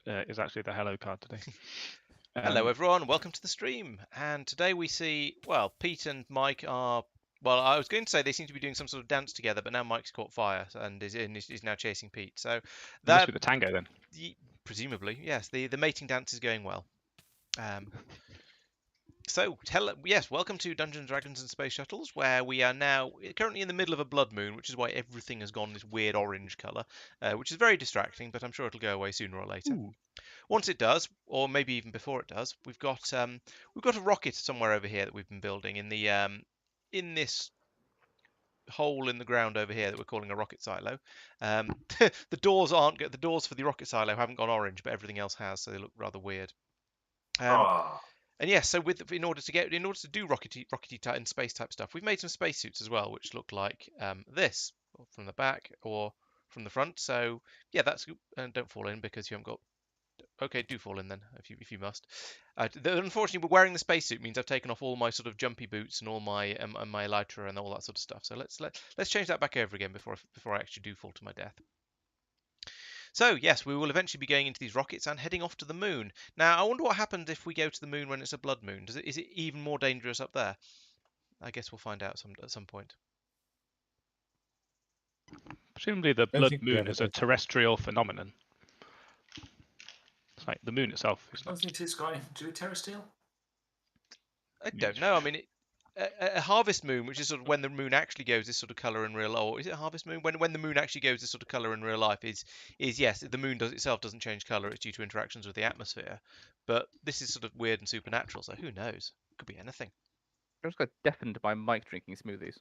is actually the hello card today. Hello everyone, welcome to the stream. And today we see, well, Pete and Mike are, well, I was going to say they seem to be doing some sort of dance together, but now Mike's caught fire and is now chasing Pete. So that must be the tango then. Presumably, yes, the mating dance is going well. Yes, welcome to Dungeons, Dragons and Space Shuttles, where we are now currently in the middle of a blood moon, which is why everything has gone this weird orange colour, which is very distracting, but I'm sure it'll go away sooner or later. Ooh. Once it does, or maybe even before it does, we've got a rocket somewhere over here that we've been building in the in this hole in the ground over here that we're calling a rocket silo. The doors for the rocket silo haven't gone orange, but everything else has, so they look rather weird. And yes, so in order to do rockety type and space type stuff, we've made some spacesuits as well, which look like this from the back or from the front. So yeah, that's don't fall in because you haven't got. Okay, do fall in then if you must. Unfortunately, wearing the spacesuit means I've taken off all my sort of jumpy boots and all my and my elytra and all that sort of stuff. So let's change that back over again before I actually do fall to my death. So, yes, we will eventually be going into these rockets and heading off to the moon. Now, I wonder what happens if we go to the moon when it's a blood moon. Is it even more dangerous up there? I guess we'll find out at some point. Presumably the blood moon is a terrestrial phenomenon. It's like the moon itself is not. I don't think it's got anything to do with terrestrial. I don't know. I mean, a harvest moon, which is sort of when the moon actually goes this sort of color in real life, or is it a harvest moon? When the moon actually goes this sort of color in real life is yes, the moon doesn't change color. It's due to interactions with the atmosphere. But this is sort of weird and supernatural, so who knows? Could be anything. I just got deafened by Mike drinking smoothies.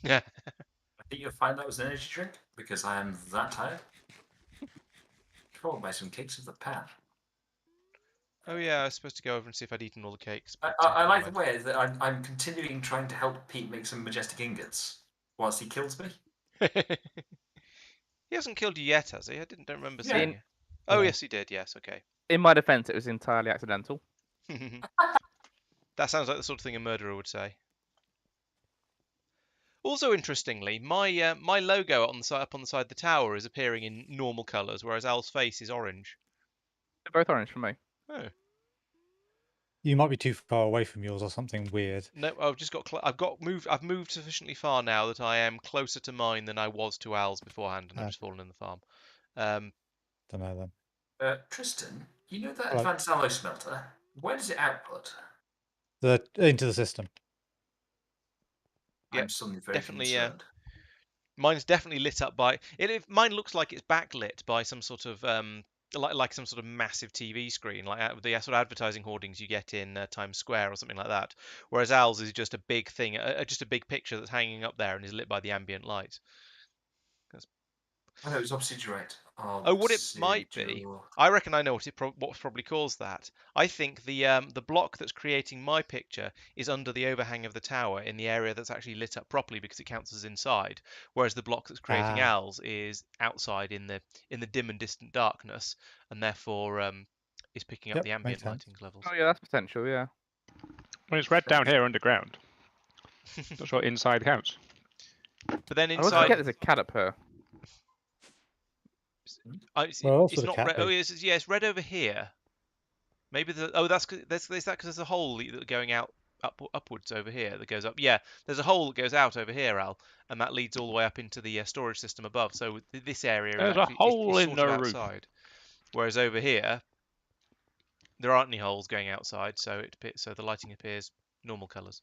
Yeah. I think you'll find that was an energy drink because I am that tired. Followed by some cakes of the pan. Oh yeah, I was supposed to go over and see if I'd eaten all the cakes. I like the way that I'm continuing trying to help Pete make some majestic ingots whilst he kills me. He hasn't killed you yet, has he? I don't remember Yeah. seeing it. Oh yes, he did. Yes, okay. In my defense, it was entirely accidental. That sounds like the sort of thing a murderer would say. Also, interestingly, my my logo up on the side of the tower is appearing in normal colours, whereas Al's face is orange. They're both orange for me. Oh. You might be too far away from yours or something weird. No, I've moved sufficiently far now that I am closer to mine than I was to Al's beforehand, and I've just fallen in the farm. Don't know then. Tristan, you know that advanced alloy smelter? Where does it output? Into the system. Yeah, I'm suddenly very definitely. concerned. Mine's definitely lit up by it. Mine looks like it's backlit by some sort of like some sort of massive TV screen, like the sort of advertising hoardings you get in Times Square or something like that. Whereas Al's is just a big thing, just a big picture that's hanging up there and is lit by the ambient light. I know it was obsidianite. Oh, what it might be? I reckon I know what's probably caused that. I think the block that's creating my picture is under the overhang of the tower in the area that's actually lit up properly because it counts as inside, whereas the block that's creating Al's is outside in the dim and distant darkness, and therefore is picking up the ambient lighting levels. Oh yeah, that's potential. Yeah. Well, it's red down here underground. Not sure inside counts. But then I always inside, forget there's a cat up here. it's not red. Oh, it's red over here. Maybe that's because there's a hole going upwards over here that goes up. Yeah, there's a hole that goes out over here, Al, and that leads all the way up into the storage system above. So this area there's a hole is in sort the of roof. outside. Whereas over here, there aren't any holes going outside, so the lighting appears normal colours.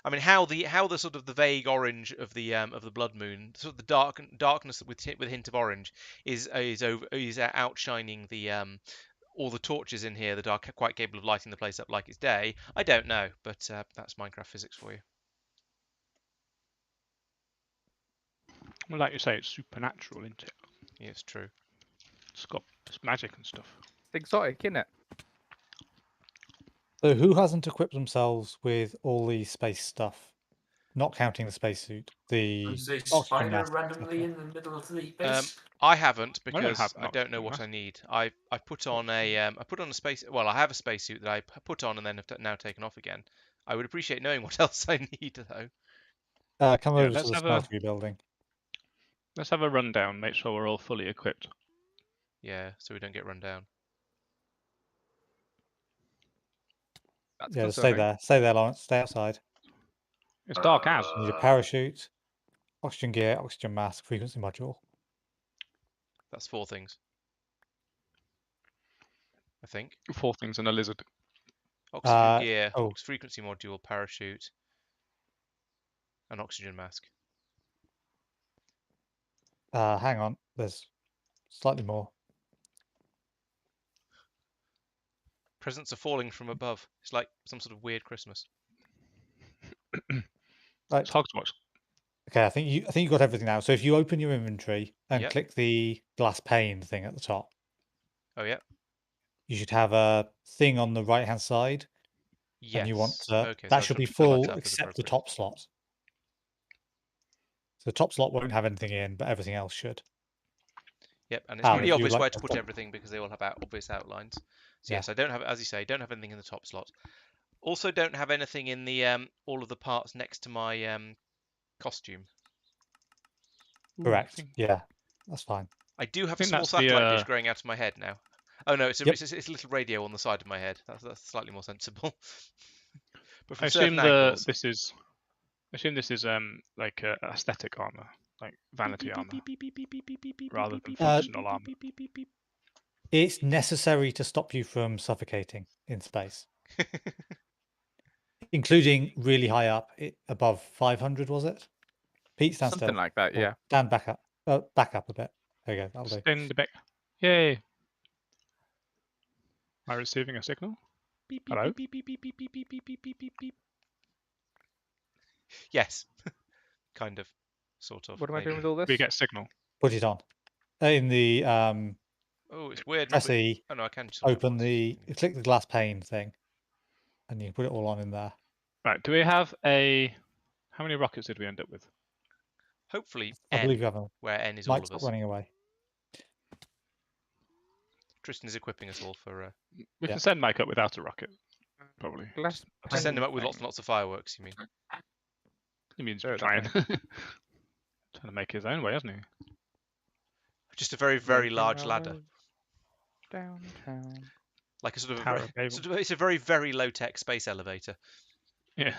I mean, how the sort of the vague orange of the blood moon, sort of the darkness with a hint of orange, is outshining the all the torches in here that are quite capable of lighting the place up like it's day. I don't know, but that's Minecraft physics for you. Well, like you say, it's supernatural, isn't it? Yeah, it's true. It's got magic and stuff. It's exotic, isn't it? So who hasn't equipped themselves with all the space stuff? Not counting the spacesuit. Is a spider randomly in the middle of the base? I haven't because I don't know what I need. I put on a space. Well, I have a spacesuit that I put on and then have now taken off again. I would appreciate knowing what else I need though. Come over to the smeltery building. Let's have a rundown. Make sure we're all fully equipped. Yeah, so we don't get run down. That's Yeah, just stay concerning. there. Stay there, Lawrence. Stay outside. It's dark as. You need a parachute, oxygen gear, oxygen mask, frequency module. That's 4 things. I think. 4 things and a lizard. Oxygen gear, oh. frequency module, parachute, and oxygen mask. Hang on. There's slightly more. Presents are falling from above. It's like some sort of weird Christmas. Right. It's Hogswatch. Okay, I think you got everything now. So if you open your inventory and Yep. click the glass pane thing at the top, Oh yeah. you should have a thing on the right hand side. Yes. And you want to, okay, so that I should be fill that full up as except the appropriate. top slot. So the top slot won't have anything in, but everything else should. Yep, and it's Alan, pretty if you would obvious like where to- to put everything because they all have obvious outlines. So Yeah. yes, I don't have, as you say, don't have anything in the top slot. Also, don't have anything in the all of the parts next to my costume. Correct. Yeah, that's fine. I do have a think small that's the, satellite dish growing out of my head now. Oh no, it's a, Yep. it's a little radio on the side of my head. That's slightly more sensible. But I from assume certain angles, this is. I assume this is like aesthetic armor, like vanity armor, rather than functional armor. It's necessary to stop you from suffocating in space, including really high up, above 500, was it? Pete, stand Something still. like that, Or yeah. stand back up. Back up a bit. There you go. That'll do. Stand back. Yay! Am I receiving a signal? Hello? Yes, kind of, sort of. What am I maybe. doing with all this? We get signal. Put it on. In the Oh, it's weird. press E, Oh no, I can just sort of open put- the, click the glass pane thing, and you can put it all on in there. Right. Do we have a? How many rockets did we end up with? Hopefully, I believe N, you have a where N is all Mike, of stop us. running away. Tristan is equipping us all for. We Yeah. can send Mike up without a rocket, probably. Glass To send him pane up with lots and thing. lots of fireworks. You mean? He means Sure, that trying. Trying to make his own way, hasn't he? Just a very, very Making large our lather, way Downtown. like a sort of, Tower of Babel. it's a very, very low-tech space elevator. Yeah.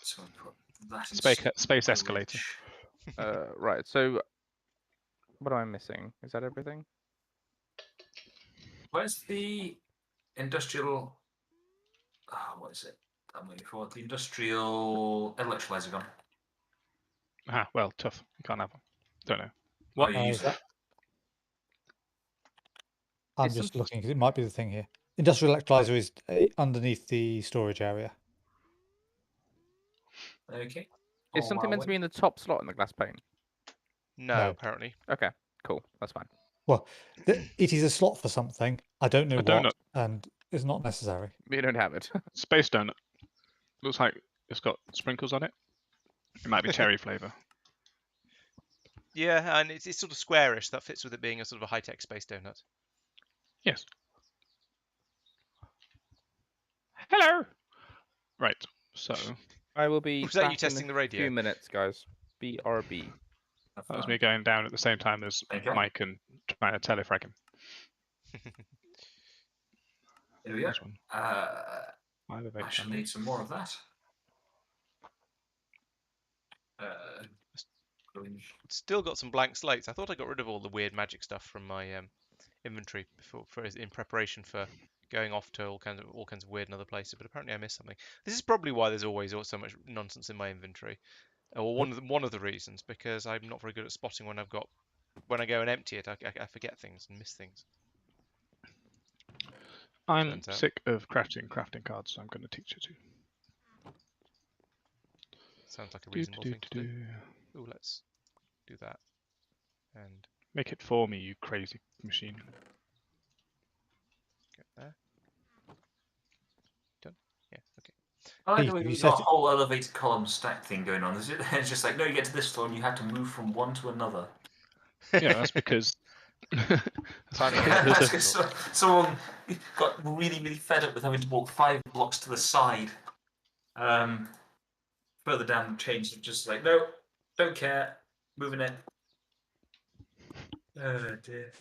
So put that in Space escalator. storage. Right, so what am I missing? Is that everything? Where's the industrial? What is it? I'm waiting for the industrial electrolyzer gone. Ah, well, tough. You can't have them. Don't know. What What? are you is using? that? I'm It's just some- looking because it might be the thing here. Industrial electrolyzer is underneath the storage area. Okay. Is On something my meant to way. be in the top slot in the glass pane? No, No. apparently. Okay, cool. That's fine. Well, it is a slot for something. I don't know A what, donut. and it's not necessary. We don't have it. Space donut. Looks like it's got sprinkles on it. It might be cherry flavour. Yeah, and it's sort of squarish. That fits with it being a sort of a high-tech space donut. Yes. Hello. Right. So I will be Was that you back testing in the a radio? few minutes, guys. BRB. Have that was fun. me going down at the same time as Okay. Mike and trying to telefrag him. Here we go. Nice one. Either way, I shall family. need some more of that. Going- Still got some blank slates. I thought I got rid of all the weird magic stuff from my inventory in preparation for going off to all kinds of weird in other places. But apparently I missed something. This is probably why there's always so much nonsense in my inventory. Or one of the reasons, because I'm not very good at spotting when I go and empty it. I forget things and miss things. I'm Turns out. sick of crafting cards, so I'm going to teach you to. Sounds like a reasonable thing to do. Ooh, let's do that. And Make it for me, you crazy machine. get there. Done. Yeah. Okay. I like Pete, the way have you we've set got a it- whole elevator column stack thing going on. Is it? It's just like, no, you get to this floor and you have to move from one to another. Yeah, that's because. Timing That's is 'cause someone got really, really fed up with having to walk 5 blocks to the side. Further down the chain, just like, no, don't care, moving it. Oh dear.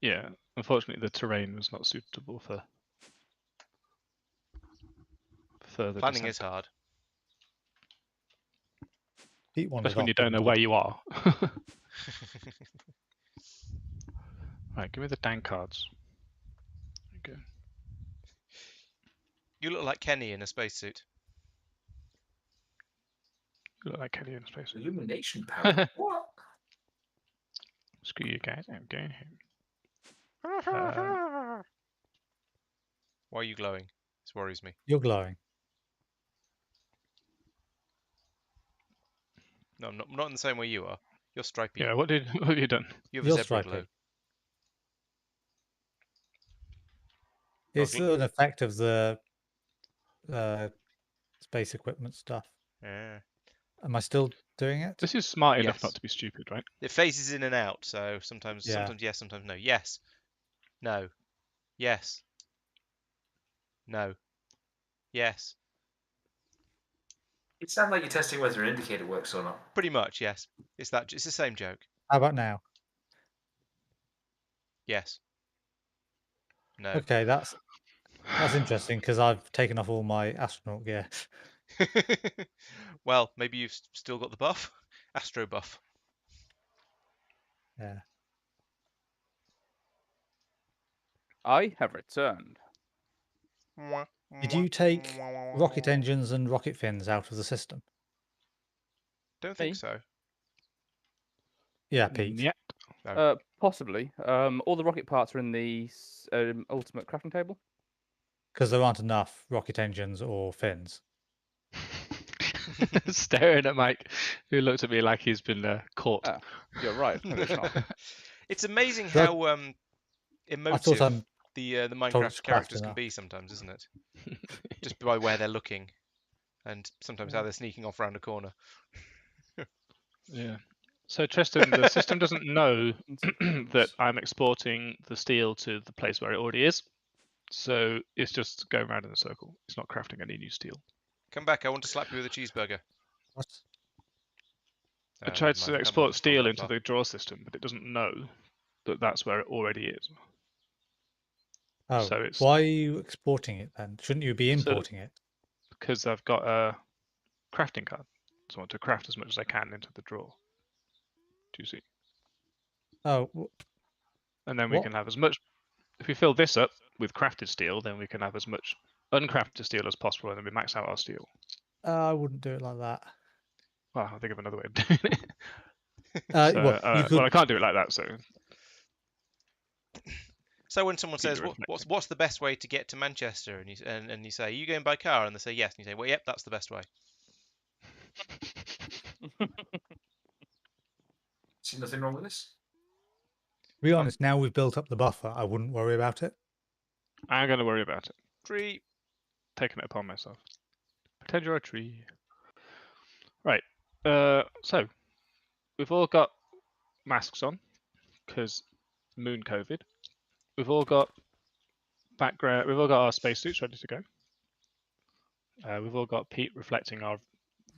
Yeah, unfortunately the terrain was not suitable for further Planning descent. is hard. Pete wanted Especially when you off, don't know didn't where he? you are. Right, give me the dank cards. Okay. You look like Kenny in a spacesuit. You look like Kelly in space. Illumination power. What? Screw you guys, I'm going home. Why are you glowing? This worries me. You're glowing. No, I'm not in the same way you are. You're stripy. Yeah, what have you done? You have a You're zebra stripy. glow. It's Ugly. an effect of the space equipment stuff. Yeah. Am I still doing it? This is smart enough Yes. not to be stupid, right? It phases in and out, so sometimes Yeah. yes, sometimes no. Yes. No. Yes. No. Yes. It sounds like you're testing whether an indicator works or not. Pretty much, yes. It's the same joke. How about now? Yes. No. Okay, that's interesting because I've taken off all my astronaut gear. Well, maybe you've still got the buff. Astro buff. Yeah. I have returned. Did you take rocket engines and rocket fins out of the system? Don't think Me? so. Yeah, Pete. Yeah. Possibly. All the rocket parts are in the ultimate crafting table. Because there aren't enough rocket engines or fins. Staring at Mike, who looked at me like he's been caught. You're right. It's not. It's amazing That- how I emotive thought I'm the told it's Minecraft characters craft can enough. be sometimes, isn't it? Just by where they're looking, and sometimes how they're sneaking off around a corner. Yeah. So Tristan, the system doesn't know that I'm exporting the steel to the place where it already is. So it's just going around in a circle. It's not crafting any new steel. Come back, I want to slap you with a cheeseburger. What? I Never tried mind, to that export wasn't steel that into far. the draw system, but it doesn't know that that's where it already is. Oh, So it's- why are you exporting it then? Shouldn't you be importing it? Because I've got a crafting card. So I want to craft as much as I can into the draw. Do you see? Oh, And then we What? can have as much. If we fill this up with crafted steel, then we can have as much uncrafted steel as possible, and then we max out our steel. I wouldn't do it like that. Well, I'll think of another way of doing it. Well, you could. Well, I can't do it like that. So So when someone Keep says, it "What's the best way to get to Manchester?" and you say, "Are you going by car?" and they say yes, and you say, "Well, yep, that's the best way." See nothing wrong with this? To be honest, now we've built up the buffer, I wouldn't worry about it. I'm going to worry about it. Tree. Taking it upon myself. Pretend you're a tree. Right. So we've all got masks on because moon COVID. We've all got background. We've all got our spacesuits ready to go. We've all got Pete reflecting our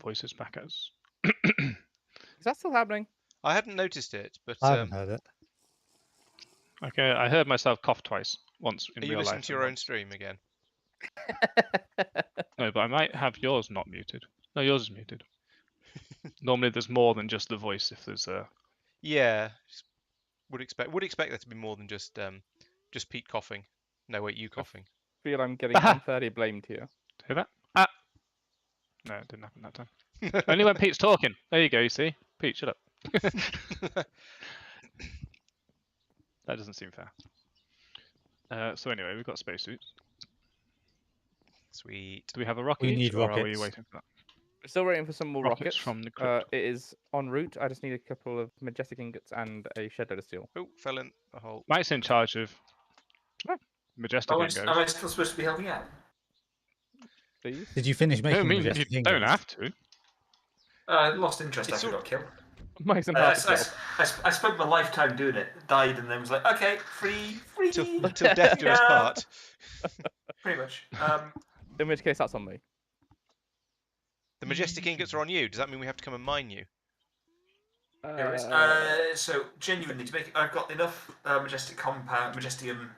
voices back at us. Is that still happening? I hadn't noticed it, but I haven't heard it. Okay, I heard myself cough twice. Once in are you real listening life. to and your own once- stream again? No, but I might have yours not muted. No, yours is muted. Normally, there's more than just the voice. If there's a Yeah. Would expect there to be more than just Pete coughing. No, wait, you coughing. Feel I'm getting unfairly blamed here. hear that? Ah, no, it didn't happen that time. Only when Pete's talking. There you go. You see, Pete, shut up. That doesn't seem fair. So anyway, we've got spacesuits. Sweet. Do we have a rocket? We each, need or Are we rockets. waiting for that? We're still waiting for some more Rockets rockets. from the crypt. It is en route. I just need a couple of majestic ingots and a shed load of steel. Oh, fell in a hole. Mike's in charge of majestic Am ingos. I still supposed to be helping out? Please. Did you finish No, making I mean, majestic you don't ingots? have to. I lost interest It's after I got killed. Mike's in I, part of the I, job. I spent my lifetime doing it, died, and then was like, okay, free. Till death do us Yeah. part. Pretty much. In which case, that's on me. The majestic ingots are on you. Does that mean we have to come and mine you? There is. So genuinely, to make I've got enough majestic compound, majestium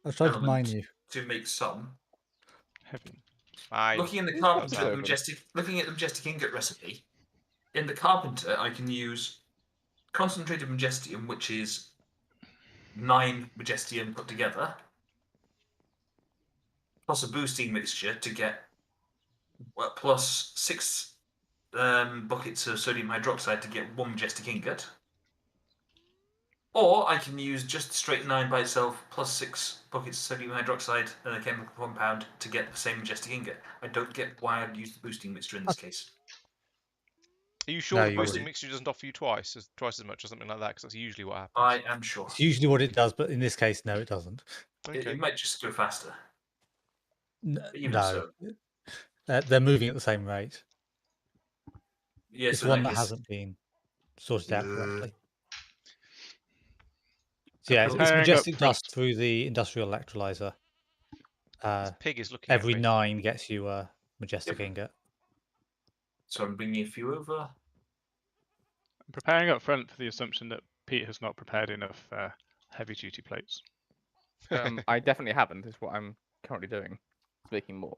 I was trying to mine element you. to make some. Heavy. I Looking in the That's carpenter, open. looking at the majestic ingot recipe, in the carpenter I can use concentrated majestium, which is 9 majestium put together, plus a boosting mixture to get plus 6 buckets of sodium hydroxide to get 1 majestic ingot. Or I can use just straight 9 by itself plus 6 buckets of sodium hydroxide and a chemical compound to get the same majestic ingot. I don't get why I'd use the boosting mixture in this case. Are you sure No, the you boosting wouldn't. mixture doesn't offer you twice as much or something like that? Because that's usually what happens. I am sure. It's usually what it does, but in this case, no, it doesn't. Okay. It might just go faster. But even No, so. they're moving at the same rate. Yes, It's in one that that case- hasn't been sorted out correctly. So I'm yeah, it's preparing up majestic front. dust through the industrial electrolyzer. This pig is looking Every at me. 9 gets you a majestic Yep. ingot. So I'm bringing a few over. I'm preparing up front for the assumption that Pete has not prepared enough heavy-duty plates. I definitely haven't. Is what I'm currently doing. Making more.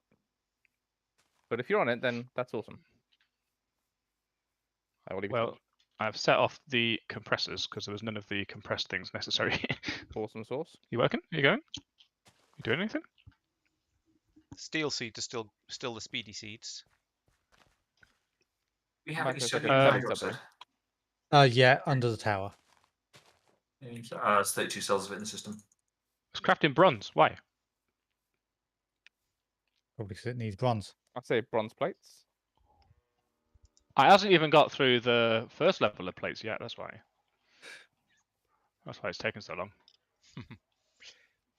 But if you're on it, then that's awesome. I will leave it to Well, I've set off the compressors because there was none of the compressed things necessary. awesome sauce. You working? You going? You doing anything? Steel seeds are still the speedy seeds. We have any Micro sodium second. hydroxide? Yeah, under the tower. There's 32 cells of it in the system. It's crafting bronze. Why? Probably because it needs bronze. I'd say bronze plates. I hasn't even got through the first level of plates yet. That's why. That's why it's taken so long.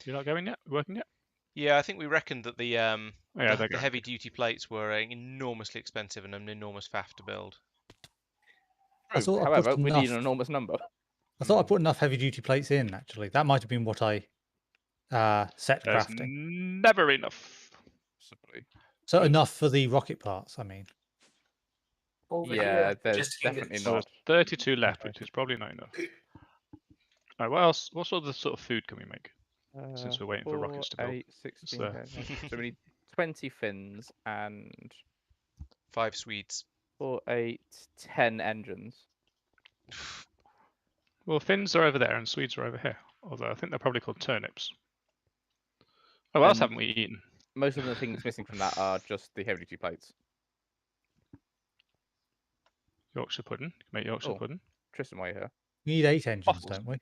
You're not going yet? Working yet? Yeah, I think we reckoned that the Yeah, they're the going. heavy duty plates were enormously expensive and an enormous faff to build. I thought I put However, we need an enough- enormous number. I thought I put enough heavy duty plates in, actually. That might have been what I set There's crafting. never enough. Possibly. So enough for the rocket parts, I mean. Over Yeah, here, there's majestic definitely ingots. So not. there's 32 left, which is probably not enough. Alright, what else? What sort of food can we make? Since we're waiting for rockets to build. 8, 16, So- 10, so we need 20 fins and 5 Swedes. 4, 8, 10 engines. Well, Finns are over there and Swedes are over here. Although I think they're probably called turnips. Oh, what else And- haven't we eaten? Most of the things missing from that are just the heavy duty plates. Yorkshire pudding. You can make Yorkshire Oh. pudding. Tristan, why are you here? We need 8 engines, Waffles. don't we?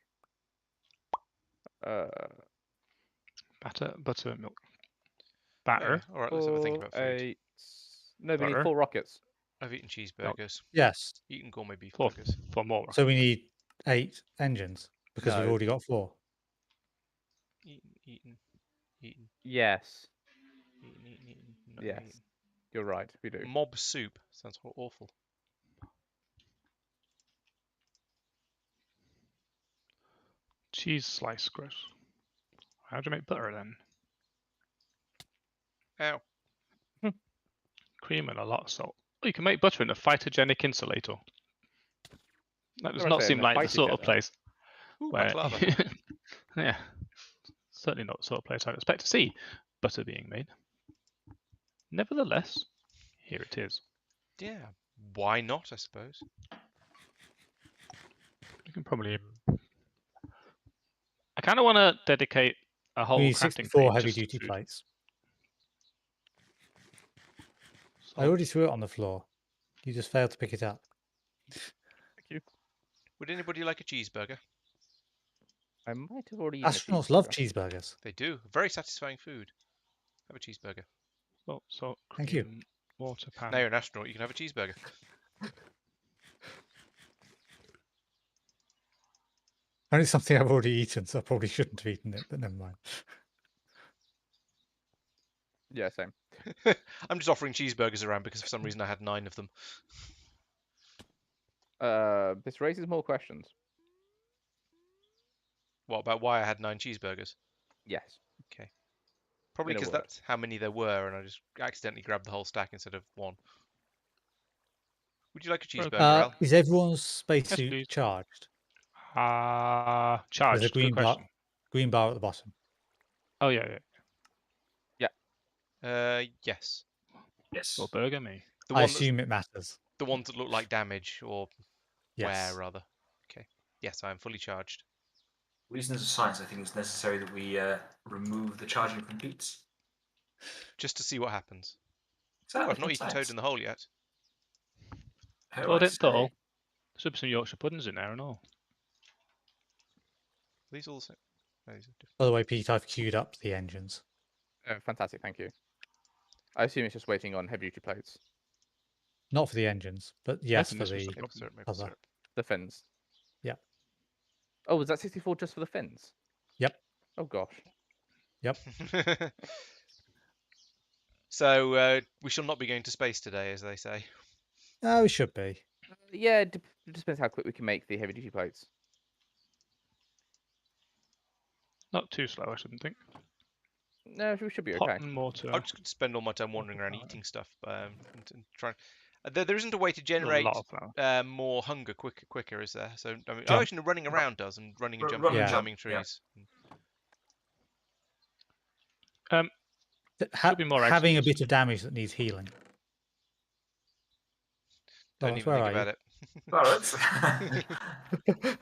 Batter, butter, milk. Oh, Batter. yeah. All right, let's have a think 4, about food. 8. No, we need Butter. 4 rockets. I've eaten cheeseburgers. Yes. Eaten gourmet beef For, burgers. for more. So we need 8 engines because we've No. already got 4. Eaten. Yes, Not yes, eaten. you're right. We do. Mob soup. Sounds awful. Cheese slice, gross. How do you make butter then? Ow. Cream and a lot of salt. Oh, you can make butter in a phytogenic insulator. That does Never not say seem in a like the sort of phytogenic. place Ooh, where. baklava. Yeah. Certainly not the sort of place I'd expect to see butter being made. Nevertheless, here it is. Yeah. Why not, I suppose. You can probably. I kind of want to dedicate a whole We need crafting 64 page heavy just to duty food. plates. I So- already threw it on the floor. You just failed to pick it up. Would anybody like a cheeseburger? I might have already eaten a Astronauts love cheeseburger. cheeseburgers. They do. Very satisfying food. Have a cheeseburger. Salt, Thank you. cream, water pan. Now you're an astronaut, you can have a cheeseburger. And it's something I've already eaten, so I probably shouldn't have eaten it, but never mind. Yeah, same. I'm just offering cheeseburgers around because for some reason I had 9 of them. This raises more questions. What about why I had 9 cheeseburgers? Yes. Probably In a because word. that's how many there were and I just accidentally grabbed the whole stack instead of one. Would you like a cheeseburger, Broken. Al? Is everyone's Yes, spacesuit please. charged? Charged. There's a Good green bar, question. green bar at the bottom. Oh yeah. Yes. Yes. Or burger me. The I one that's, assume it matters. the ones that look like damage or Yes. wear, rather. Okay. Yes, I am fully charged. Reasons of science, I think it's necessary that we remove the charging from Pete's. Just to see what happens. Exactly. Oh, I've not eaten Toad in the hole yet. Told it all. There should be some Yorkshire puddings in there and all. These all the same. No, these are different. By the way, Pete, I've queued up the engines. Fantastic, thank you. I assume it's just waiting on heavy duty plates. Not for the engines, but yes, and for this was the the Maple syrup, maple other. syrup. The fins. Yeah. Oh, was that 64 just for the fins? Yep. Oh gosh. So we shall not be going to space today, as they say. Oh, it should be. Yeah, it just depends how quick we can make the heavy duty plates. Not too slow, I shouldn't think. No, we should be Pot okay. and mortar. I'm just going to spend all my time wandering around fine. eating stuff. And trying. There isn't a way to A generate lot of flour. more hunger quicker, is there? So I mean, Jump. actually, running around does, and running and Run jumping and and jump, climbing yeah. trees. Should be more eggs, Having a please. bit of damage that needs healing. Don't Laurence, even where think are about you? it.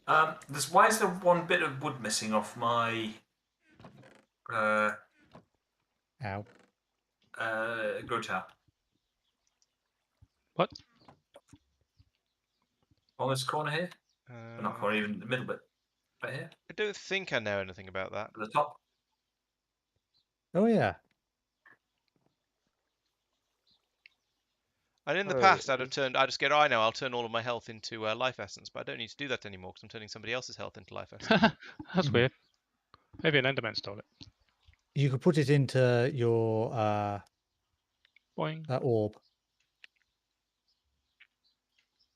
Alright. Why is there one bit of wood missing off my Ow. grow tower? What? On this corner here? Well, not corner, even in the middle bit. Right here? I don't think I know anything about that. At the top? Oh, yeah. And in the Oh, past, I'd just get, I know, I'll turn all of my health into life essence, but I don't need to do that anymore because I'm turning somebody else's health into life essence. That's weird. Maybe an Enderman stole it. You could put it into your Boing. orb.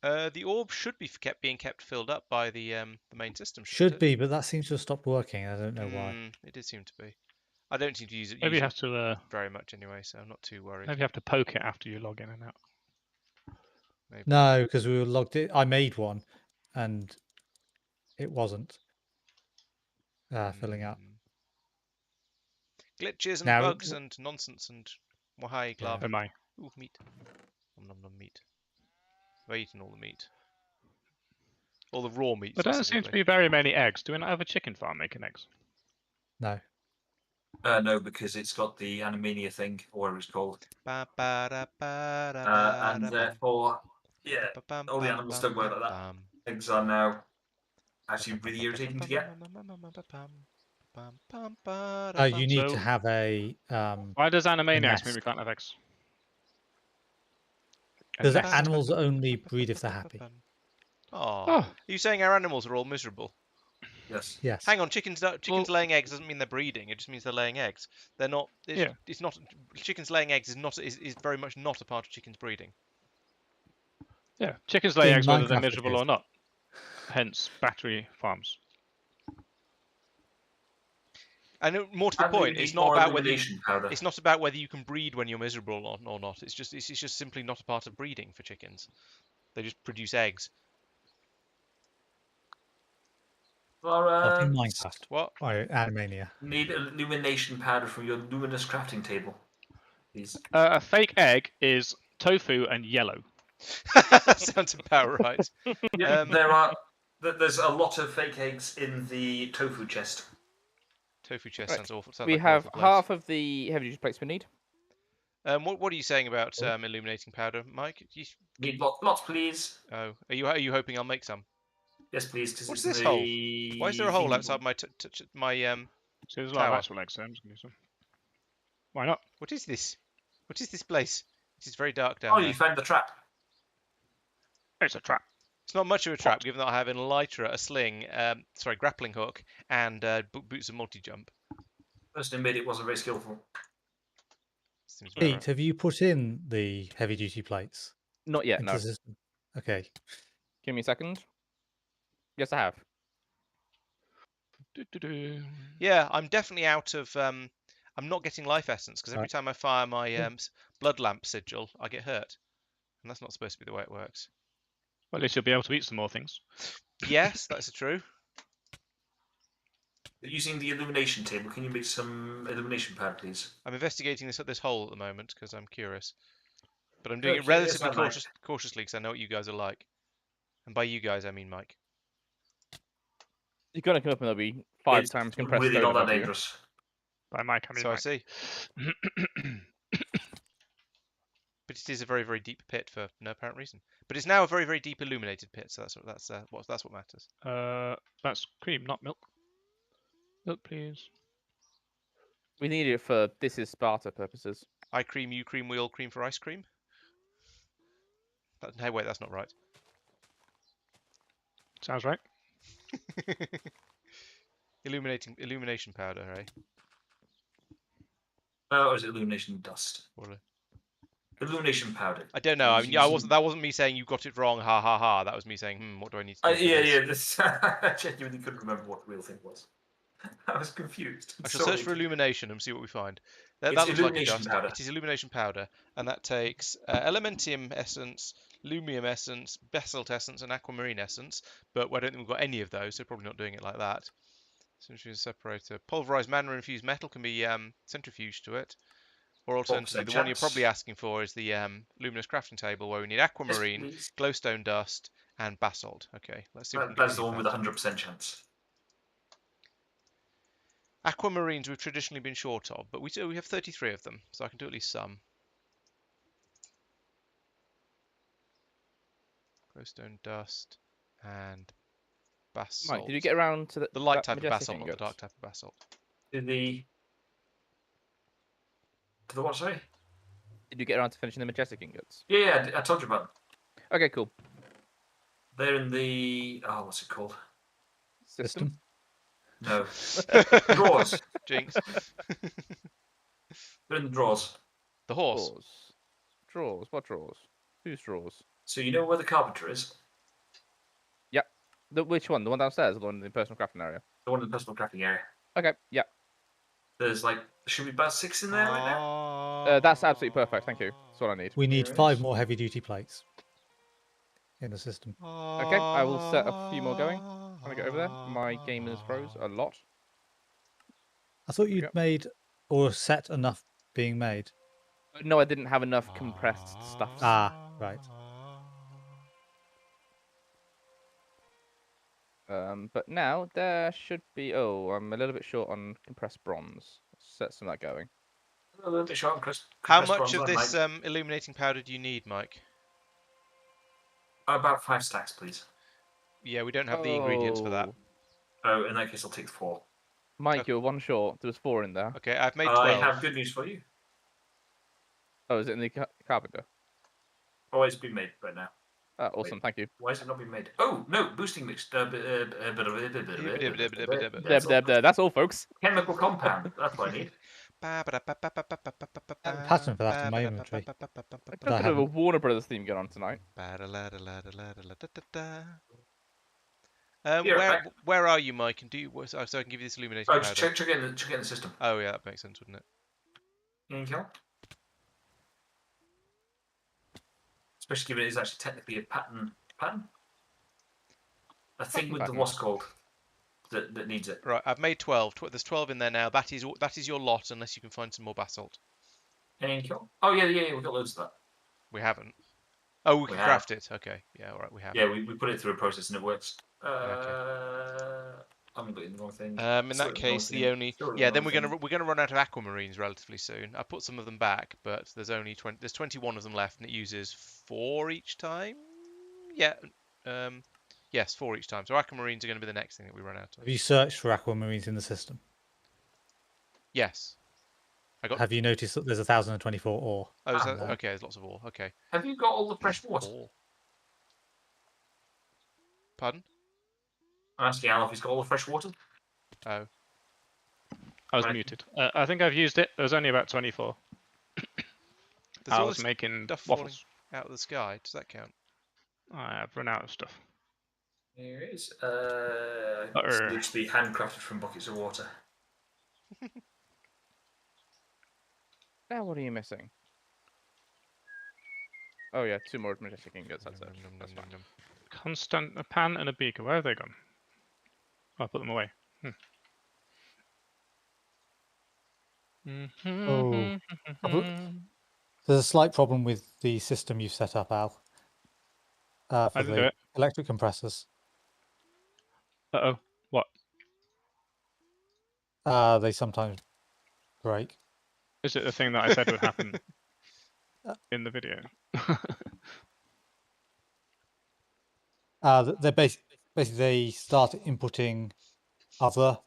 The orb should be being kept filled up by the main system. Should it? be, but that seems to have stopped working. I don't know why. It did seem to be. I don't seem to use it, Maybe you use have it to. very much anyway, so I'm not too worried. Maybe you have to poke it after you log in and out. Maybe. No, because we were logged in. I made one, and it wasn't filling up. Glitches and Now- bugs and nonsense and wahai glove. Oh my. Ooh, meat. Nom nom nom meat. I've eaten all the meat. All the raw meat. There don't seem to specifically. be very many eggs. Do we not have a chicken farm making eggs? No. No, because it's got the Animania thing, or whatever it's called. Ba, ba, da, ba, da, And ba, da, therefore, yeah, bum, bum, all the bum, animals bum, don't work bum, like that. bum. Eggs are now actually really irritating to get. You need So- to have a. Why does Animaniacs mean nest. we can't have eggs? A Because nest. animals only breed if they're happy. Oh. Oh, Are you saying our animals are all miserable? Yes. Yes. Hang on, chickens laying eggs doesn't mean they're breeding. It just means they're laying eggs. They're not. Yeah. It's not. Chickens laying eggs is very much not a part of chickens breeding. yeah. Chickens lay In eggs whether they're Minecraft it miserable is. or not. Hence, battery farms. And more to the And we point, need it's not more about whether illumination powder. it's not about whether you can breed when you're miserable or not. It's just simply not a part of breeding for chickens. They just produce eggs. Not in Minecraft. What? Or Animania. Need illumination powder from your luminous crafting table. Please. A fake egg is tofu and yellow. Sounds about right. Yeah, there's a lot of fake eggs in the tofu chest. Tofu chest Right. sounds awful. Sounds We like an have awful place. half of the heavy duty plates we need. What are you saying about illuminating powder, Mike? Need lots, please. Are you hoping I'll make some? Yes, please. Because What's it's this in hole? the Why is there a hole thingy outside one. my So there's a lot of Tower. actual eggs there. I'm just gonna use them. Why not? What is this? What is this place? It is very dark Oh, down there. you found the trap. It's a trap. It's not much of a trap, given that I have an elytra, a sling, grappling hook, and boots of multi-jump. Person who made it wasn't very skillful. Seems about Pete, right. have you put in the heavy duty plates? Not yet, into no. the system? Okay. Give me a second. Yes, I have. Do-do-do. Yeah, I'm definitely out of. I'm not getting life essence because every Right. time I fire my blood lamp sigil, I get hurt. And that's not supposed to be the way it works. Well, at least you'll be able to eat some more things. Yes, that's true. Using the illumination table, can you make some illumination powder, please? I'm investigating this hole at the moment because I'm curious. But I'm doing it Okay, yes, relatively I might. cautiously because I know what you guys are like. And by you guys, I mean Mike. You're gonna come up and there'll be 5 It's times compressed really stone not that above you. dangerous. By Mike, I mean So I Mike. see. But it is a very, very deep pit for no apparent reason. But it's now a very, very deep illuminated pit, so that's what matters. That's cream, not milk. Milk, please. We need it for this is Sparta purposes. I cream, you cream, we all cream for ice cream. Hey, wait, that's not right. Sounds right. Illumination powder, eh? Oh, or is it illumination dust? What Illumination powder. I don't know. I mean, Using- that wasn't me saying you got it wrong. Ha ha ha. That was me saying, what do I need to do? For Yeah, this? yeah. This, I genuinely couldn't remember what the real thing was. I was confused. I shall Sorry. search for illumination and see what we find. It's That looks like a illumination dust. powder. It is illumination powder, and that takes elementium essence, lumium essence, basalt essence, and aquamarine essence. But I don't think we've got any of those, so probably not doing it like that. Centrifuge separator. Pulverized mana infused metal can be centrifuged to it. Or alternatively, the one you're probably asking for is the luminous crafting table, where we need aquamarine, Yes, glowstone dust, and basalt. Okay, let's see. If we can that's get the one with that. 100% chance. Aquamarines we've traditionally been short of, but we have 33 of them, so I can do at least some. Glowstone dust and basalt. Mike, did you get around to the light that type of majestic basalt, not the ingots? dark type of basalt? To the what? Sorry. Did you get around to finishing the majestic ingots? Yeah, I told you about them. Okay, cool. They're in the what's it called? System. No, drawers. Jinx. They're in the drawers. The horse. Drawers. Drawers. What drawers? Whose drawers? So you know where the carpenter is? Which one? The one downstairs or the one in the personal crafting area? The one in the personal crafting area. Okay, yeah. There's should be about 6 in there right now. That's absolutely perfect. Thank you. That's what I need. We need There 5 is. more heavy duty plates in the system. Okay, I will set a few more going. When I get over there, my game is froze a lot. I thought you'd Yep. made or set enough being made. No, I didn't have enough compressed stuff. Ah, right. But now there should be. Oh, I'm a little bit short on compressed bronze. Let's set some of that going. A little bit short on How compressed much bronze, of I this might- illuminating powder do you need, Mike? About 5 stacks, please. Yeah, we don't have the ingredients for that. Oh, in that case, I'll take 4. Mike, you're one short. There was 4 in there. Okay, I've made 12. I have good news for you. Oh, is it in the carpenter? Oh, it's been made right now. Awesome, thank you. Why has it not been made? Oh, no, boosting mix. Deb. That's all, folks. Chemical compound. That's what I need. Pattern for that in my inventory. I've got a I bit of a haven't. Warner Brothers theme going on tonight. Where are you, Mike? And do you so I can give you this illuminating Oh, powder? just check it in the system. Oh yeah, that makes sense, wouldn't it? Thank you. Especially given it is actually technically a pattern. A thing with the Pattern. what's called that needs it. Right, I've made 12. There's 12 in there now. That is your lot, unless you can find some more basalt. Thank you. Oh yeah, we've got loads of that. We haven't. Oh, we We can have. craft it. Okay, yeah, all right, we have. Yeah, we put it through a process and it works. Okay. I'm putting the wrong thing. In Still that in the wrong case, the thing. only Still in the yeah, then wrong we're gonna run out of aquamarines relatively soon. I put some of them back, but there's only 21 of them left, and it uses 4 each time. Yeah, yes, 4 each time. So aquamarines are going to be the next thing that we run out of. Have you searched for aquamarines in the system? Yes. Have you noticed that there's 1,024 ore? Oh, is Ah, that, no. okay. There's lots of ore. Okay. Have you got all the fresh water? Ore. Pardon? I'm asking Al if he's got all the fresh water. Oh. I was Right. muted. I think I've used it. There's only about 24. There's I all was this making stuff falling waffles. out of the sky. Does that count? I've run out of stuff. Here it is. Uh-oh. It's literally handcrafted from buckets of water. Now, what are you missing? Oh yeah, 2 more majestic ingots. That's it. Nom, nom, That's nom, fine. nom, nom. Constant, a pan and a beaker. Where have they gone? Oh, I put them away. Oh. There's a slight problem with the system you've set up, Al, I for didn't do the it. electric compressors. Uh-oh. What? They sometimes break. Is it the thing that I said would happen Uh, in the video? They're basically they start inputting other.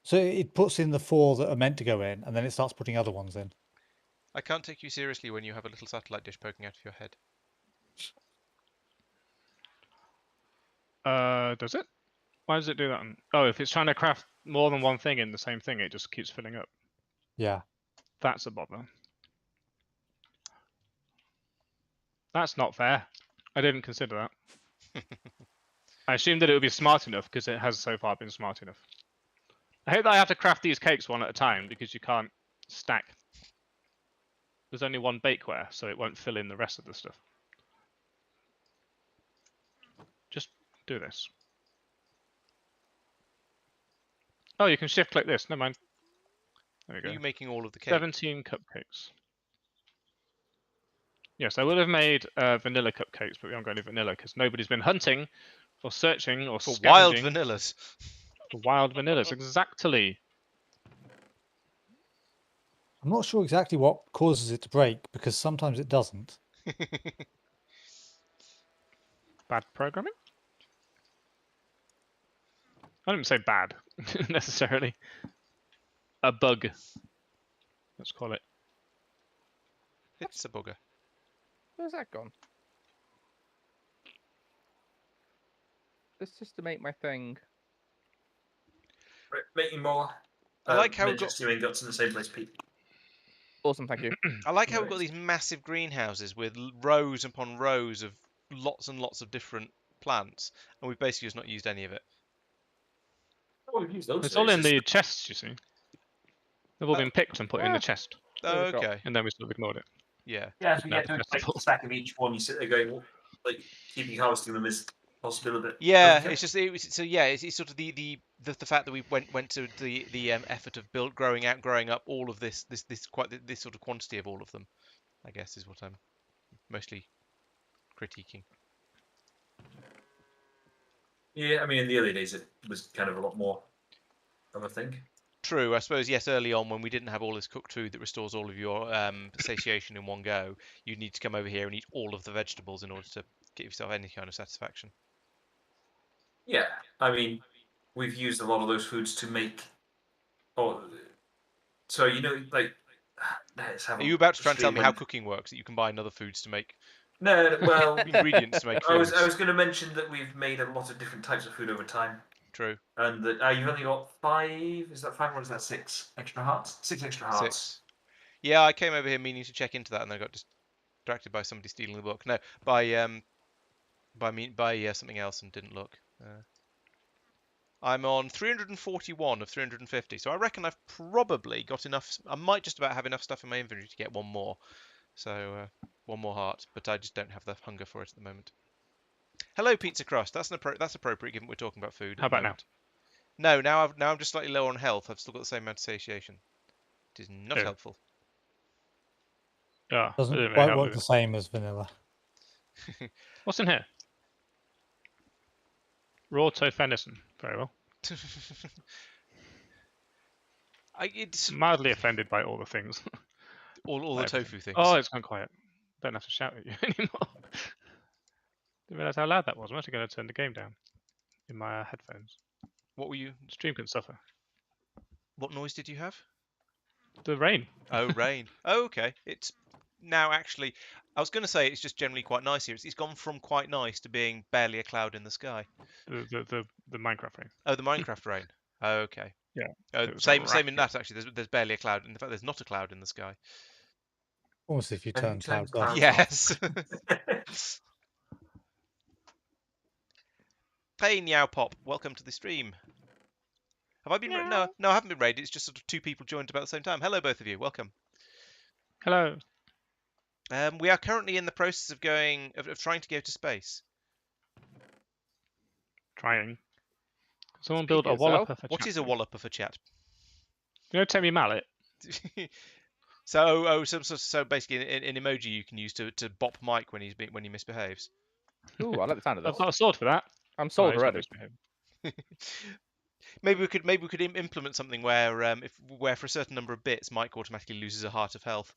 So it puts in the 4 that are meant to go in, and then it starts putting other ones in. I can't take you seriously when you have a little satellite dish poking out of your head. Does it? Why does it do that? Oh, if it's trying to craft more than one thing in the same thing, it just keeps filling up. Yeah. That's a bother. That's not fair. I didn't consider that. I assumed that it would be smart enough because it has so far been smart enough. I hate that I have to craft these cakes one at a time because you can't stack. There's only one bakeware, so it won't fill in the rest of the stuff. Just do this. Oh, you can shift click this. Never mind. There we Are go. you making all of the cake? 17 cupcakes. Yes, I would have made vanilla cupcakes, but we haven't got any vanilla because nobody's been hunting or searching or For wild scavenging vanillas. for wild vanillas. Exactly. I'm not sure exactly what causes it to break because sometimes it doesn't. Bad programming? I didn't say bad necessarily. A bug. Let's call it. It's a bugger. Where's that gone? Let's just to make my thing. Right, making more. I like how we've got- majestic ingots in the same place, Pete. Awesome, thank you. I like how we've got Right. these massive greenhouses with rows upon rows of lots and lots of different plants, and we've basically just not used any of it. Oh, we've used those. It's today, all in just- the chests, you see. They've all been picked and put in the chest, Oh, we've got- okay. and then we sort of ignored it. Yeah. Yeah, so Now you get the to chest like is full. a stack of each one. You sit there going, well, like keeping harvesting them is possible bit. Yeah, Okay. it's just so yeah, it's sort of the fact that we went to the effort of growing up all of this sort of quantity of all of them, I guess is what I'm mostly critiquing. Yeah, I mean, in the early days, it was kind of a lot more of a thing. True, I suppose yes. Early on, when we didn't have all this cooked food that restores all of your satiation in one go, you'd need to come over here and eat all of the vegetables in order to get yourself any kind of satisfaction. Yeah, I mean, we've used a lot of those foods to make. Oh, so you know, like, let's have Are a you about to try and tell stream me how when- cooking works? That you combine other foods to make No, well, ingredients to make I foods? was going to mention that we've made a lot of different types of food over time, True. and that you've only got 5. Is that 5 or is that 6 extra hearts? 6 extra hearts. 6. Yeah, I came over here meaning to check into that, and I got distracted by somebody stealing the book. No, by something else, and didn't look. I'm on 341 of 350, so I reckon I've probably got enough. I might just about have enough stuff in my inventory to get one more. So one more heart, but I just don't have the hunger for it at the moment. Hello, pizza crust. That's appropriate given we're talking about food. How at the about now? moment. No, now I'm just slightly low on health. I've still got the same amount of satiation. It is not Oh. helpful. Yeah, Doesn't it didn't really quite help, work did the it? same as vanilla. What's in here? Raw tofu venison. Very well. It's Mildly offended by all the things. all the Everything. tofu things. Oh, it's gone quiet. Don't have to shout at you anymore. Didn't realise how loud that was. I'm actually going to turn the game down in my headphones. What were you? Stream can suffer. What noise did you have? The rain. Oh, rain. Oh, okay. It's now actually. I was going to say it's just generally quite nice here. It's gone from quite nice to being barely a cloud in the sky. The Minecraft rain. Oh, the Minecraft rain. Oh, okay. Yeah, Oh, it was same in racking. that actually. There's barely a cloud. In fact, there's not a cloud in the sky. Almost if you Have you turn turned clouds off. clouds Yes. Hey, Meow Pop. Welcome to the stream. Have I been? No, I haven't been raided. It's just sort of 2 people joined about the same time. Hello, both of you. Welcome. Hello. We are currently in the process of trying to go to space. Trying. Someone Speak build for a yourself. walloper for What chat is a room. walloper for chat? You know Temi Mallet? So basically an emoji you can use to bop Mike when he misbehaves. Ooh, I like the sound of I've this. got a sword for that. I'm Oh, sold he's not already. misbehaving. Maybe we could implement something where where for a certain number of bits Mike automatically loses a heart of health.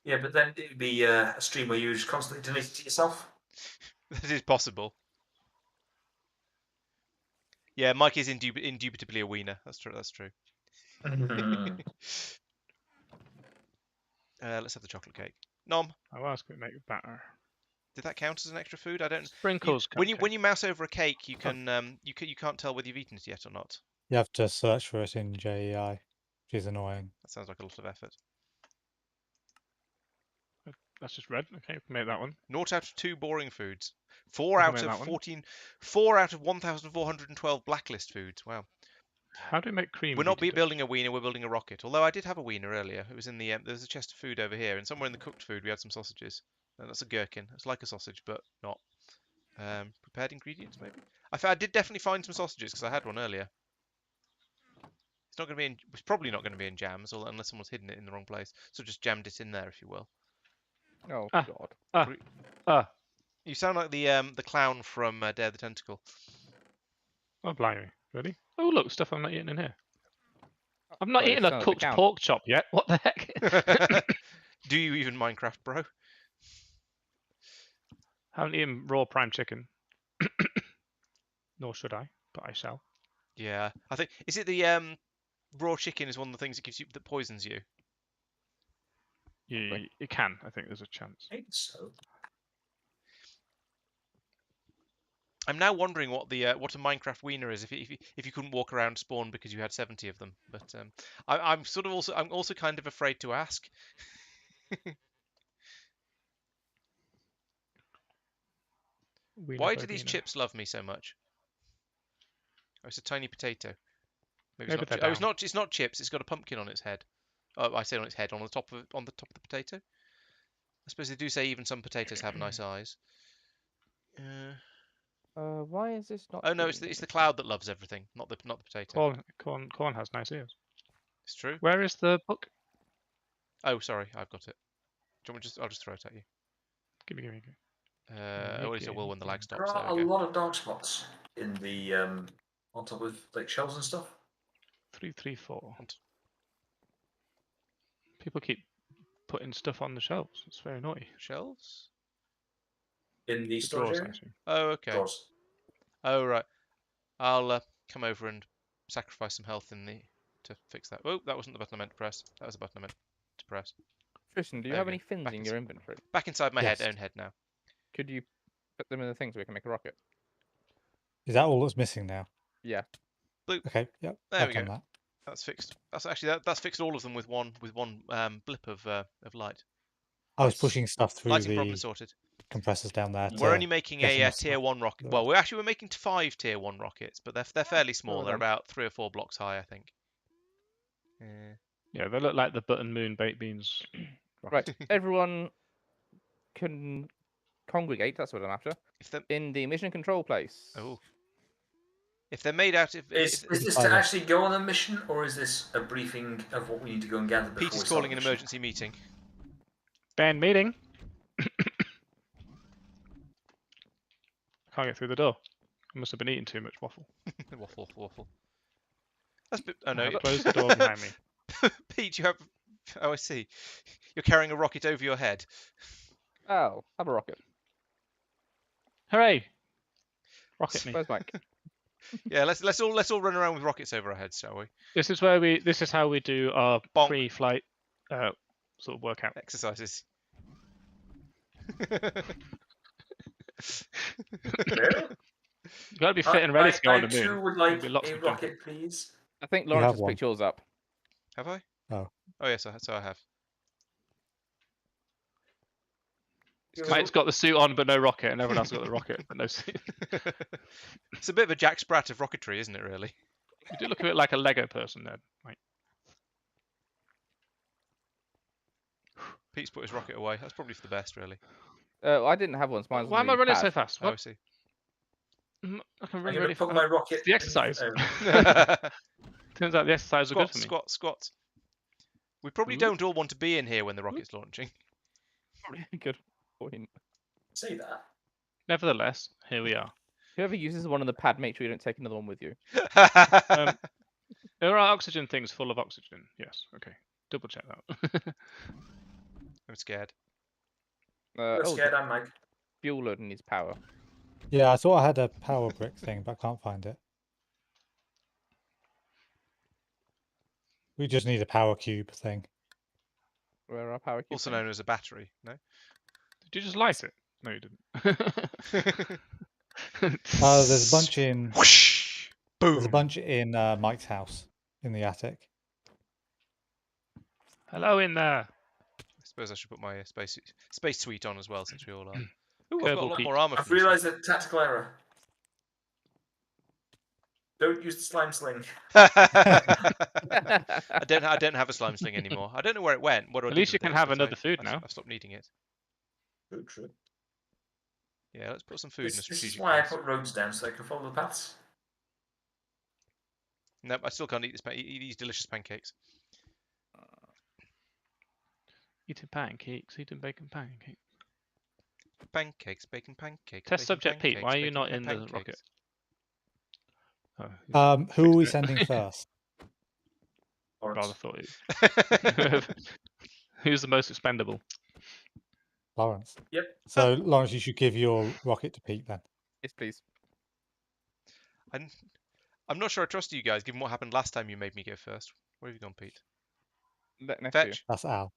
Yeah, but then it would be a stream where you just constantly donate it to yourself. That is possible. Yeah, Mike is indubitably a wiener. That's true. That's true. Let's have the chocolate cake. Nom. How else can we make it better? Did that count as an extra food? I don't. Sprinkles. When cupcake. you mouse over a cake, you can you can't tell whether you've eaten it yet or not. You have to search for it in JEI, which is annoying. That sounds like a lot of effort. That's just red. Okay, we can make that one. 0 out of 2 boring foods. We 4 can out make of that one. 14. 4 out of 1,412 blacklist foods. Wow. How do we make cream? We're not Vita building a wiener. We're building a rocket. Although I did have a wiener earlier. It was in the there's a chest of food over here, and somewhere in the cooked food we had some sausages. And that's a gherkin. It's like a sausage, but not. Prepared ingredients, maybe. I did definitely find some sausages because I had one earlier. It's not going to be in. It's probably not going to be in jams, unless someone's hidden it in the wrong place. So just jammed it in there, if you will. Oh Ah. God. You sound like the clown from Dare the Tentacle. Oh, blimey. Really? Oh, look, stuff I'm not eating in here. I've not Well, you eaten sound a like the cooked count. pork chop yet. What the heck? Do you even Minecraft, bro? Haven't eaten raw prime chicken. Nor should I, but I shall. Yeah, I think is it the raw chicken is one of the things that poisons you. You can. I think there's a chance. I think so. I'm now wondering what the what a Minecraft wiener is if you couldn't walk around spawn because you had 70 of them. But I'm also kind of afraid to ask. Why do these chips love me so much? Oh, it's a tiny potato. Maybe it's not. Oh, it's not chips. It's got a pumpkin on its head. Oh, I say on its head, on the top of the potato. I suppose they do say even some potatoes have nice eyes. Why is this not? Oh no, it's the cloud that loves everything, not the potato. Corn has nice ears. It's true. Where is the book? Oh, sorry, I've got it. Do you want me I'll just throw it at you. Give me. At least I will when the lag There stops. are a lot of dark spots in the on top of like shelves and stuff. 334. People keep putting stuff on the shelves. It's very naughty. Shelves? In the The storage drawers, area? actually. Oh, okay. Drawers. Oh, right. I'll come over and sacrifice some health to fix that. Oh, that wasn't the button I meant to press. That was the button I meant to press. Tristan, do you There have we any go. fins Back in in your s- inventory? Back inside my Yes. own head now. Could you put them in the thing so we can make a rocket? Is that all that's missing now? Yeah. Okay, yep. There I've we go. done that. That's fixed. That's actually that's fixed all of them with one blip of light. I was Nice. pushing stuff through Lighting problem the sorted. compressors down there. We're to only making get a enough tier stuff. 1 rocket. Right. Well, we're making 5 tier 1 rockets, but they're fairly small. Well They're done. about 3 or 4 blocks high, I think. Yeah, they look like the button moon baked beans. Right. Everyone can congregate. That's what I'm after. If they're In the mission control place. if they're made out of Is this to actually go on a mission, or is this a briefing of what we need to go and gather before Peter's we start calling the an mission? emergency meeting. Band meeting. Can't get through the door. I must have been eating too much waffle. waffle. That's a bit. Oh no! Close the door behind me. Pete, you have. Oh, I see. You're carrying a rocket over your head. Oh, have a rocket. Hooray! Rocket me. Where's Mike? Yeah, let's all run around with rockets over our heads, shall we? This is how we do our Bonk. pre-flight sort of workout. Exercises. You gotta be fit and ready to go on the I too moon. would There'll like be lots a of jumping. rocket, please. I think You Laurence have has one. picked yours up. Have I? Oh. Oh yes, so I have. Mike's got the suit on but no rocket, and everyone else has got the rocket but no suit. It's a bit of a Jack Sprat of rocketry, isn't it? Really. You do look a bit like a Lego person, Ned. Right. Pete's put his rocket away. That's probably for the best, really. I didn't have one. So mine's Why on am I the running pad. so fast? Oh, I What? see. I can I'm run going really to put fast. my rocket. It's the exercise. Oh. Turns out the exercise was good Squat, for me. squat, squat. We probably Ooh. don't all want to be in here when the rocket's launching. Probably a good point. Say that. Nevertheless, here we are. Whoever uses one on the pad, make sure you don't take another one with you. There are oxygen things full of oxygen. Yes. Okay. Double check that. I'm scared. You're Oh, scared, the I'm Mike. fuel load needs power. Yeah, I thought I had a power brick thing, but I can't find it. We just need a power cube thing. Where are our power cubes? Also known as a battery, no? Did you just light it? No, you didn't. There's a bunch in. Whoosh! There's a Boom! bunch in Mike's house in the attic. Hello in there. I suppose I should put my space suite on as well, since we all are. Ooh, I've got a Kerbal lot Pete. more armor. I've from this one. realised a tactical error. Don't use the slime sling. I don't have a slime sling anymore. I don't know where it went. What do I At do least you with can it, have but another food now. I've stopped needing it. True. Yeah, let's put some food in a This strategic is why I place. put roads down so I can follow the paths. Nope, I still can't eat these delicious pancakes. Eating pancakes, eating bacon pancakes. Pancakes, bacon pancakes. Test bacon subject Pete, pancakes, why are you bacon not in the pancakes. rocket? Oh, Who are we fixed it. sending first? Rather Laurence. thought it. Who's the most expendable? Laurence. Yep. So, Laurence, you should give your rocket to Pete then. Yes, please. I'm not sure I trust you guys, given what happened last time you made me go first. Where have you gone, Pete? Next to you. Fetch. That's Al.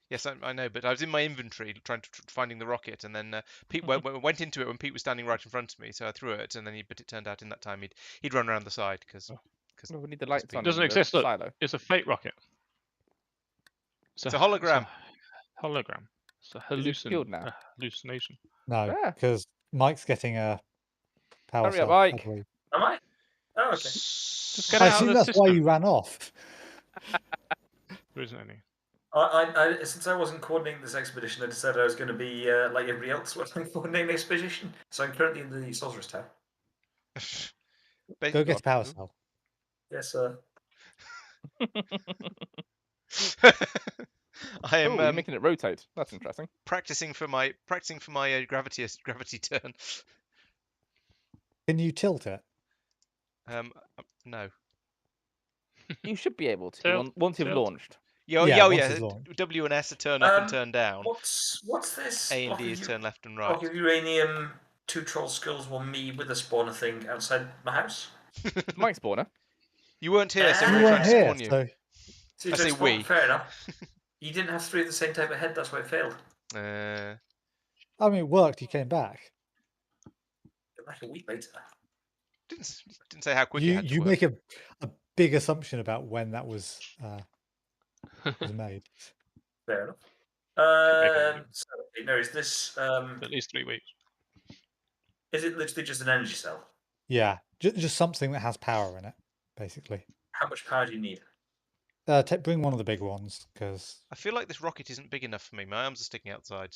Yes, I know, but I was in my inventory trying to finding the rocket, and then Pete went into it when Pete was standing right in front of me, so I threw it, and then but it turned out in that time he'd run around the side because No, we need the lights Pete on. doesn't in the exist, look. Silo. It's a fake rocket. It's a hologram. Hologram. It's a Is it secured now? hallucination. No, Ah. because Mike's getting a power Hurry up, cell, I Mike. believe. Am I? Oh, okay. Just get I out of assume the that's why system. you ran off. There isn't any. Since I wasn't coordinating this expedition, I decided I was going to be like everybody else when I'm coordinating the expedition. So I'm currently in the Sorcerer's Tower. Go get a power Ooh. cell. Yes, sir. I am Oh, you're making it rotate. That's interesting. practicing for my gravity turn. Can you tilt it? No. You should be able to Tilt, once you've tilt. launched. Yeah, Yeah, yeah, once yeah. it's launched. W and S are turn up and turn down. What's this? A and block D of is turn left and block right. of uranium, 2 troll skulls, 1 me with a spawner thing outside my house. Mike spawner. You weren't here, so You we You were weren't trying to here, spawn you. so So I say we. Fair enough. You didn't have 3 of the same type of head, that's why it failed. I mean, it worked. You came back. Like a week later. Didn't say how quick it had to You work. make a big assumption about when that was made. Fair enough. make a So, no, is this At least 3 weeks. is it literally just an energy cell? Yeah, just something that has power in it, basically. How much power do you need? Bring one of the big ones, because I feel like this rocket isn't big enough for me. My arms are sticking outside.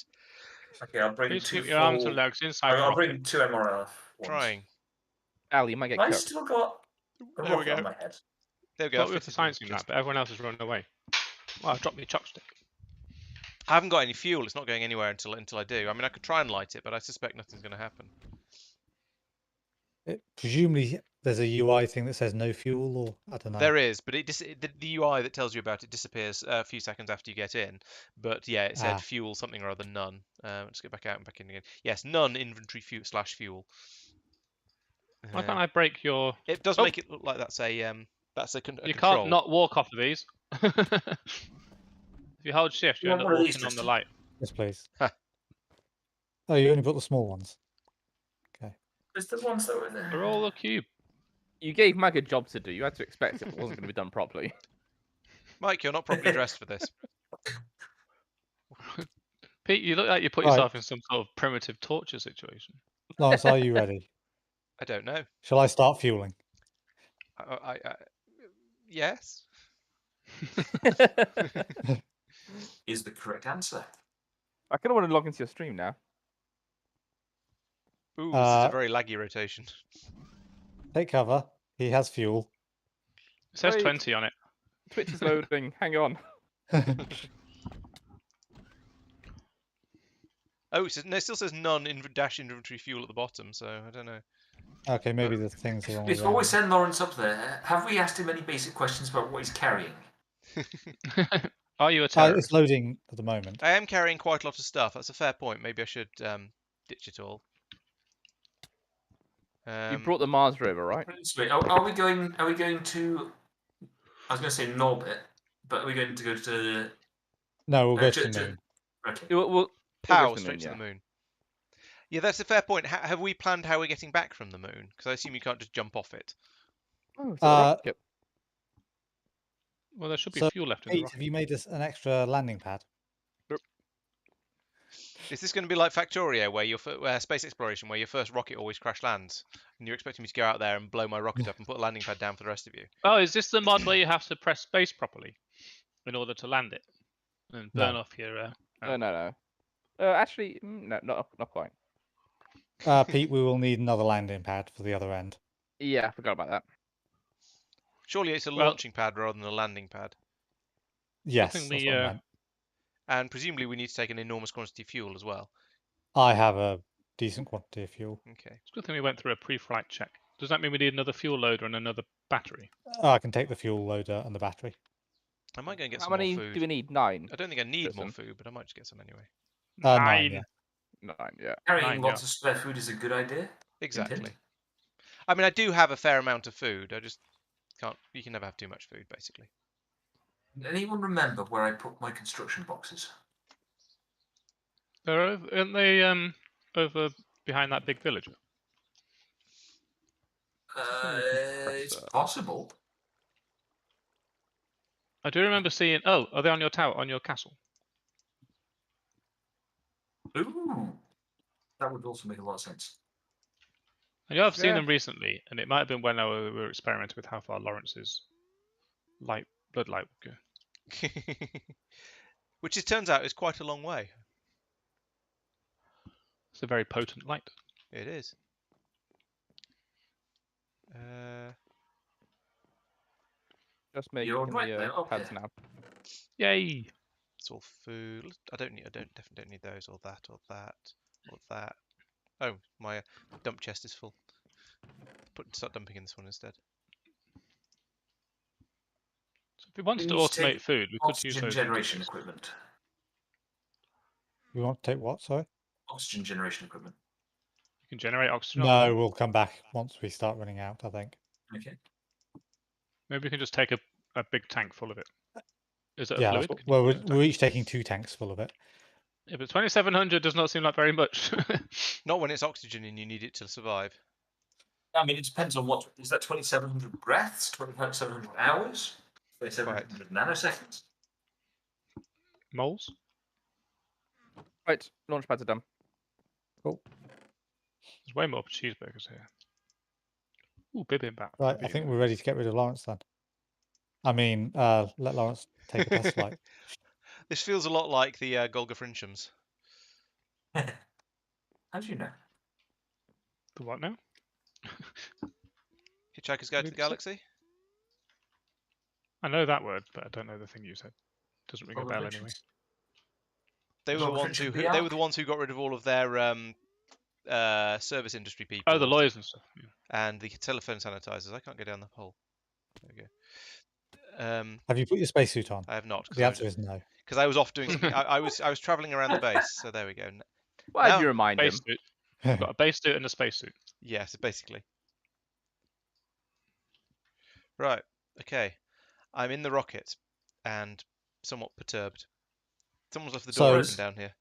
Okay, I'll bring Please 2 keep your arms full- and legs inside the I'll rocket. bring 2 MRLF ones. Trying. Al, you might get Have I cooked. still got a There we rocket go. on my head? There we go. Thought I've we were fitted it science in just- that, but everyone else has run away. Well, I dropped my chopstick. I haven't got any fuel. It's not going anywhere until I do. I mean, I could try and light it, but I suspect nothing's going to happen. presumably there's a UI thing that says no fuel, or I don't know. There is, but the UI that tells you about it disappears a few seconds after you get in. But yeah, it said fuel something or other none. Let's get back out and back in again. Yes, none inventory fuel. Why can't I break your... It does Oh. make it look like that's a You control. can't not walk off of these. If you hold shift, you You end up want one of these, walking on the Tristan? light. Yes, please. Huh. Oh, you only put the small ones. There's the ones that were in They're there. all a cube. You gave Mag a job to do. You had to expect it wasn't going to be done properly. Mike, you're not properly dressed for this. Pete, you look like you put Right. yourself in some sort of primitive torture situation. Lawrence, are you ready? I don't know. Shall I start fueling? Yes. Is the correct answer. I kind of want to log into your stream now. Ooh, this is a very laggy rotation. Take cover. He has fuel. It says Wait. 20 on it. Twitch is loading. Hang on. Oh, it still says none in dash inventory fuel at the bottom, so I don't know. Okay, maybe the thing's the wrong way Before we round. send Laurence up there, have we asked him any basic questions about what he's carrying? Are you a terrorist? It's loading at the moment. I am carrying quite a lot of stuff. That's a fair point. Maybe I should ditch it all. You brought the Mars rover, right? Wait, are we going? Are we going to? I was going to say Norbit, but are we going to go to? No, we'll go to Ju- the ju- moon. Okay. We'll Pow, go to the straight moon, to the yeah. moon. Yeah, that's a fair point. Have we planned how we're getting back from the moon? Because I assume you can't just jump off it. Oh, is that a rocket? Well, there should be So, fuel left in the Pete, rocket. have you made us an extra landing pad? Is this going to be like Factorio, where your space exploration, where your first rocket always crash lands, and you're expecting me to go out there and blow my rocket up and put a landing pad down for the rest of you? Oh, is this the mod where you have to press space properly in order to land it and burn No. off your? No. Actually, no, not quite. Pete, we will need another landing pad for the other end. Yeah, I forgot about that. Surely it's a Well- launching pad rather than a landing pad. Yes, think that's we, what I meant. And presumably we need to take an enormous quantity of fuel as well. I have a decent quantity of fuel. Okay. It's a good thing we went through a pre-flight check. Does that mean we need another fuel loader and another battery? I can take the fuel loader and the battery. I might go and get How some many more food. do we need? 9? I don't think I need more Listen. food, but I might just get some anyway. 9, yeah. 9, yeah. Carrying Nine, lots of spare food is a good idea. Exactly. Intent. I mean, I do have a fair amount of food. I just can't. You can never have too much food, basically. Anyone remember where I put my construction boxes? Aren't they over behind that big villager? It's possible. I do remember seeing. Oh, are they on your tower, on your castle? Ooh, that would also make a lot of sense. I know I've seen Yeah. them recently, and it might have been when we were experimenting with how far Lawrence's blood light would go. Which it turns out is quite a long way. It's a very potent light. It is. Just making You're right the there, pads okay. now. Yay! It's all food. I definitely don't need those or that or that or that. Oh, my dump chest is full. Start dumping in this one instead. So if we wanted to We need to automate take food, we could use Oxygen those. generation equipment. We want to take what, sorry? Oxygen generation equipment. You can generate oxygen. off No, them. we'll come back once we start running out, I think. Okay. Maybe we can just take a big tank full of it. Is it a Yeah, fluid? that's Can you well, put it in a we're tank? each taking 2 tanks full of it. Yeah, but 2,700 does not seem like very much. Not when it's oxygen and you need it to survive. I mean, it depends on what is that. 2,700 breaths, 2,700 hours, 2,700 nanoseconds. Moles? Right, launch pads are done. There's way more cheeseburgers here. Ooh, bibimbap. Right, I think we're ready to get rid of Lawrence then. I mean, let Lawrence take a test flight. This feels a lot like the Golga Frinchums. How do you know? The what now? Hitchhiker's Guide to the Galaxy? I know that word, but I don't know the thing you said. Doesn't ring a bell anyway. They were the Golga ones who Frinchum they were VR? the ones who got rid of all of their service industry people. Oh, the lawyers and stuff. Yeah. And the telephone sanitizers. I can't go down the hole. There we go. Have you put your spacesuit on? I have not The answer is no. because I was off doing something. I was traveling around the base, so there we go. Why Now- did you remind him? Base suit. You've got a base suit and a spacesuit. Yes, basically. Right. Okay. I'm in the rocket and somewhat perturbed. Someone's left the door So- open down here.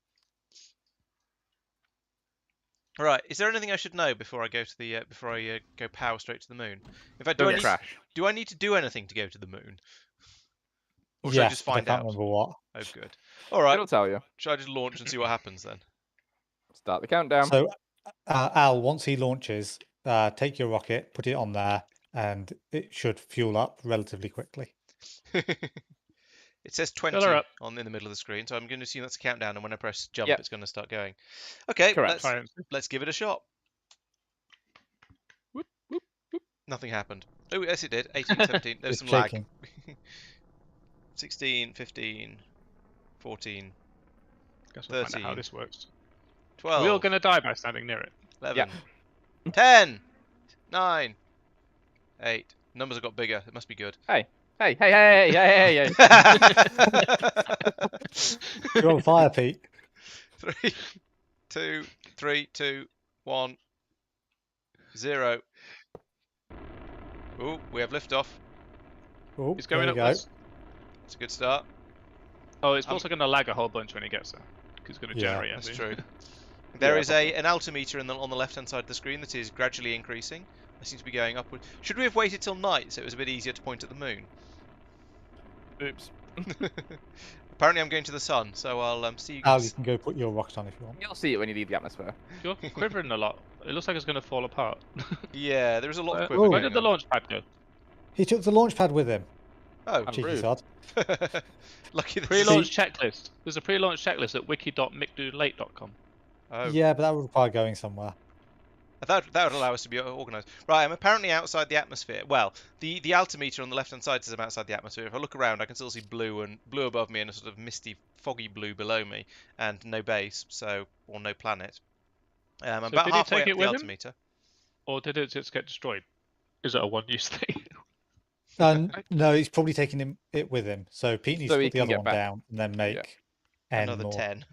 Right. Is there anything I should know before I go to the before I go power straight to the moon? In fact, Don't crash. do I need to do anything to go to the moon? Or should I Yes, just but find I can't out? remember what. Oh, good. All right. It'll tell you. Should I just launch and see what happens then? Start the countdown. So, Al, once he launches, take your rocket, put it on there, and it should fuel up relatively quickly. It says Fill 20 her up. in the middle of the screen, so I'm going to assume that's a countdown, and when I press jump, Yep. it's going to start going. Okay, Correct. Try it. let's give it a shot. Whoop, whoop, whoop. Nothing happened. Oh, yes, it did. 18, 17. There's It's some shaking. lag. 16, 15, 14, Guess we'll find out how 13, this works. 12, Are we all going to die by standing near it? 11, 10, 9, 8. Numbers have got bigger. It must be good. Hey. Hey. You're on fire, Pete. 3, 2, 3, 2, 1, 0. Ooh, we have liftoff. Oh, He's going there you go. upwards. It's a good start. Oh, it's also going to lag a whole bunch when he gets there. Because it's going to Yeah, generate That's energy. true. There Yeah, is an altimeter on the left hand side of the screen that is gradually increasing. I seem to be going upward. Should we have waited till night so it was a bit easier to point at the moon? Oops. Apparently I'm going to the sun, so I'll see you Al, guys. you can go put your rocket on if you want. You'll see it when you leave the atmosphere. You're quivering a lot. It looks like it's going to fall apart. Yeah, there is a lot of Where quiver going did the on. launch pad go? He took the launch pad with him. Oh, I'm Cheeky rude. sod. lucky this is... Pre-launch checklist. There's a pre-launch checklist at wiki.micdolate.com. Oh, Yeah, but that would require going somewhere. that would allow us to be organised. Right, I'm apparently outside the atmosphere. Well, the altimeter on the left-hand side says I'm outside the atmosphere. If I look around, I can still see blue above me and a sort of misty, foggy blue below me, and no base, or no planet. I'm So about did he halfway take up it the with him? altimeter. Or did it just get destroyed? Is it a one-use thing? No, he's probably taking it with him. So Pete needs So to he put the can other get one back. down and then make N Another more. 10.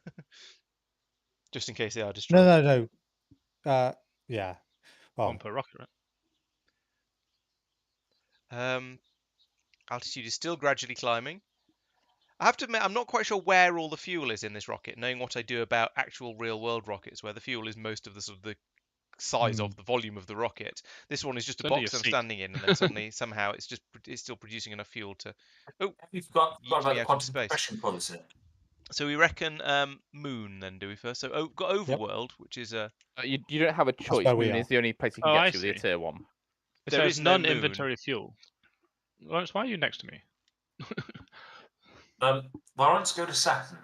Just in case they are destroyed. No. Yeah. Well, One per rocket, right? Altitude is still gradually climbing. I have to admit, I'm not quite sure where all the fuel is in this rocket, knowing what I do about actual real-world rockets, where the fuel is most of the sort of the size of the volume of the rocket. This one is just a It's under box your I'm seat. standing in, and then suddenly, somehow, it's still producing enough fuel to. Oh, You've forgot Yeet about me the out quantum into space. compression policy. so we reckon moon then, do we first? So we've got Overworld, which is a. You don't have a choice. where we Moon are. is the only place you can Oh, get I to with your see. tier 1. It There says is no moon. non-inventory fuel. Laurence, why are you next to me? Laurence, go to Saturn.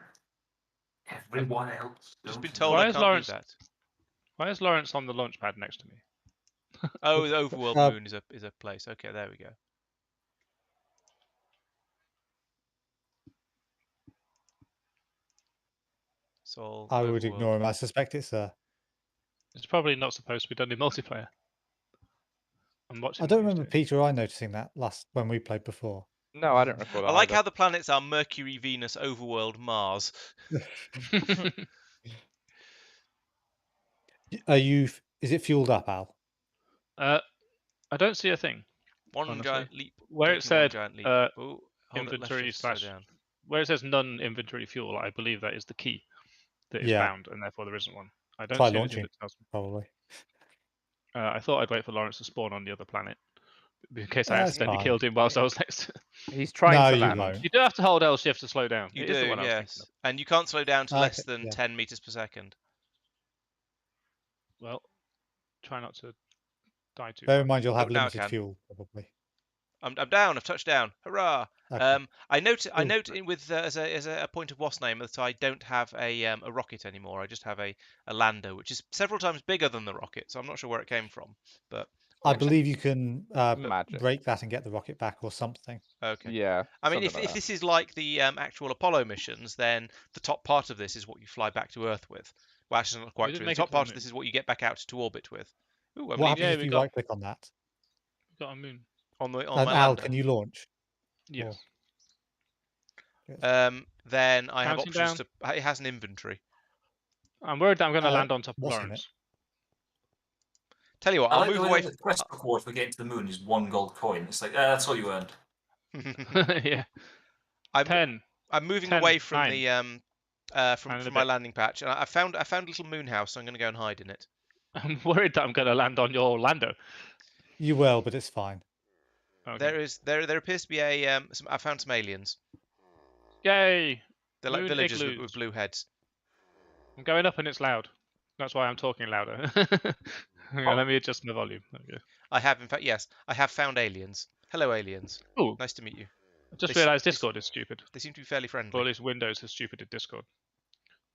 Everyone else. Just don't been you? told Why I is can't Laurence- do that. Why is Laurence on the launch pad next to me? Oh, the Overworld Uh, moon is a place. Okay, there we go. Sol. I would Overworld. ignore him. I suspect it's It's probably not supposed to be done in multiplayer. I'm watching. I don't what he's remember doing. Peter or I noticing that when we played before. No, I don't recall that. I like either. how the planets are Mercury, Venus, Overworld, Mars. Is it fueled up, Al? I don't see a thing. One Honestly. giant leap. Where it taking one said, giant leap. Ooh, hold it, left inventory shift to slow slash- down. Where it says non-inventory fuel, I believe that is the key that is Yeah. found, and therefore there isn't one. I don't Try see anything launching. that tells me. Probably. I thought I'd wait for Laurence to spawn on the other planet, in case I That's accidentally fine. killed him whilst I was next to. He's trying No, to you land. won't. You do have to hold L shift to slow down. You It is the do, one I was yes. thinking of. And you can't slow down to less Okay, than yeah. 10 meters per second. Well, try not to die too. Bear much. in mind, you'll have now I limited can. fuel, probably. I'm down. I've touched down. Hurrah! Okay. I note Cool. with as a point of what's name that I don't have a rocket anymore. I just have a lander, which is several times bigger than the rocket. So I'm not sure where it came from, but I believe you can Magic. break that and get the rocket back or something. okay. Yeah. I mean, something if like this is like the actual Apollo missions, then the top part of this is what you fly back to Earth with. Well, actually, not quite didn't true. The make it top to the part of moon. this is what you get back out to orbit with. Ooh, I'm What leaving Yeah, happens if we you got- right click on that? Got a moon. on my And Al, lander. can you launch? Yes. Then I have Counting options to. It has an inventory. I'm worried that I'm going to Uh, land on top of what's in Laurence. Tell you what, I I'll like move the way away. the quest reward for getting to the moon is 1 gold coin. It's like, that's what you earned. Yeah. I'm 10. I'm moving 10, away from 9. the Nine and from a my bit. landing patch, and I found a little moon house, so I'm going to go and hide in it. I'm worried that I'm going to land on your Lando. You will, but it's fine. Okay. There appears to be a I found some aliens. Yay! They're like Moon villagers with igloos. blue heads. I'm going up and it's loud. That's why I'm talking louder. Hang Oh. on, let me adjust my volume. There we go. I have, in fact, yes, I have found aliens. Hello, aliens. Oh, Nice to meet you. I just They s- realised they s- Discord is stupid. They seem to be fairly Or friendly. at least Windows is stupid at Discord.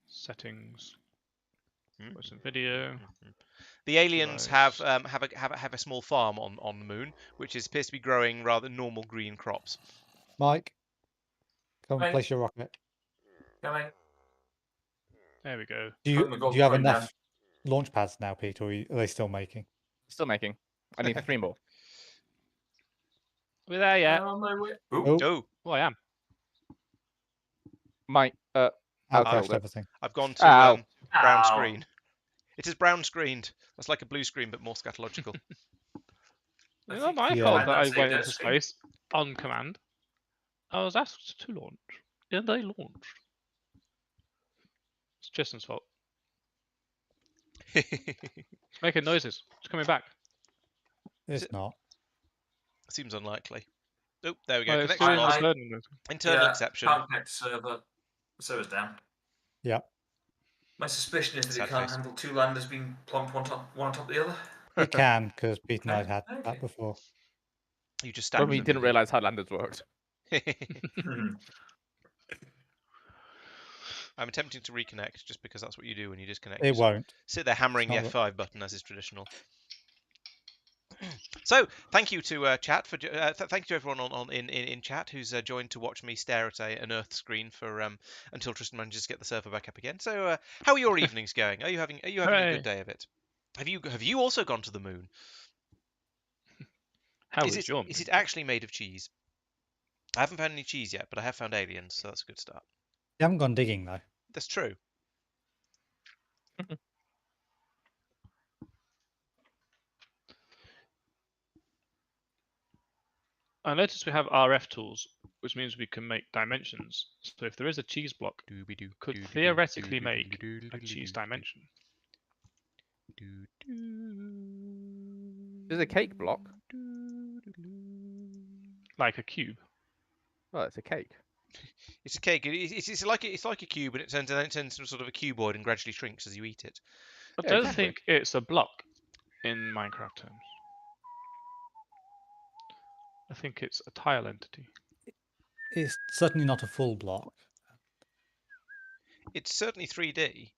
Settings, Mm. voice and video. Mhm. The aliens have Device. have a small farm on the moon, which appears to be growing rather normal green crops. Mike, come Hey. place your rocket. Coming. There we go. Do Put my you gold have coin down. enough launch pads now, Pete, or are they still making? Still making. I need 3 more. We're there yet. On my way. Ooh. Oh, Oh, Oh, I am. My out I'll crashed hold it. everything. I've gone to Ow. brown Ow. screen. It is brown screened. That's like a blue screen, but more scatological. I It's not think my Yeah. fault that I that's went it, into that's it. space on command. I was asked to launch, and I launched. It's Tristan's fault. It's making noises. It's coming back. It's it- not. Seems unlikely. Oh, there we go. Well, it's Connection doing the lost. I- burning noise. Internal Yeah, exception. Can't connect the server. The server's down. Yeah. My suspicion is that Sad it can't face. handle 2 landers being plonked one on top of the other. It can, because Pete and I Okay, had okay. that before. You just When stand we them, didn't did you? realise Highlanders worked. Hmm. I'm attempting to reconnect just because that's what you do when you disconnect. It You just won't. sit there hammering the It's not F5 button as is traditional. So, thank you to chat for thank you to everyone in chat who's joined to watch me stare at an Earth screen for until Tristan manages to get the server back up again. So, how are your evenings going? Are you having a Hooray. good day of it? Have you also gone to the moon? How is is your it moon? actually made of cheese? I haven't found any cheese yet, but I have found aliens, so that's a good start. You haven't gone digging, though. That's true. I noticed we have RF tools, which means we can make dimensions. So if there is a cheese block, could theoretically make a cheese dimension. There's a cake block. Like a cube. Well, it's a cake. It's a cake. It's like a cube, and it turns into sort of a cuboid and gradually shrinks as you eat it. I Yeah, don't exactly. think it's a block in Minecraft terms. I think it's a tile entity. It's certainly not a full block. It's certainly 3D.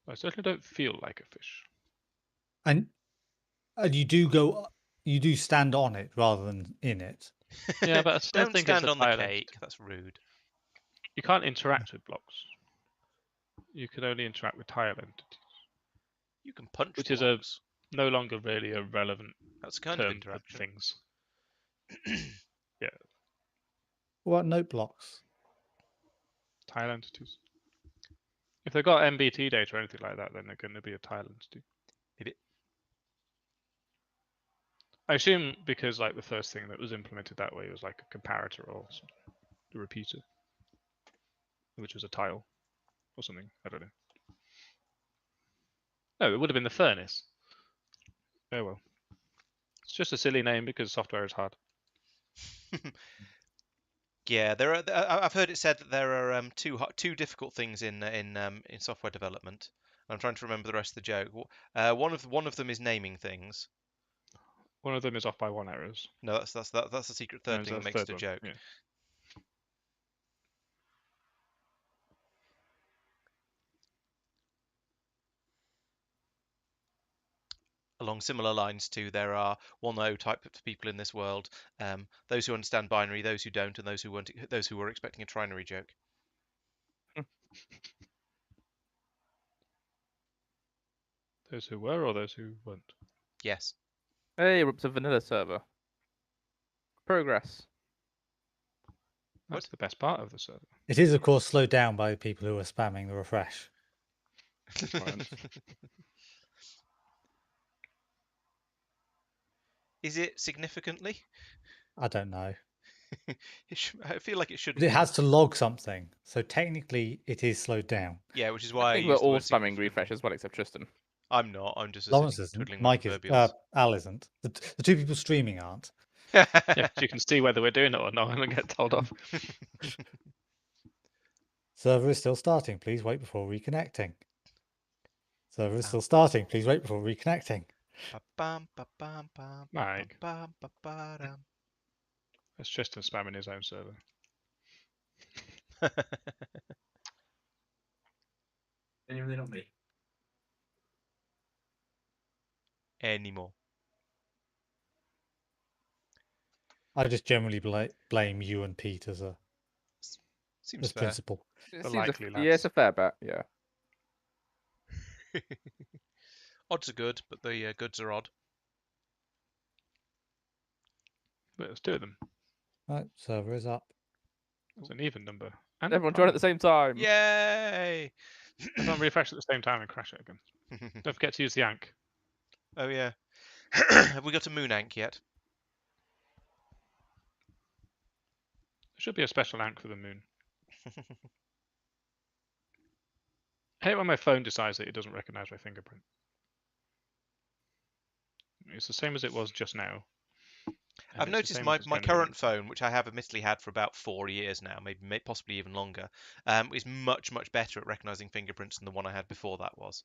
I certainly don't feel like a fish. And you do stand on it rather than in it. Yeah, but I still Don't think it's stand a on the tile cake. entity. That's rude. You can't interact with blocks. You can only interact with tile entities, You can punch which is blocks. no longer really a relevant That's a kind of term for interaction. things. What about note blocks? Tile entities. If they've got MBT data or anything like that, then they're going to be a tile entity. Maybe. I assume because like the first thing that was implemented that way was like a comparator or something, a repeater, which was a tile or something. I don't know. No, it would have been the furnace. Oh well. It's just a silly name because software is hard. Yeah, there are. I've heard it said that there are two difficult things in software development. I'm trying to remember the rest of the joke. One of them is naming things. One of them is off by 1 errors. No, that's the secret third and thing that there's makes third it a one, joke. yeah. Along similar lines to there are 1O type of people in this world, those who understand binary, those who don't, and those who were expecting a trinary joke. Those who were or those who weren't. Yes. Hey, we're up to vanilla server. Progress. That's the best part of the server. It is, of course, slowed down by the people who are spamming the refresh. Is it significantly? I don't know. I feel like it should But it be. has to log something, so technically it is slowed down. Yeah, which is why I think I we're use the all word spamming significant. refresh as well, except Tristan. I'm not. I'm just Laurence sitting isn't. twiddling Mike my is. proverbials. Al isn't. The 2 people streaming aren't. Yeah, so you can see whether we're doing it or not and get told off. Server is still starting. Please wait before reconnecting. Server is still starting. Please wait before reconnecting. Ba-bam, ba-bam, bam, Mike. ba-bam, ba-ba-dam. That's Tristan spamming his own server. Genuinely not me. Anymore. I just generally blame you and Pete as Seems fair. principal. It The seems likely yeah, it's lads. a fair bet. Yeah. Odds are good, but the goods are odd. But there's 2 of them. Right, server is up. It's an even number. And Everyone join at the same time. Yay! Everyone refresh at the same time and crash it again. Don't forget to use the Ank. Oh yeah. Have we got a moon ank yet? There should be a special Ank for the moon. I hate when my phone decides that it doesn't recognize my fingerprint. It's the same as it was just now. and I've it's the noticed same my, as it's my going to be current next. phone, which I have admittedly had for about 4 years now, maybe possibly even longer, is much better at recognizing fingerprints than the one I had before that was.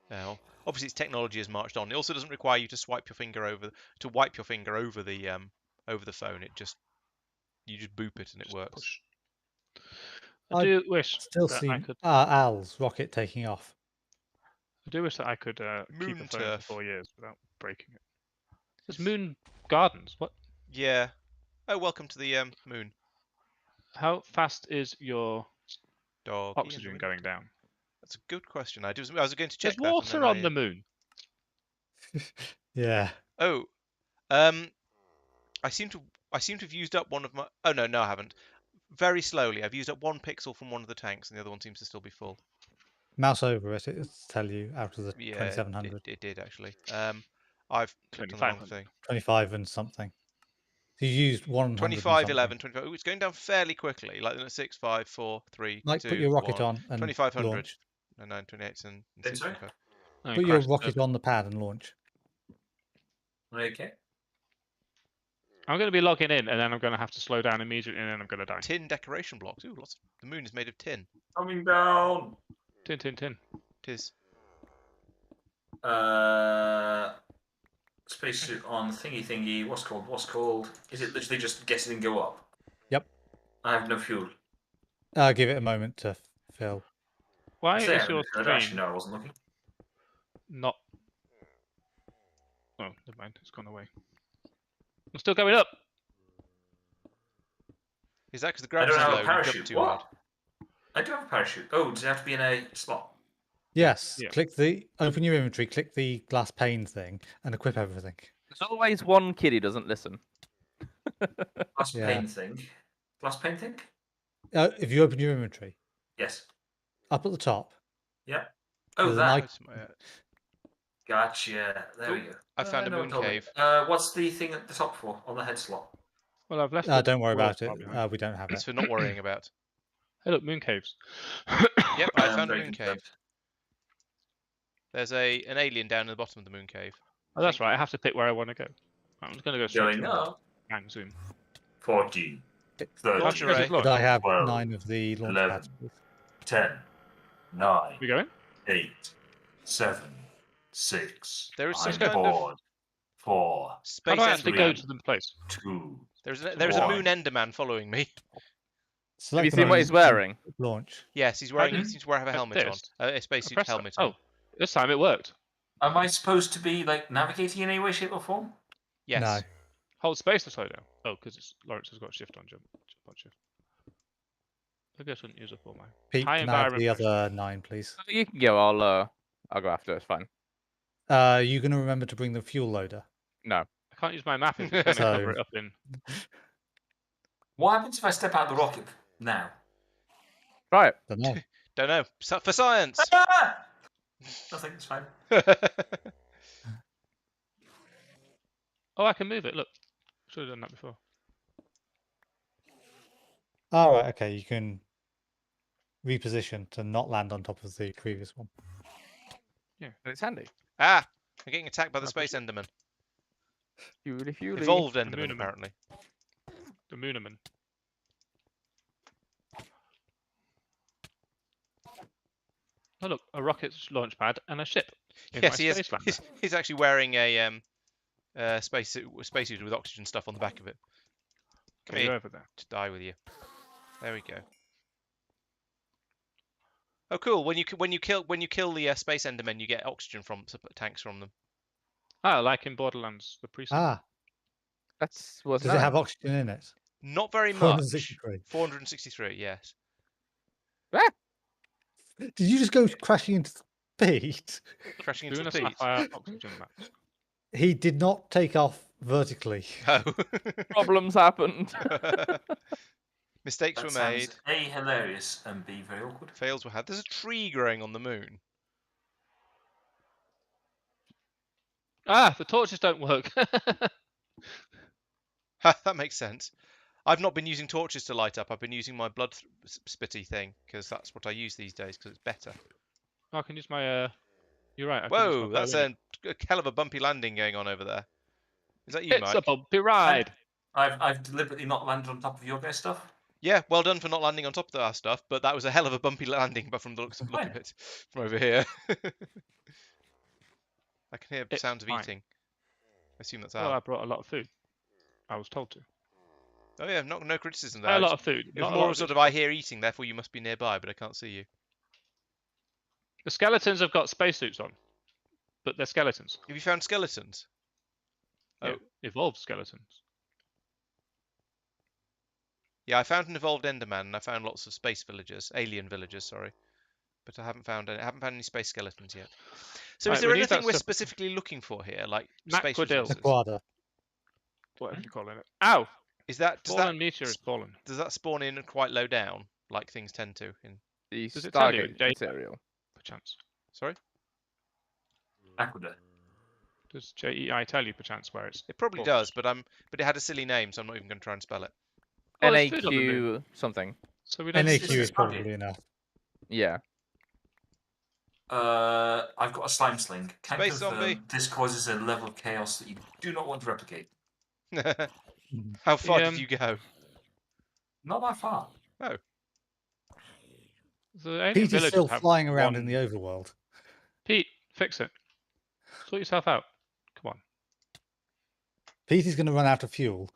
Now, obviously, its technology has marched on. It also doesn't require you to wipe your finger over the phone. You just boop it and it Just works. push. I I do wish Still that see I could. Al's rocket taking off. I do wish that I could keep Moon a phone turf. for 4 years without breaking it. There's Moon Gardens. What? Yeah. Oh, welcome to the moon. How fast is your Doggy in the oxygen wind. going down? That's a good question. I was going to check There's water that. on the moon. Yeah. Oh, I seem to have used up one of my. Oh no, I haven't. Very slowly, I've used up 1 pixel from one of the tanks, and the other one seems to still be full. Mouse over it. It'll tell you out of the Yeah, 2700. it did actually. I've clicked on the wrong 2500. thing. 25 and something. So you used 100 25, and 11, something. 25. Oh, it's going down fairly quickly. Like 6, 5, 4, 3, Like 2, put your rocket 1. on and 2500. launch. No, 9, 28, and Then sorry? 625. And Put your crash the rocket server. on the pad and launch. Okay. I'm going to be logging in, and then I'm going to have to slow down immediately, and then I'm going to die. Tin decoration blocks. Ooh, lots. The moon is made of tin. Coming down. Tin, tin, tin. Tis. Spacesuit on thingy. What's called? Is it literally just get it and go up? Yep. I have no fuel. Give it a moment to fill. Why I say I is have no your fuel. Actually, screen no, I wasn't looking. not? Oh, never mind. It's gone away. I'm still going up. Is that because the I gravity's don't have low a and you parachute. jumped too What? hard? I do have a parachute. Oh, does it have to be in a slot? Yes. Yeah. Open your inventory, click the glass pane thing, and equip everything. There's always one kid who doesn't listen. Glass Yeah. pane thing. Glass pane thing? If you open your inventory, Yes. up at the top, Yeah. Oh, There's an that. icon. Gotcha. There we Ooh, go. I found a know moon what told me. cave. What's the thing at the top for on the head slot? Well, I've left. the don't worry world about it. far behind. We don't have It's it. for not worrying about. Hey, look, moon caves. Yep, I am found a very moon concerned. cave. There's an alien down in the bottom of the moon cave. Oh, that's right. I have to pick where I want to go. I'm just going to go straight Going to up. Bang, zoom. 14. 13. Lingerie. Look. Could I have 12, 9 of the launch 11. pads, please? 10. 9. We going? 8. 7. 6. There is some I'm kind of bored. 4. How Space do I actually go Enderman. to the place? 2. There's a One. moon Enderman following me. Have Select you the seen what mode he's wearing? and Launch. Yes, he's How wearing. do He you- seems to have a like helmet on. this? A I spacesuit pressed helmet that. on. Oh, this time it worked. Am I supposed to be like navigating in any way, shape, or form? Yes. No. Hold space to slow down. Oh, because Laurence has got shift on jump on shift. Maybe I shouldn't use up all my Pete, high can I have environment. the pressure. other 9, please? You can go. I'll go after. It's fine. You going to remember to bring the fuel loader? No. I can't use my map if it's going to cover So- it up in. What happens if I step out the rocket now? Right. Don't know. Don't know. For science. Ah! Nothing, it's fine. Oh, I can move it. Look, should have done that before. All right. Okay. You can reposition to not land on top of the previous one. But it's handy. Ah, I'm getting attacked by the I space Enderman. Fuely. Evolved Moonerman. Enderman, apparently. The Moonerman. Oh look, a rocket launch pad and a ship in Yes, my he is. space lander. He's actually wearing a spacesuit with oxygen stuff on the back of it. Come Okay, here you're over there. to die with you. There we go. Oh, cool. When you kill the space endermen, you get oxygen from tanks from them. Ah, like in Borderlands, the precinct. Ah, That's was does it have oxygen in it? Not very much. 463. 463. Yes. Did you just go crashing into Pete? Crashing into Doing a the Pete. sapphire oxygen max. He did not take off vertically. Oh. Problems happened. Mistakes That were made. sounds A, hilarious, and B, very awkward. Fails were had. There's a tree growing on the moon. Ah, the torches don't work. That makes sense. I've not been using torches to light up. I've been using my blood spitty thing because that's what I use these days because it's better. I can use my. You're right. I can use Whoa, my that's bow a hell of a bumpy landing going on over there. Is that you, It's Mike? a bumpy ride. I've deliberately not landed on top of your guys' stuff. Yeah, well done for not landing on top of our stuff, but that was a hell of a bumpy landing, but from the look Fine. of it, from over here. I can hear It's sounds of fine. eating. I assume that's Well, I Al. brought a lot of food. I was told to. Oh yeah, no criticism A there. lot of food. It was not a more lot of sort it. of I hear eating, therefore you must be nearby, but I can't see you. The skeletons have got spacesuits on, but they're skeletons. Have you found skeletons? Yeah, evolved skeletons. Yeah, I found an evolved Enderman, and I found lots of space villagers, alien villagers, sorry. But I haven't found any space skeletons yet. So Right, is there we need anything that we're stuff- specifically looking for here, like space Naquadil. resources? Aquada. Whatever you're calling it. Ow! Is that does Fallen that meteor has fallen. does that spawn in quite low down, like things tend to? In The Does it tell you Stargate in material. Perchance. sorry, Aquada. Does JEI tell you perchance where it's? it probably fallen? does, but it had a silly name, so I'm not even going to try and spell it. Well, there's food on the moon, NAQ something. so we don't. NAQ NAQ It's is Stargate. probably enough. Yeah. I've got a slime sling. Can Space confirm zombie. this causes a level of chaos that you do not want to replicate. How far The, did you go? Not that far. The alien Pete is villagers still have flying around in one- the overworld. Pete, fix it. Sort yourself out. Come on. Pete is going to run out of fuel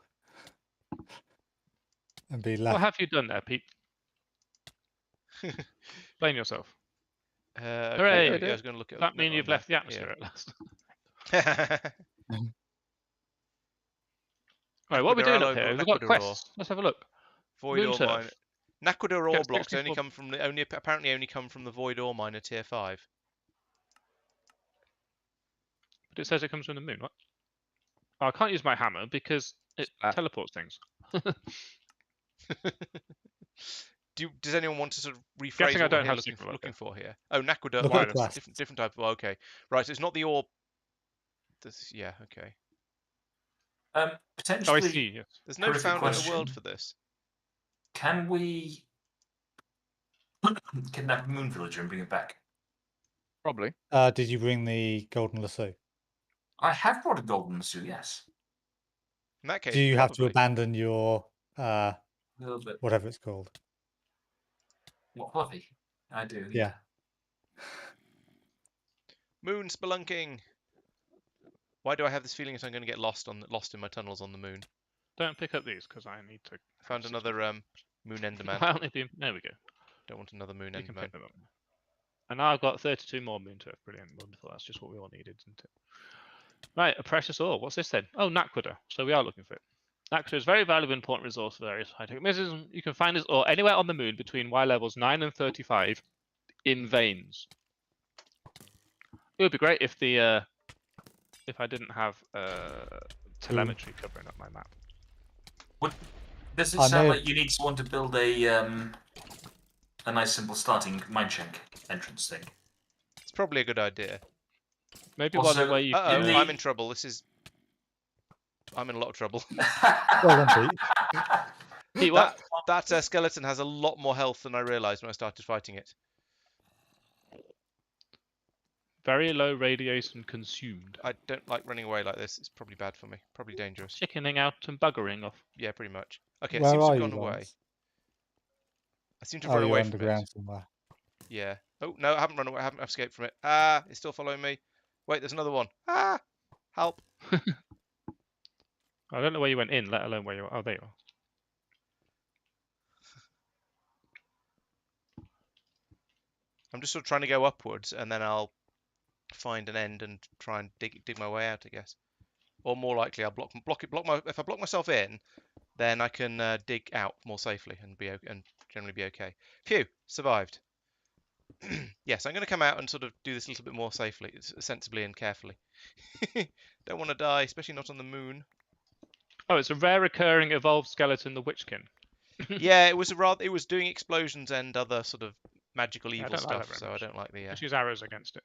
and be What left. have you done there, Pete? Blame yourself. Okay, Hooray! I was going to look at Does that mean never you've mind left the that. atmosphere at last? Yeah. Right, what are we doing Aquador up here? ore- We've got Aquador quests. Let's have a look. Void Moon ore turf. mine. Naquador ore Get blocks 64 apparently only come from the void ore miner tier 5. But it says it comes from the moon. What? Oh, I can't use my hammer because it teleports things. Does anyone want to sort of rephrase Guessing I what we're don't here have looking, signal up looking there. for here? Oh, Naquador Look mine, at quests. different type of. Okay, right. So it's not the ore. Yeah. Okay. Oh, Potentially, I see. Yes. There's no Horrific found in the question. world for this. can we kidnap a moon villager and bring it back? Probably. Did you bring the golden lasso? I have brought a golden lasso, yes. In that case, Do you have to probably. abandon your A little bit. whatever it's called? What fluffy? I do. Yeah. Moon spelunking. Why do I have this feeling that I'm going to get lost in my tunnels on the moon? Don't pick up these because I need to. Found another moon enderman. I'll need the- There we go. Don't want another moon You can enderman. pick them up. And now I've got 32 more moon turf. Brilliant, wonderful. That's just what we all needed, isn't it? Right, a precious ore. What's this then? Oh, Naquador. So we are looking for it. Naquador is a very valuable, important resource for various high-tech missions. You can find this ore anywhere on the moon between Y levels 9 and 35 in veins. It would be great if the if I didn't have telemetry covering up my map. Does it I sound know- like you need someone to build a nice simple starting mine shank entrance thing? It's probably a good idea. Maybe Also, one where you. Uh-oh, In the- I'm in trouble. I'm in a lot of trouble. Well done, Pete. Pete, what? That skeleton has a lot more health than I realised when I started fighting it. Very low radiation consumed. I don't like running away like this. It's probably bad for me. Probably dangerous. Chickening out and buggering off. Yeah, pretty much. Okay, it Where seems to are have you, gone away. Lawrence? I seem to have Oh, run you're away from underground it. somewhere. Yeah. Oh no, I haven't run away. I haven't escaped from it. Ah, it's still following me. Wait, there's another one. Ah, help! I don't know where you went in, let alone where you are. Oh, there you are. I'm just sort of trying to go upwards, and then I'll find an end and try and dig my way out, I guess. Or more likely, I'll if I block myself in, then I can dig out more safely and generally be okay. Phew, survived. Yes, I'm going to come out and sort of do this a little bit more safely, sensibly and carefully. Don't want to die, especially not on the moon. Oh, it's a rare occurring evolved skeleton, the Witchkin. Yeah, it was doing explosions and other sort of magical Yeah, I evil don't like that stuff, very so much. I don't like the. Let's use arrows against it.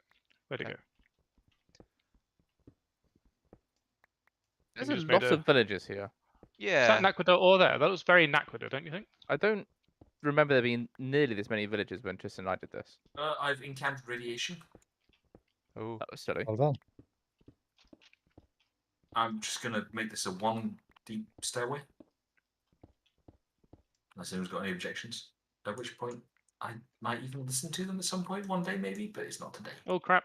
Where'd it Okay. go? There's You a just made lot of villages here. Is that Yeah. Naquadah or there? That was very Naquadah, don't you think? I don't remember there being nearly this many villages when Tristan and I did this. I've encountered radiation. Oh. That was silly. Well done. I'm just going to make this a one deep stairway. Unless anyone's got any objections. At which point, I might even listen to them at some point one day, maybe, but it's not today. Oh crap!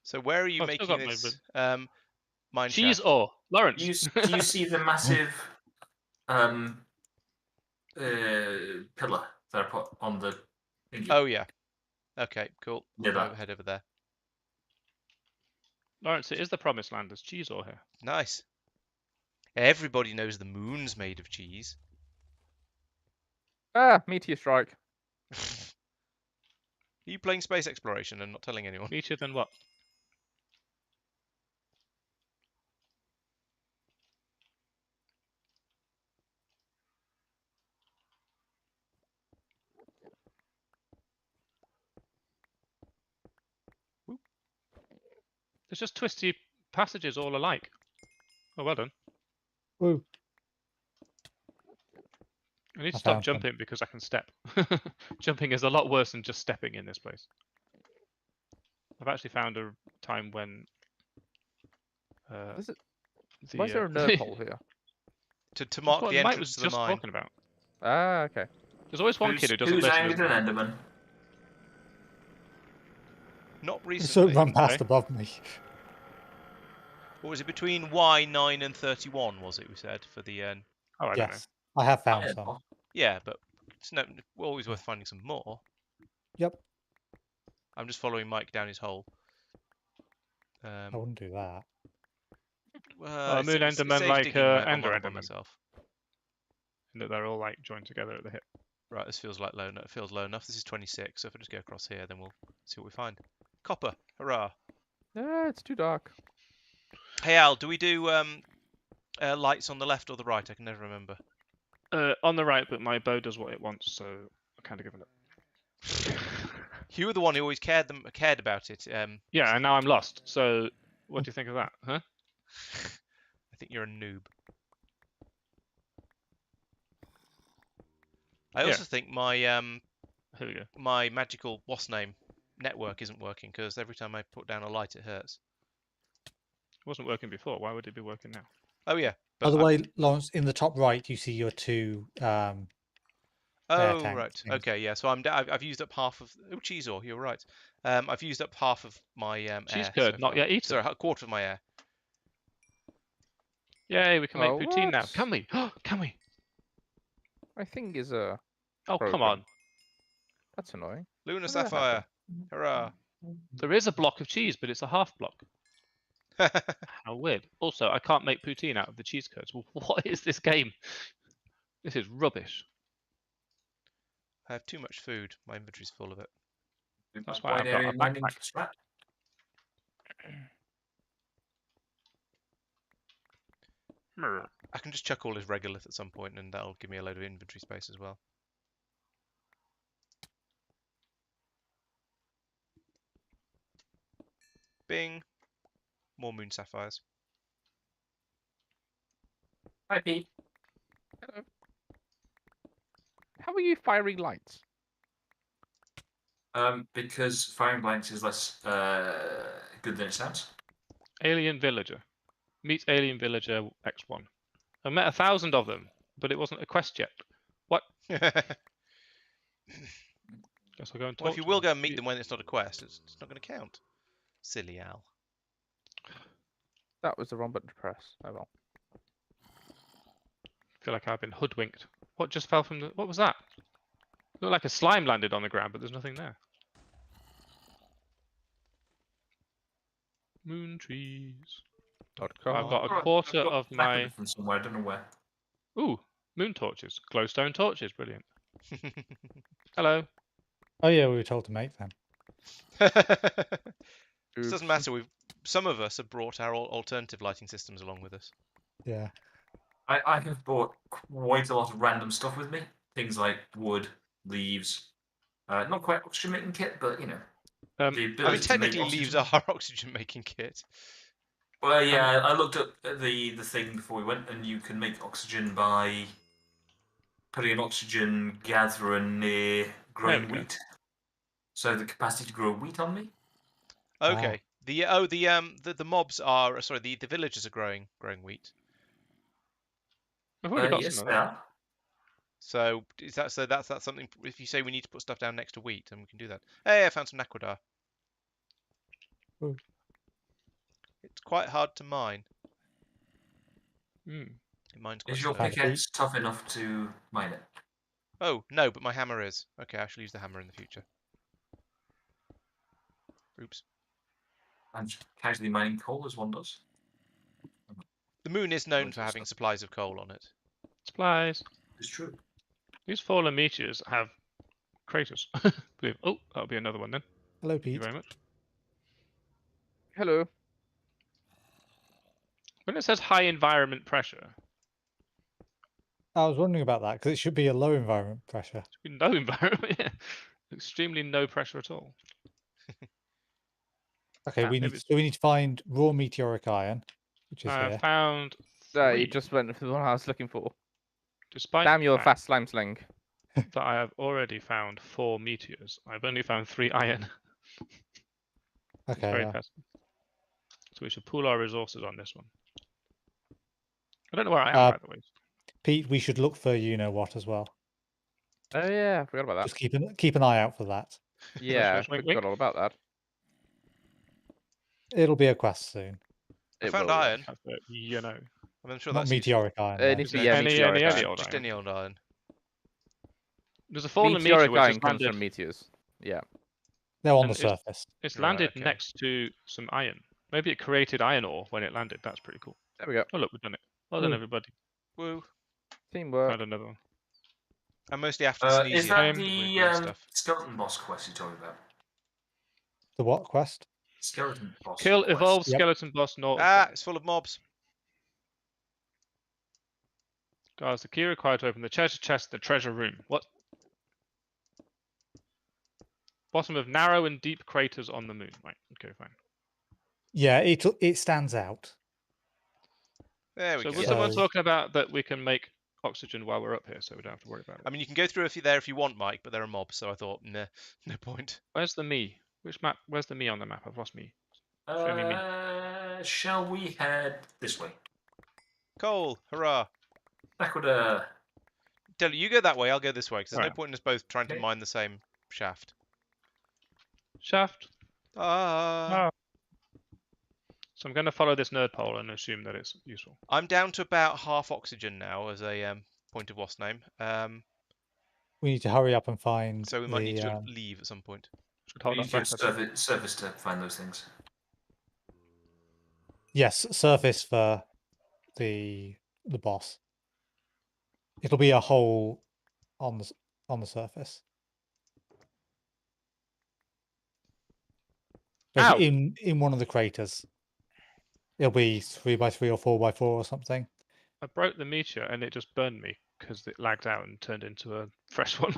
So where are you I've still making got my this mine Cheese shaft? ore, Laurence. Do you see the massive pillar that I put on the thingy? Oh yeah. Okay, cool. Yeah, I'll that. head over there. Laurence, it is the promised land. There's cheese ore here. Nice. Everybody knows the moon's made of cheese. Ah, meteor strike. Are you playing space exploration and not telling anyone? Meteor than what? There's just twisty passages all alike. Oh, well done. Woo. I need to I stop found some. jumping because I can step. Jumping is a lot worse than just stepping in this place. I've actually found a time when Why is there a nerve hole here? To mark what the Mike was entrance to the just mine. talking about. Ah, okay. There's always one kid who doesn't Who's listen. angered isn't an there? Enderman? Not So recently. run past Okay. above me. What was it, between Y9 and 31, was it, we said, for the... Oh, I don't know. Yes, I have found Yeah, some. Yeah, but it's always worth finding some more. Yep, I'm just following Mike down his hole. I wouldn't do that. Oh, It's Moon Enderman safe like digging on Ender my- by Enderman. myself. In that they're all like joined together at the hip. Right, this feels like low enough. It feels low enough. This is 26, so if I just go across here, then we'll see what we find. Copper, hurrah! Ah, it's too dark. Hey Al, do we do lights on the left or the right? I can never remember. On the right, but my bow does what it wants, so I kind of given up. You were the one who always cared about it. Yeah, and now I'm lost. So, what do you think of that, huh? I think you're a noob. I Yeah. also think my Here we go. my magical what's name network isn't working because every time I put down a light, it hurts. It wasn't working before. Why would it be working now? Oh yeah. By the way, Lawrence, in the top right, you see your two air Oh tank right. things. Okay. Yeah. So I've used up half of. Oh, cheese ore. You're right. I've used up half of my Cheese air curd, so not far. yet eaten. Sorry, a quarter of my air. Yay, we can make Oh, poutine now. what? Can we? Can we? My thing is a. Oh, come Broken. on. That's annoying. Lunar How did that sapphire. Hurrah! There is a block of cheese, but it's a half block. How weird. Also, I can't make poutine out of the cheese curds. What is this game? This is rubbish. I have too much food. My inventory's full of it. That's why I've got a backpack. Strat. I can just chuck all this regolith at some point, and that'll give me a load of inventory space as well. Bing. More moon sapphires. Hi, Pete. Hello. How are you firing lights? Because firing blanks is less good than it sounds. Alien villager. Meet alien villager X1. I met 1,000 of them, but it wasn't a quest yet. What? Guess I'll go and talk Well, if you to will them. go and meet them when it's not a quest, it's not going to count. Silly Al. That was the wrong button to press. Oh well. I feel like I've been hoodwinked. What just fell from the... What was that? It looked like a slime landed on the ground, but there's nothing there. Moon trees. .com. I've got Alright, a quarter I've got of a map my... it from somewhere. I don't know where. Ooh, moon torches. Glowstone torches. Brilliant. Hello. Oh yeah, we were told to make them. This doesn't matter. Some of us have brought our alternative lighting systems along with us. Yeah. I have brought quite a lot of random stuff with me. Things like wood, leaves. Not quite oxygen making kit, but you know. The I ability mean, to make technically, leaves oxygen. are our oxygen making kit. Well, yeah, I looked up the thing before we went, and you can make oxygen by putting an oxygen gatherer near growing go. wheat. So the capacity to grow wheat on me. Okay. The mobs are sorry. The villagers are growing wheat. I've already got Yes, some they of that. are. So is that that's something? If you say we need to put stuff down next to wheat, then we can do that. Hey, I found some naquadar. Ooh. It's quite hard to mine. Mm. It mines quite Is your slowly. pickaxe tough enough to mine it? Oh no, but my hammer is. Okay, I shall use the hammer in the future. Oops. I'm just casually mining coal as one does. The moon is known Right, for good having stuff. supplies of coal on it. Supplies. It's true. These fallen meteors have craters. Believe. Oh, that'll be another one then. Hello, Thank you Pete. very much. Hello. When it says high environment pressure, I was wondering about that because it should be a low environment pressure. no environment, yeah. Extremely no pressure at all. Okay, we maybe need to find raw meteoric iron, which is I here. found You three, just went for the one I was looking for. despite Damn, the you're a fact fast slime sling. that I have already found 4 meteors. I've only found 3 iron. It's Okay, very pesky. So we should pool our resources on this one. I don't know where I am, by the way. Pete, we should look for you know what as well. Oh yeah, I forgot about that. Just keep an eye out for that. Yeah, Wink, I wink, forgot wink. all about that. It'll be a quest soon. I It found will, yeah. iron. You know. I'm sure Not that's useful. meteoric iron. It though. needs to Is be it yeah, meteoric any iron. old Just iron? any old iron. There's a fallen meteor Meteoric which has iron comes landed. from meteors. Yeah. They're on and the surface. It's Right, landed okay. next to some iron. Maybe it created iron ore when it landed. That's pretty cool. There we go. Oh look, we've done it. Well done, Ooh. everybody. Woo. Teamwork. Found another one. I'm mostly after the Is sneezy that weird the stuff. skeleton boss quest you're talking about? The what quest? Skeleton boss Kill quest. evolved Yep. skeleton boss north. Ah, it's full of mobs. Guys, the key required to open the treasure chest, the treasure room. What? Bottom of narrow and deep craters on the moon. Right. Okay, fine. Yeah, it stands out. There we So go. was someone So- talking about that we can make oxygen while we're up here, so we don't have to worry about it? I mean, you can go through there if you want, Mike, but there are mobs, so I thought, nah, no point. Where's the me? Which map? Where's the me on the map? I've lost me. Show me me. Shall we head this way? Coal, hurrah! Backward. Tell you go that way, I'll go this way, because there's no Right. point in us both trying to Okay. mine the same shaft. Shaft. Ah. So I'm going to follow this nerd pole and assume that it's useful. I'm down to about half oxygen now as a point of wasp name. We need to hurry up and find. So we might need to leave at some point. Should hold You on need to back. get surface to find those things. Yes, surface for the boss. It'll be a hole on the surface. Basically, in one of the craters. It'll be 3x3 or 4x4 or something. I broke the meteor and it just burned me because it lagged out and turned into a fresh one.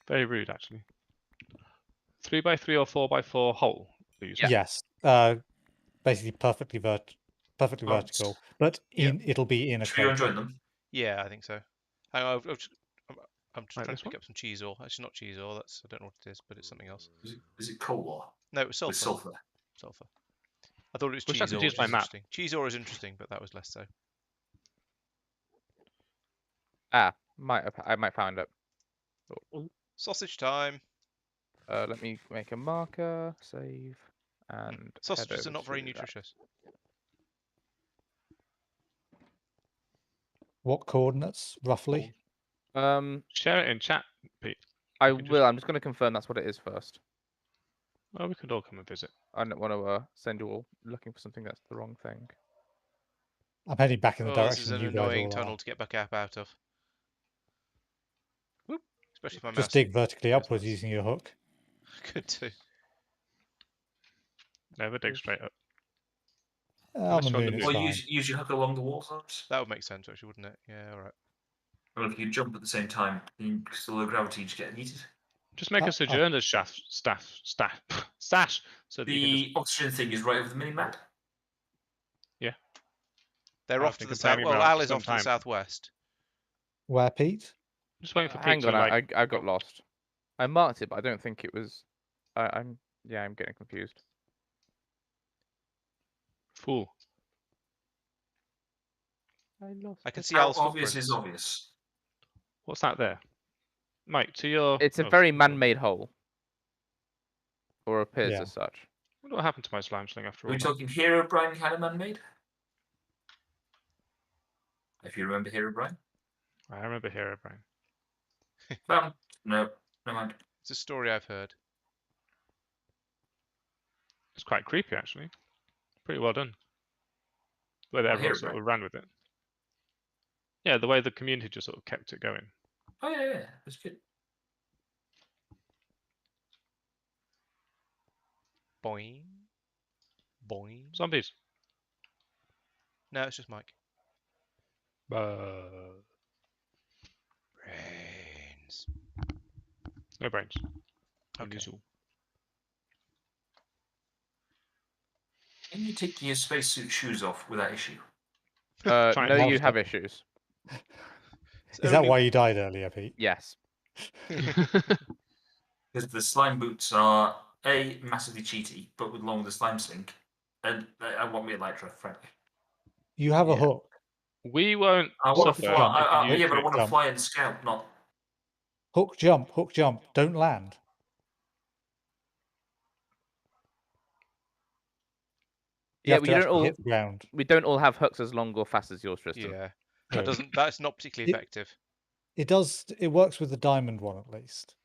Very rude, actually. 3x3 or 4x4 hole. Yeah. Yes. Basically perfectly vertical, but it'll be in a Should we go and crater. join them? Yeah, I think so. I'm just Right, trying this to pick one? up some cheese ore. It's not cheese ore. I don't know what it is, but it's something else. Is it coal ore? No, it was With sulfur. sulfur. Sulfur. I thought it was Wish I cheese could ore, use which my is map. interesting. Cheese ore is interesting, but that was less so. I might find it. Sausage time. Let me make a marker, save, and head Sausages are over not very to that. nutritious. What coordinates, roughly? Share it in chat, Pete. I You could will. I'm just going to confirm that's what it is first. Oh, we could all come and visit. I don't want to send you all looking for something that's the wrong thing. I'm heading back in the Oh, this is direction an you guys annoying all tunnel are. to get back up out of. Whoop. Especially if my mouse. Just dig vertically Yes, upwards nice. using your hook. Good too. Never dig straight up. On Unless the you're on moon, the it's Or moon. fine. use your hook along the walls, Laurence. That would make sense, actually, wouldn't it? Yeah, all right. Well, if you jump at the same time, then because of the low gravity, you just get heated. Just make a sojourner's stash, stash, so that you can just. The oxygen thing is right over the mini map. They're I've off to been the south. complaining Well, about it Al for is some off to the time. southwest. Where, Pete? Just waiting for Pete Hang to on, like. I got oh, lost. I marked it, but I don't think it was. I'm getting confused. Fool. I lost. I can it. see How Al's obvious footprints. is obvious? What's that there? Mike, to your. It's a oh, very it's not- man-made hole, or appears Yeah. as such. I wonder what happened to my slime sling after Are we all that. talking Hero Brian kind of man-made? If you remember Hero Brian. I remember Hero Brain. Found. No, never mind. It's a story I've heard. It's quite creepy, actually. Pretty well done. The way that Well, everyone Hero sort Brian. of ran with it. Yeah, the way the community just sort of kept it going. Oh yeah, that's good. Boing. Boing. Zombies. No, it's just Mike. Brains. Brains. No brains. Okay. Unusual. Can you take your spacesuit shoes off without issue? Try and No, help you stuff. have issues. It's Is that only- why you died earlier, Pete? Yes. Because the slime boots are A, massively cheaty, but with along with the slime sink, and I want me elytra, frankly. You have a Yeah. hook. We won't I want to suffer fly. if you Yeah, but I could want to jump. fly and scout, not. Hook jump, hook jump. Don't land. You Yeah, have we to don't actually all hit the ground. we don't all have hooks as long or fast as yours, Tristan. Yeah. No. That's not particularly It- effective. It does. It works with the diamond one at least.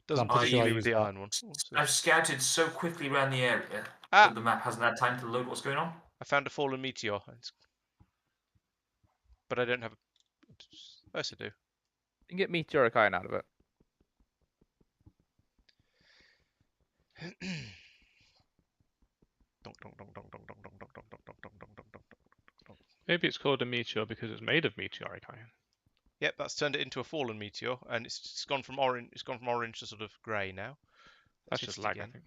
Doesn't pretty sure I particularly with use the that. iron one. Oh, so- I've scouted so quickly around the area Ah! that the map hasn't had time to load what's going on. I found a fallen meteor. But I don't have a... Yes, I do. You can get meteoric iron out of it. Maybe it's called a meteor because it's made of meteoric iron. Yep, that's turned it into a fallen meteor, and it's gone from orange. It's gone from orange to sort of grey now. That's Let's just hit it lag, I again. think.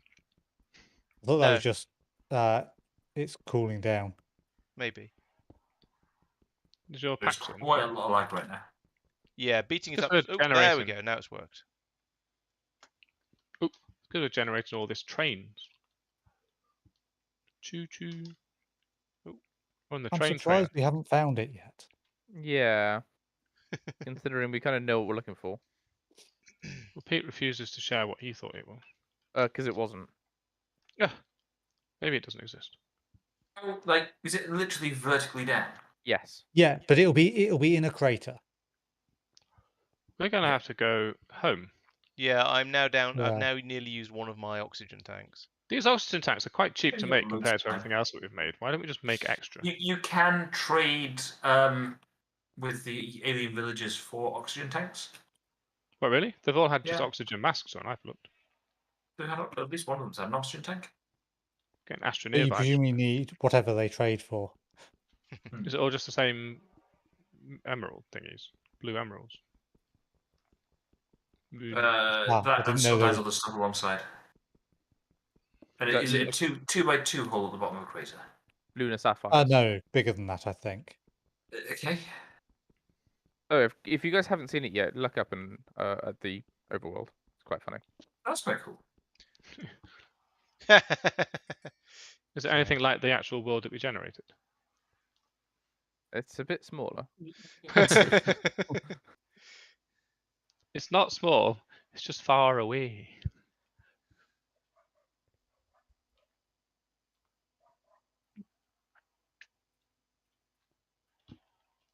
I thought that No. was just. It's cooling down. Maybe. Is your There's pack still quite a not? lot of lag right now. Yeah, beating it Just up. for Oh, there we generation. go. Now it's worked. Could have generated all this trains. Choo choo. Oh, on the I'm train surprised we haven't found it yet. Yeah. Considering we kind of know what we're looking for. Well, Pete refuses to share what he thought it was. Because it wasn't. Yeah. Maybe it doesn't exist. Oh, like, is it literally vertically down? Yes. Yeah, but it'll be in a crater. We're going to have to go home. Yeah, I'm now down. I've Yeah. now nearly used one of my oxygen tanks. These oxygen tanks are quite cheap Yeah, to you make got loads compared of to time. everything else that we've made. Why don't we just make extra? You can trade with the alien villagers for oxygen tanks. Well, really? They've all had just Yeah. oxygen masks on. I've looked. They had at least one of them's had an oxygen tank. Getting But Astroneer you vibes. presumably need whatever they trade for. Is it all just the same emerald thingies? Blue emeralds? Blue- I That didn't and know some there has was- other stuff alongside. And That is it a look- 2x2 hole at the bottom of a crater? Lunar sapphire. No, bigger than that, I think. Okay. Oh, if you guys haven't seen it yet, look up at the overworld. It's quite funny. That's quite cool. Is it anything like the actual world that we generated? It's a bit smaller. It's not small. It's just far away.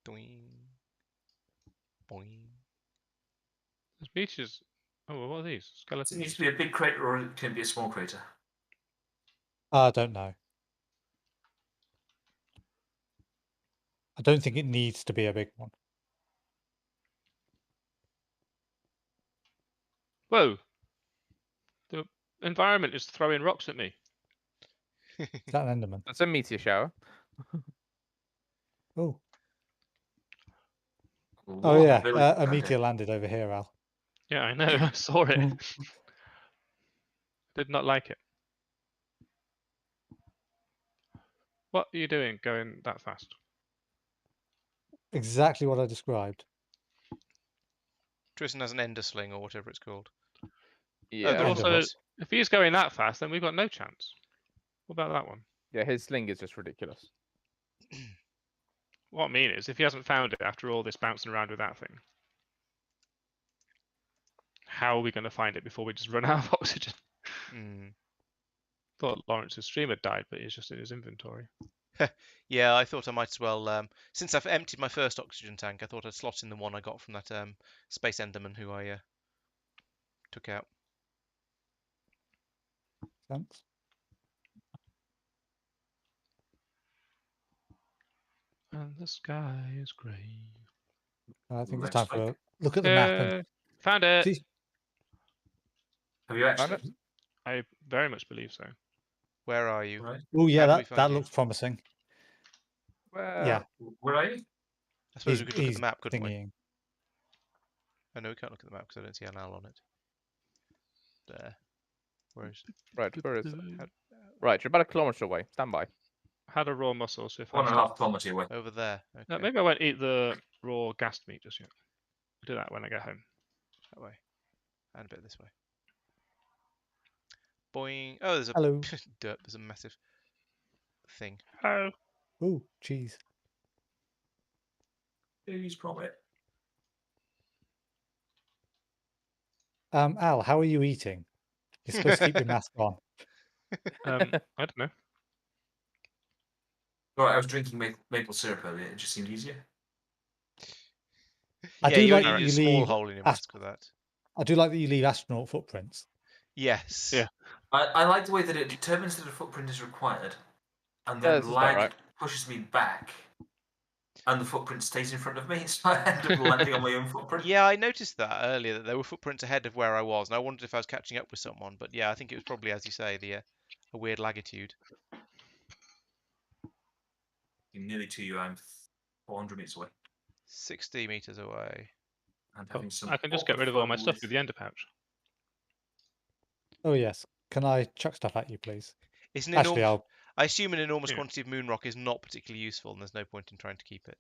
Doing. Boing. There's beaches. Oh, well, what are these? Does it Skeletons. need to be a big crater or it can be a small crater? I don't know. I don't think it needs to be a big one. Whoa! The environment is throwing rocks at me. Is that an Enderman? That's a meteor shower. Oh, Well, oh what yeah. village A around meteor here? landed over here, Al. Yeah, I know. I saw it. Did not like it. What are you doing going that fast? Exactly what I described. Tristan has an ender sling or whatever it's called. Yeah. Oh, the But rock also, was. if he's going that fast, then we've got no chance. What about that one? Yeah, his sling is just ridiculous. What I mean is, if he hasn't found it after all this bouncing around with that thing, how are we going to find it before we just run out of oxygen? Mm. Thought Lawrence's stream had died, but he's just in his inventory. Yeah, I thought I might as well. Since I've emptied my first oxygen tank, I thought I'd slot in the one I got from that space enderman who I took out. Sense? And the sky is grey. I think it's Looks time for like- a look at the map and Found it! see. Have you actually? it? I very much believe so. Where are you? Right. Oh yeah, How do we that find you? looks promising. Well, Yeah, Where are you? I suppose he's, we could look at he's the map, couldn't we? thingying. Oh no, we can't look at the map because I don't see an owl on it. There. Where is? right, where is it? How, Right, you're about a kilometer away. Stand by. Had a raw muscle, so if I 1.5 stop... kilometre away. over there. Okay. No, maybe I won't eat the raw gassed meat just yet. I'll do that when I get home. That way. And a bit this way. Boing. Oh, there's a Hello. dirt. There's a massive thing. Oh, Oh, cheese. Please prompt it. Al, how are you eating? You're supposed to keep your mask on. I don't know. Right, I was drinking maple syrup earlier. It just seemed easier. I Yeah, do you like only that need you a small leave. hole in your mask for that. I do like that you leave astronaut footprints. Yes. Yeah. I like the way that it determines that a footprint is required, and Yeah, then this is about lag right. pushes me back, and the footprint stays in front of me, so I end up landing on my own footprint. Yeah, I noticed that earlier that there were footprints ahead of where I was, and I wondered if I was catching up with someone. But yeah, I think it was probably, as you say, a weird latitude. Nearly to you, I'm 400 meters away, 60 meters away. and Oh, having some. I can just get rid of all my stuff with the ender pouch. Oh yes. Can I chuck stuff at you, please? It's an Actually, enormous. I'll. I assume an enormous Yeah. quantity of moon rock is not particularly useful, and there's no point in trying to keep it.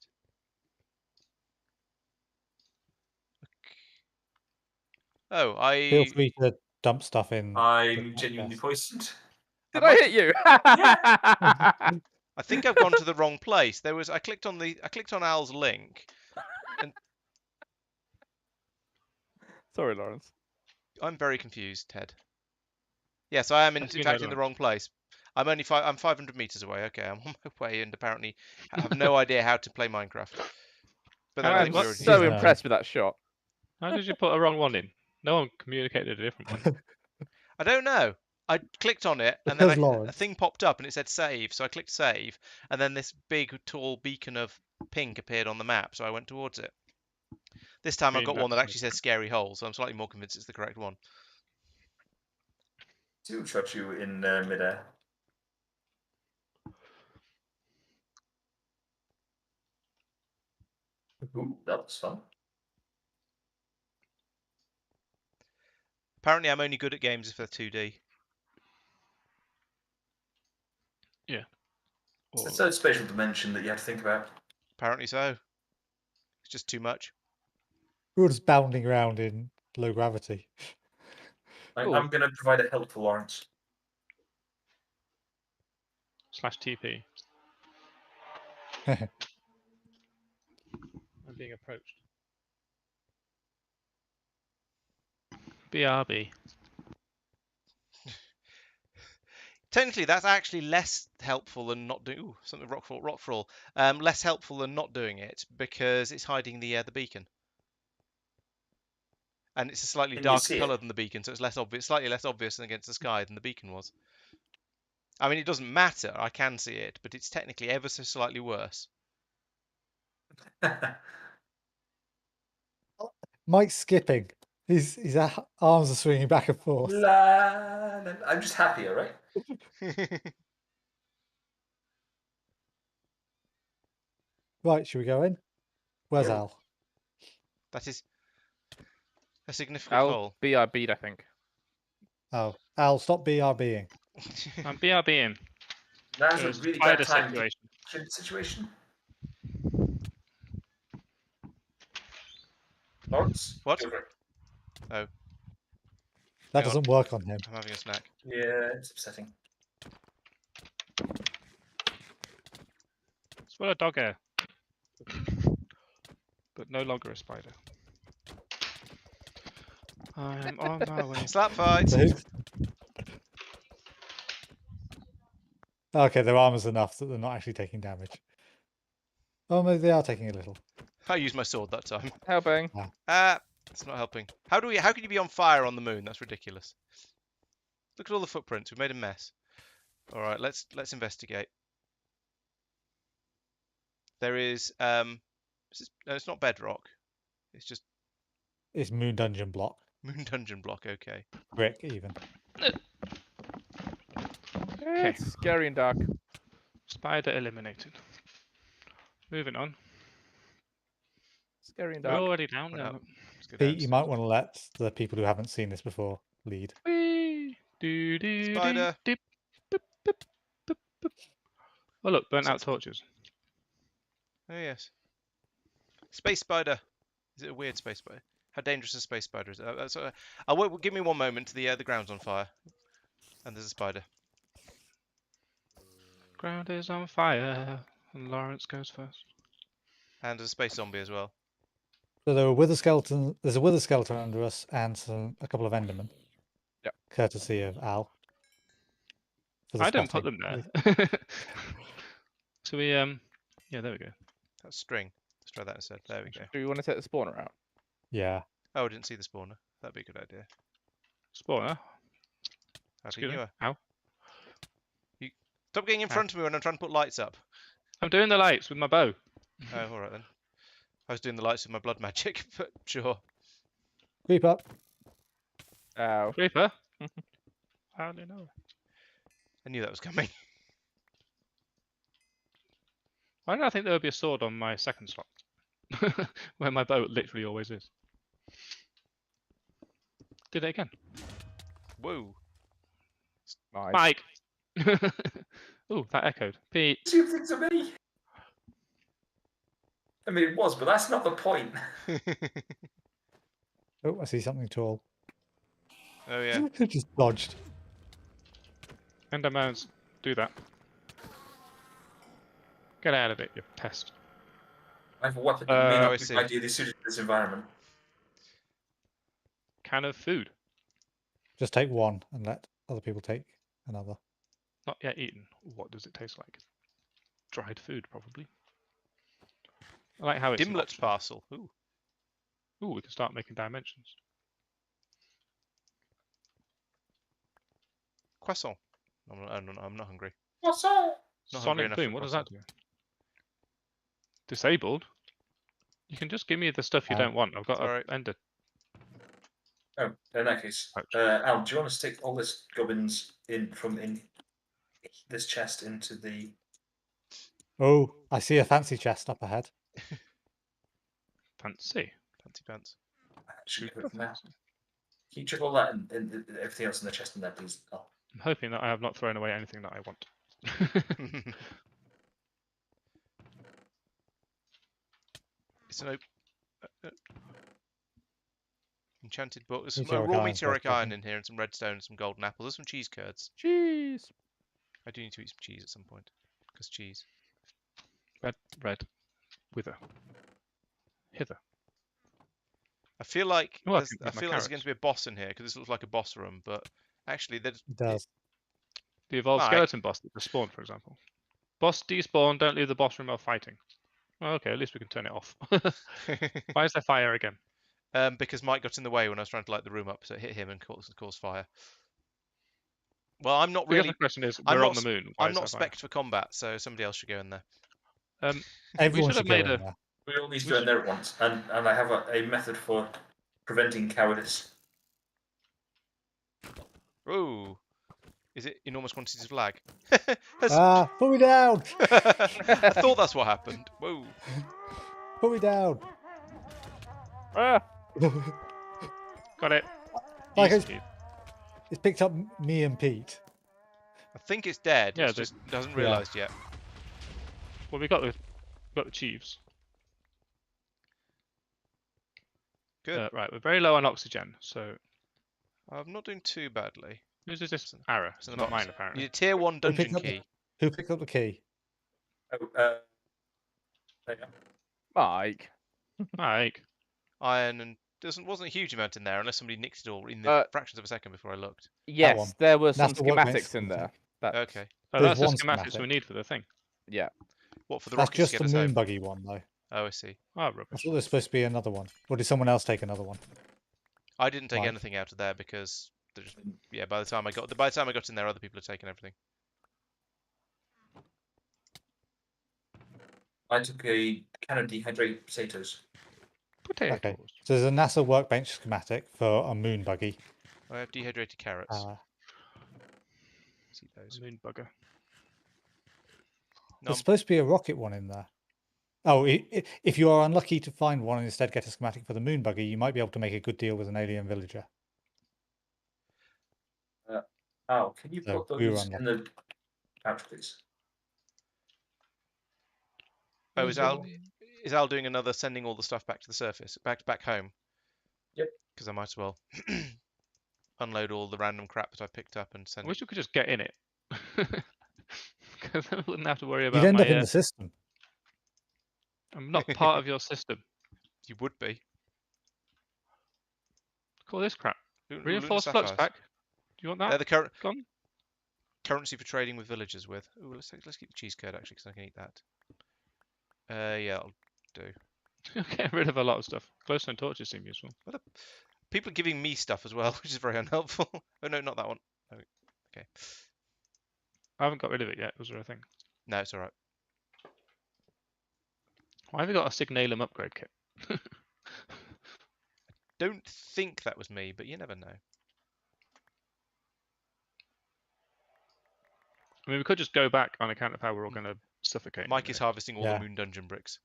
Oh, Feel I. free to dump stuff in. I'm the genuinely podcast. poisoned. Did might I hit you? I think I've gone to the wrong place. There was. I clicked on Al's link. Sorry, Lawrence. I'm very confused, Ted. Yes, I am in As you fact know, in the wrong place. I'm only I'm 500 meters away. Okay, I'm on my way, and apparently have no idea how to play Minecraft. But How I did think what- we already So He's impressed with that shot. How did you put a wrong one in? No one communicated a different one. I don't know. I clicked on it, and then Because a Laurence. thing popped up, and it said save. So I clicked save, and then this big, tall beacon of pink appeared on the map. So I went towards it. This time I've Being got one that that's actually says scary hole, so I'm slightly more convinced it's the correct one. To shot you in midair. Ooh, that was fun. Apparently, I'm only good at games if they're 2D. It's Or the third spatial dimension that you have to think about. Apparently so. It's just too much. We're just bounding around in low gravity. Ooh. I'm going to provide a help for Laurence. /TP. I'm being approached. BRB. Technically, that's actually less helpful than not doing. Ooh, something rockfall. Less helpful than not doing it because it's hiding the beacon, and it's a slightly Can you darker see color it? than the beacon, so it's less obvious, slightly less obvious than against the sky than the beacon was. I mean, it doesn't matter. I can see it, but it's technically ever so slightly worse. Mike's skipping. His arms are swinging back and forth. La, la, I'm just happier, right? Right, should we go in? Where's Yeah. Al? That is a significant I'll hole. BRB'd, I think. Oh, Al, stop BRBing. I'm BRBing. Now's a There's really spider bad time. situation. Situation. Laurence? What? Go for it. Oh, That Hang on. doesn't work on him. I'm having a snack. Yeah, it's upsetting. It's full of dog hair. But no longer a spider. I'm on my way. Slap fight. So who's- Okay, their armor's enough that they're not actually taking damage. Oh, maybe they are taking a little. I used my sword that time. Helping. It's not helping. How can you be on fire on the moon? That's ridiculous. Look at all the footprints. We've made a mess. All right, let's investigate. There is no, it's not bedrock. It's just It's Moon Dungeon block. moon dungeon block. Okay. Brick, even. It's scary and dark. Spider eliminated. Moving on. Scary and We're dark. already down Went there. up. look. Let's go Pete, you might downstairs. want to let the people who haven't seen this before lead. Whee! Do, do, Spider. Dip, dip, dip, dip, dip. Oh look, burnt out So- torches. Oh yes. Space spider. Is it a weird space spider? How dangerous is a space spider? Is it? Give me one moment. The ground's on fire, and there's a spider. Ground is on fire, and Laurence goes first. And there's a space zombie as well. So there were wither skeleton. There's a wither skeleton under us and a couple of endermen. Yep. Courtesy of Al. for the I didn't put spotting. them there. So we yeah, there we go. That's string. Let's try that instead. There we go. Do you want to take the spawner out? Yeah. Oh, I didn't see the spawner. That'd be a good idea. Spawner. Happy Excuse me. newer. Ow. Stop getting in Ow. front of me when I'm trying to put lights up. I'm doing the lights with my bow. Oh, all right then. I was doing the lights with my blood magic, but sure. Creep up. Ow. Creeper. How do you know? I knew that was coming. Why did I think there would be a sword on my second slot? Where my bow literally always is. Did it again. Whoa. Nice. Mike! Ooh, that echoed. Pete. Assume things are me. I mean, it was, but that's not the point. Oh, I see something tall. Oh yeah. Just dodged. Endermans, do that. Get out of it, you pest. I have a weapon that may I not see. be ideally suited to this environment. Can of food. Just take one and let other people take another. Not yet eaten. What does it taste like? Dried food, probably. I like how it's an Dimlet option. parcel. Ooh. Ooh, we can start making dimensions. Croissant. I'm not hungry. What's that? Not hungry Sonic enough Boom, for what does that croissant. do? Disabled? You can just give me the stuff you Oh. don't want. I've got Sorry. a ender. Oh, in that case, Ouch. Al, do you want to stick all this gubbins in this chest into the? Oh, I see a fancy chest up ahead. Fancy. Fancy pants. Should Super go from there. fancy. Can you check all that and everything else in the chest in there, please? Oh. I'm hoping that I have not thrown away anything that I want. It's an enchanted book. There's some Meteoric raw iron's meteoric worth iron taking. in here and some redstone and some golden apples. There's some cheese curds. Cheese. I do need to eat some cheese at some point. Because cheese. Red, wither. Hither. I feel like Oh, I there's, can I use my feel like there's going carrots. to be a boss in here because this looks like a boss room, but actually there's It does. The evolved Mike. skeleton boss that just spawned, for example. Boss despawn, don't leave the boss room while fighting. Well, okay, at least we can turn it off. Why is there fire again? because Mike got in the way when I was trying to light the room up, so it hit him and caused fire. Well, I'm not The really. other question is, I'm we're not on the moon. Why I'm is not there fire? spec'd for combat, so somebody else should go in there. We Everyone should have should go made in a. there. We all need to We go in should- there at once, and I have a method for preventing cowardice. Ooh, is it enormous quantities of lag? Put me down! I thought that's what happened. Whoa. Put me down! Ah, Got it. Like Easy. it's picked up me and Pete. I think it's dead. Yeah, It's just hasn't yeah. realised yet. Well, we got the chiefs. Good. Right, we're very low on oxygen. So I'm not doing too badly. whose is this It's arrow? it's in It's the not box. mine, apparently. Need a tier 1 picked dungeon up the- key. Who picked up the key? Oh, there you go. Mike. Mike. Iron and wasn't a huge amount in there unless somebody nicked it all in the fractions of a second before I looked. one. Yes, there were some That's the workbench schematics in there. That, Okay. Oh, There's that's the one schematics we schematic. need for the thing. yeah. What, for the That's rockets just to the get us moon home? buggy one, though. Oh, I see. Oh, I rubbish. thought there's supposed to be another one. Or did someone else take another one? I didn't take Right. anything out of there because yeah, by the time I got in there, other people had taken everything. I took a can of dehydrated potatoes. Potatoes. Okay. So there's a NASA workbench schematic for a moon buggy. I have dehydrated carrots. See those. Moon bugger. No, There's supposed to be a rocket one in there. Oh, if you are unlucky to find one and instead get a schematic for the moon buggy, you might be able to make a good deal with an alien villager. Oh, can you So put we were those in the pouch, please? Oh, is Al doing another sending all the stuff back to the surface, back home? Yep. Because I might as well unload all the random crap that I picked up and I send. wish we could just get in it. Because then I wouldn't have to worry You'd about end my. up in the system. I'm not part of your system. You would be. Call this crap. Lunar Reinforced flux sapphires. pack. Do you want that? They're the Gone? currency for trading with villagers with. Ooh, let's keep the cheese curd actually, because I can eat that. Yeah, I'll do. You're getting rid of a lot of stuff. Glowstone torches seem useful. People are giving me stuff as well, which is very unhelpful. Oh no, not that one. Oh, okay. I haven't got rid of it yet. Was there a thing? No, it's all right. Why have we got a Signalum upgrade kit? Don't think that was me, but you never know. I mean, we could just go back on account of how we're all going to suffocate. in a Mike is minute. harvesting all Yeah. the moon dungeon bricks.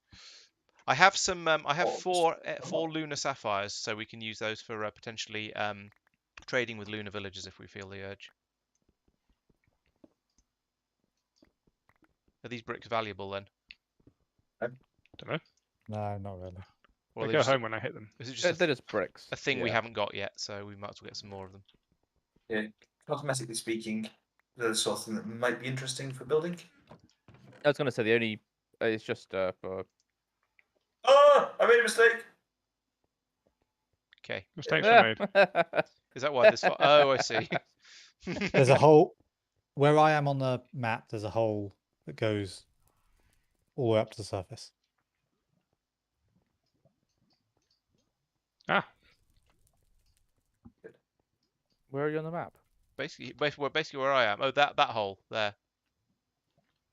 I have some. I have Oh, four lunar sapphires, so we can use those for potentially trading with lunar villagers if we feel the urge. Are these bricks valuable then? Don't know. No, not really. Or They are they go just, home when I hit them. is it They're just just bricks. a thing we yeah. haven't got yet? So we might as well get some more of them. Yeah, cosmetically speaking, they're the sort of thing that might be interesting for building. I was going to say the only. It's just for. Oh, I made a mistake. Okay. Mistakes were made. Is that why this? Oh, I see. There's a hole where I am on the map. There's a hole that goes all the way up to the surface. Ah, Where are you on the map? basically where I am. Oh, that hole there.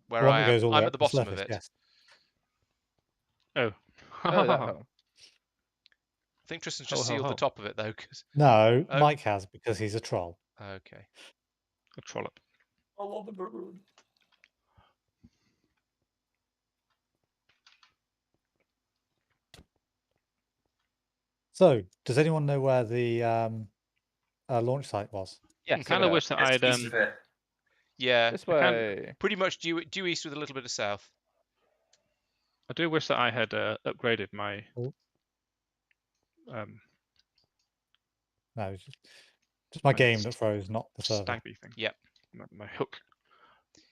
Where The one I that am. goes all the I'm way at the up to bottom of surface, it. Yes. oh. Oh, that hole. I think Tristan's Ho, just ho, sealed the ho. top of it though. No, Oh. Mike has because he's a troll. Okay. A trollop. All on the moon. So, does anyone know where the launch site was? Yes. I kind of wish that It's I'd east of here. Yeah. This I can't- way. Pretty much due east with a little bit of south. I do wish that I had upgraded my Oh. um No, it's just my Right, game s- that froze, not the server. stagby thing. Yep. My hook.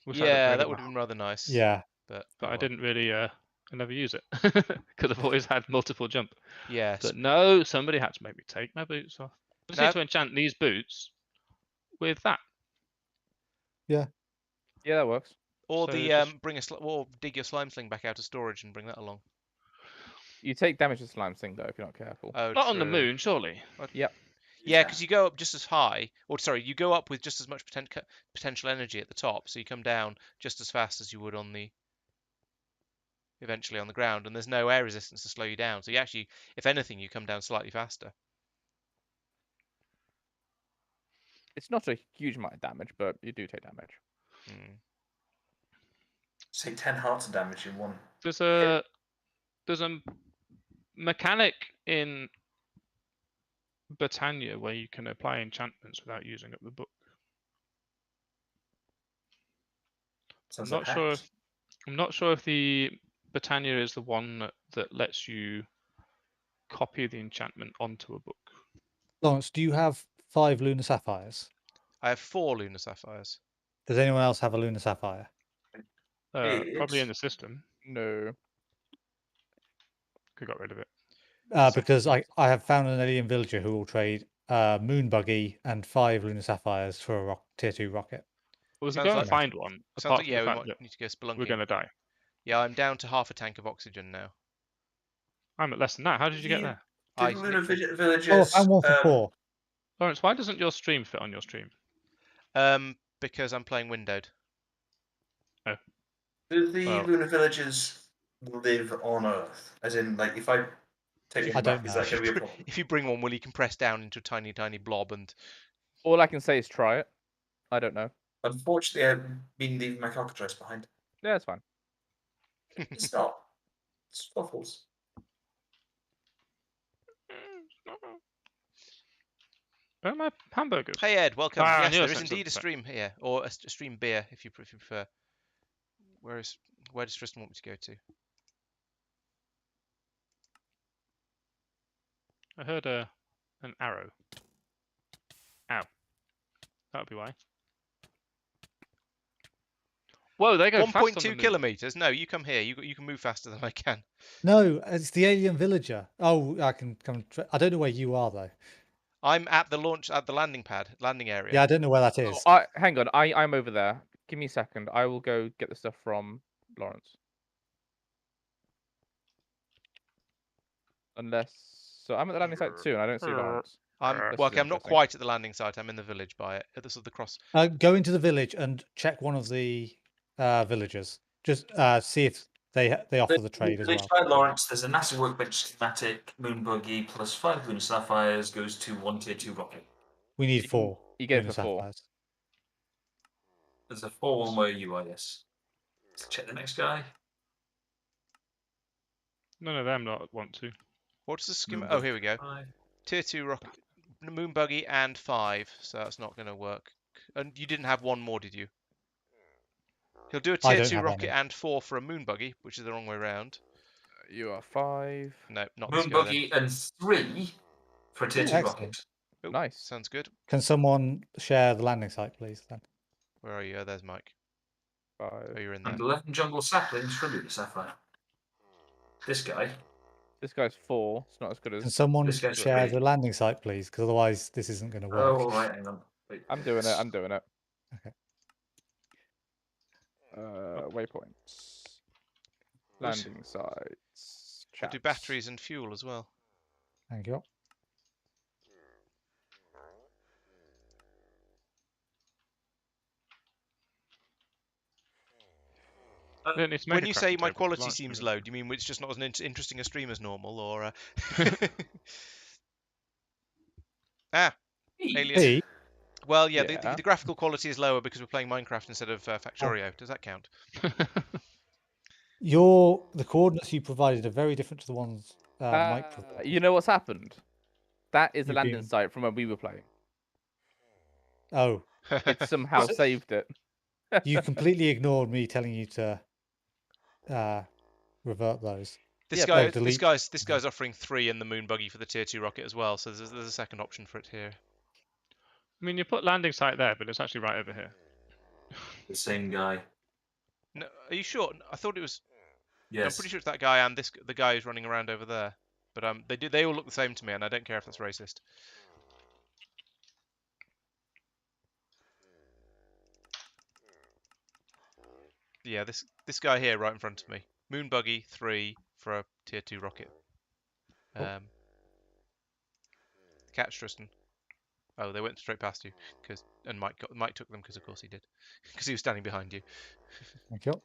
Wish I'd Yeah, upgraded that my would have been rather nice. Yeah, But But oh I well. didn't really and never use it because I've always had multiple jump. Yes. But no, somebody had to make me take my boots off. I just No. need to enchant these boots with that. Yeah, that works. Or So the just- or dig your slime sling back out of storage and bring that along. You take damage to slime thing though if you're not careful. Oh, Not on the true. moon, surely. Yep. Yeah, because you go up just as high, or sorry, you go up with just as much potential energy at the top, so you come down just as fast as you would on the eventually on the ground, and there's no air resistance to slow you down. So you actually, if anything, you come down slightly faster. It's not a huge amount of damage, but you do take damage. Mm. Say 10 hearts of damage in one. There's a mechanic in Britannia where you can apply enchantments without using up the book. Sounds I'm like not sure. hacks. I'm not sure if the Britannia is the one that lets you copy the enchantment onto a book. Laurence, do you have 5 lunar sapphires? I have 4 lunar sapphires. Does anyone else have a lunar sapphire? Probably in It's- the system. No. Could got rid of it. Because I have found an alien villager who will trade moon buggy and 5 lunar sapphires for a tier 2 rocket. Well, if you Sounds go like- and find one, Sounds apart like from yeah, the we fact might that need to go spelunking. we're going to die. Yeah, I'm down to half a tank of oxygen now. I'm at less than that. How did you get there? I Did lunar literally- villagers? Oh, I found one for 4. Laurence, why doesn't your stream fit on your stream? Because I'm playing windowed. Do the Well- lunar villagers live on Earth? As in, like, if I take I them don't back, is know. that going to be a problem? If you bring one, will you compress down into a tiny, tiny blob and All I can say is try it. I don't know. Unfortunately, I've been leaving my cockatrice behind. Yeah, it's fine. It's not. It's waffles. Where are my hamburgers? Hey Ed, welcome. Ah, I Yes, knew there I is sent indeed a something. stream here, or a stream beer if you prefer. Where does Tristan want me to go to? I heard an arrow. Ow. That would be why. Whoa, they go fast on the 1.2 moon. kilometers. No, you come here. You can move faster than I can. No, it's the alien villager. Oh, I can come. I don't know where you are though. I'm at the landing area. Yeah, I don't know where that is. Hang on. I'm over there. Give me a second. I will go get the stuff from Laurence. Unless so, I'm at the landing site too, and I don't see Laurence. I'm This well. is Okay, I'm not interesting. quite at the landing site. I'm in the village by it. This is the cross. Go into the village and check one of the villagers. Just see if they offer the trade as Village well. by Laurence, there's a NASA workbench schematic, moon buggy, plus 5 lunar sapphires goes to 1 tier 2 rocket. We need You can- 4. you get it lunar for 4. sapphires. There's a 4 one where you are, yes. Let's check the next guy. None of them not want to. What's the schema? Moon Oh, buggy here we go. 5. Tier 2 rocket, moon buggy and 5. So that's not going to work. And you didn't have one more, did you? He'll do a I tier don't 2 have rocket any. and 4 for a moon buggy, which is the wrong way round. You are 5. No, not this Moon guy buggy and 3 for a tier Ooh, 2 excellent. rocket. then. Oh, Nice. Sounds good. Can someone share the landing site, please? Then Where are you? Oh, there's Mike. 5. Oh, you're in there. And 11 jungle saplings for lunar sapphire. This guy. This guy's 4. It's not as good can as. someone This guy's share three. the landing site, please? Because otherwise, this isn't going to work. Oh, right, hang on. Wait. I'm doing it. I'm doing it. Okay. Waypoints. Landing sites. Could do chats. batteries and fuel as well. Thank you. We don't need to make When a you say crafting my table, quality Laurence seems can- low, do you mean it's just not as interesting a stream as normal, or? Ah, alias. Hey, Well, yeah, Yeah. the graphical quality is lower because we're playing Minecraft instead of Factorio. Does that count? the coordinates you provided are very different to the ones Mike provided. You know what's happened? That is the You've landing been- site from when we were playing. Oh, It somehow Was it? saved it. you completely ignored me telling you to revert those. This Yeah, guy, no, delete. this guy's offering 3 in the moon buggy for the tier 2 rocket as well. So there's a second option for it here. I mean, you put landing site there, but it's actually right over here. The same guy. No, are you sure? I thought it was. Yes. I'm pretty sure it's that guy and the guy who's running around over there. But they all look the same to me, and I don't care if that's racist. Yeah, this guy here right in front of me. Moon buggy 3 for a tier 2 rocket. Catch Tristan. Oh, they went straight past you and Mike took them because of course he did, because he was standing behind you. Thank you.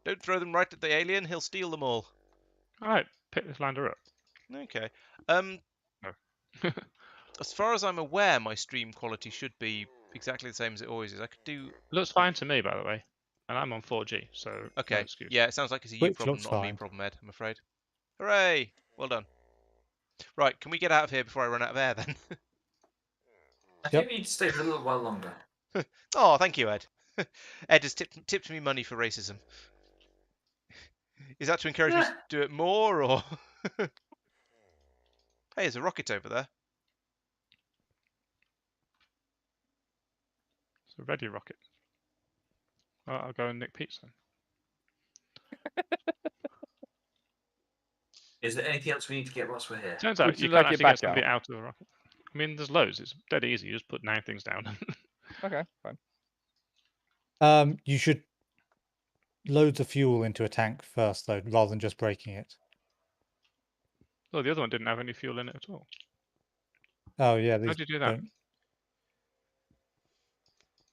Don't throw them right at the alien; he'll steal them all. All right, pick this lander up. Okay. No. As far as I'm aware, my stream quality should be exactly the same as it always is. I could do. Looks fine to me, by the way, and I'm on 4G, so no Okay. excuse. Yeah, it sounds like it's a you Which problem, looks not a me fine. problem, Ed. I'm afraid. Hooray! Well done. Right, can we get out of here before I run out of air then? I think we need to stay for a little while longer. Oh, thank you, Ed. Ed has tipped me money for racism. Is that to encourage me to do it more, or? Hey, there's a rocket over there. It's a ready rocket. Well, I'll go and nick Pete's then. Is there anything else we need to get whilst we're here? Turns Would out you you like can it actually back get somebody out? out of the rocket. I mean, there's loads. It's dead easy. You just put 9 things down. Okay, fine. You should load the fuel into a tank first, though, rather than just breaking it. Oh, the other one didn't have any fuel in it at all. Oh yeah, How these did you do that? don't.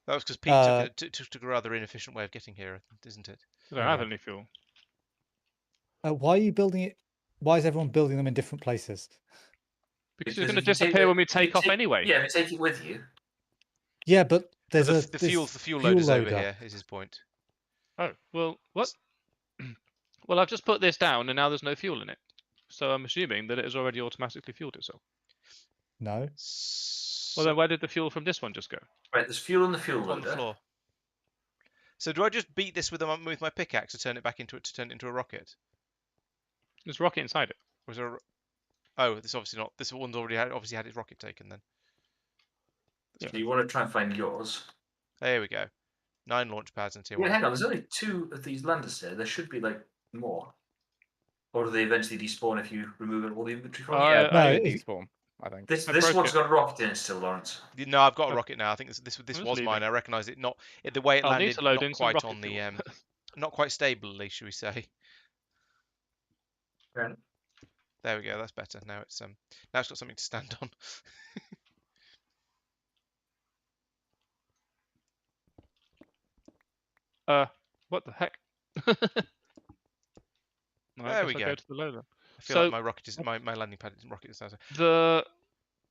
That was because Pete took a rather inefficient way of getting here, isn't it? They don't have Okay. any fuel. Why are you building it? Why is everyone building them in different places? Because Because it's going to if you take disappear it- when we if you take off anyway. Yeah, if you take it with you. Yeah, but there's the fuel loader's over here. Is his point. Oh, well, what? Well, I've just put this down and now there's no fuel in it. So I'm assuming that it has already automatically fueled itself. No. Well, then where did the fuel from this one just go? Right, there's fuel in the fuel on loader. the floor. So do I just beat this with my pickaxe to turn it into a rocket? There's a rocket inside it. Or is there? Oh, this obviously not. This one's obviously had its rocket taken then. So you want to try and find yours. There we go. 9 launch pads and tier Yeah, 1. hang on. There's only 2 of these landers here. There should be like more. Or do they eventually despawn if you remove all the inventory from them? Yeah, no, they it- despawn, I think. This I this broke one's it. got a rocket in it still, Lawrence. No, I've got a Oh. rocket now. I think this just was mine. leaving. I recognise it. Not the way it I'll need landed. to load Not in some quite rocket on the fuel. not quite stably, should we say? Fair enough. There we go. That's better. Now it's got something to stand on. What the heck? Right, There guess we I'll go. go to the loader. I feel So- like my rocket is my landing pad rocket is now.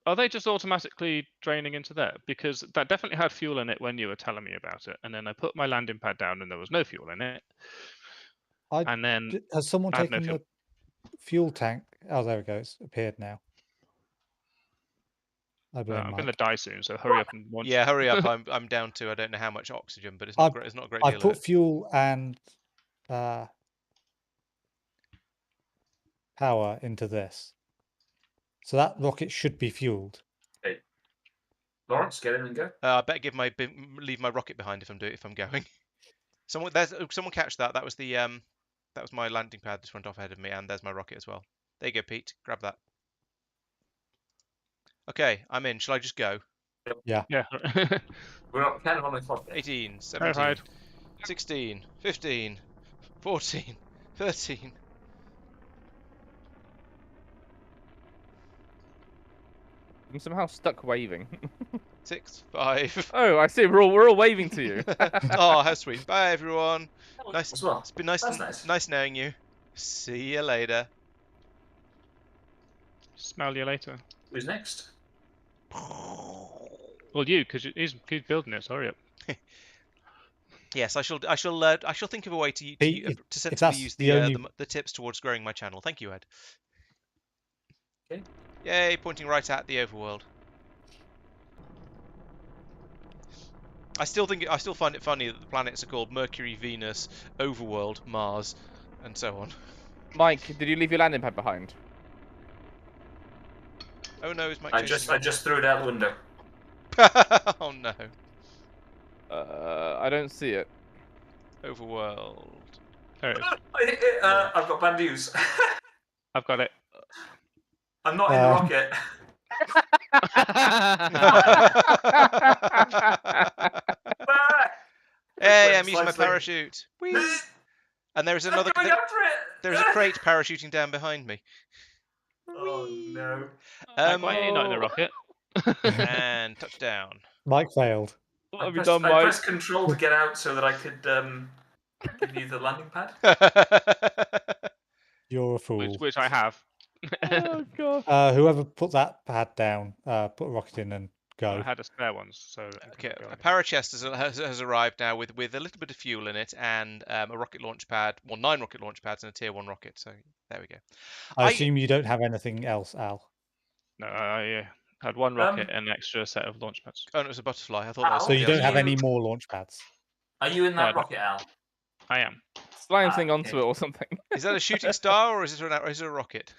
Are they just automatically draining into there? Because that definitely had fuel in it when you were telling me about it, and then I put my landing pad down and there was no fuel in it. And then Has someone I have no taken the fuel tank? Oh, there we go. It's appeared now. I blame I'm Mike. going to die soon, so hurry up and launch. Yeah, hurry up! I'm down to I don't know how much oxygen, but it's I've- not great. It's not a great I deal put of it. fuel and power into this, so that rocket should be fueled. Lawrence, get in and go. I better leave my rocket behind if I'm going. Someone catch that. That was my landing pad just went off ahead of me, and there's my rocket as well. There you go, Pete. Grab that. Okay, I'm in. Shall I just go? Yeah. We're kind of on the clock. there. 18, 17, Terrified. 16, 15, 14, 13. I'm somehow stuck waving. 6, 5. Oh, I see. We're all waving to you. Oh, how sweet. Bye, everyone. Nice. As well. It's been nice. That's nice. knowing you. See you later. Smell you later. Who's next? Well, you, because he's building it. So hurry up. Yes, I shall think of a way to Pete, if sensibly that's use the only- the tips towards growing my channel. Thank you, Ed. Okay. Yay, pointing right at the overworld. I still find it funny that the planets are called Mercury, Venus, Overworld, Mars, and so on. Mike, did you leave your landing pad behind? Oh no, is Mike I chasing just threw it out the window. me? Oh no. I don't see it. Overworld. There it is. I've got bad news. I've got it. I'm not in the rocket. Hey, I'm using my Slice parachute. Whee! And there's I'm another. going after it. There's a crate parachuting down behind me. Oh no. Mike, why are you not in a rocket? And touchdown. Mike failed. What have you done, Mike? I pressed Control to get out so that I could give you the landing pad. You're a fool. Which I have. Oh god. Whoever put that pad down, put a rocket in and I go. had a spare one, so. Okay, a parachest has arrived now with a little bit of fuel in it and a rocket launch pad. Well, 9 rocket launch pads and a tier 1 rocket. So there we go. I assume you don't have anything else, Al. No, I had 1 rocket and an extra set of launch pads. Oh, no, it was a butterfly. I thought that was Al, So you something don't else. have any more launch pads. Are you in that No, I don't. rocket, Al? I am. Slime thing okay. onto it or something. Is that a shooting star or is it a rocket?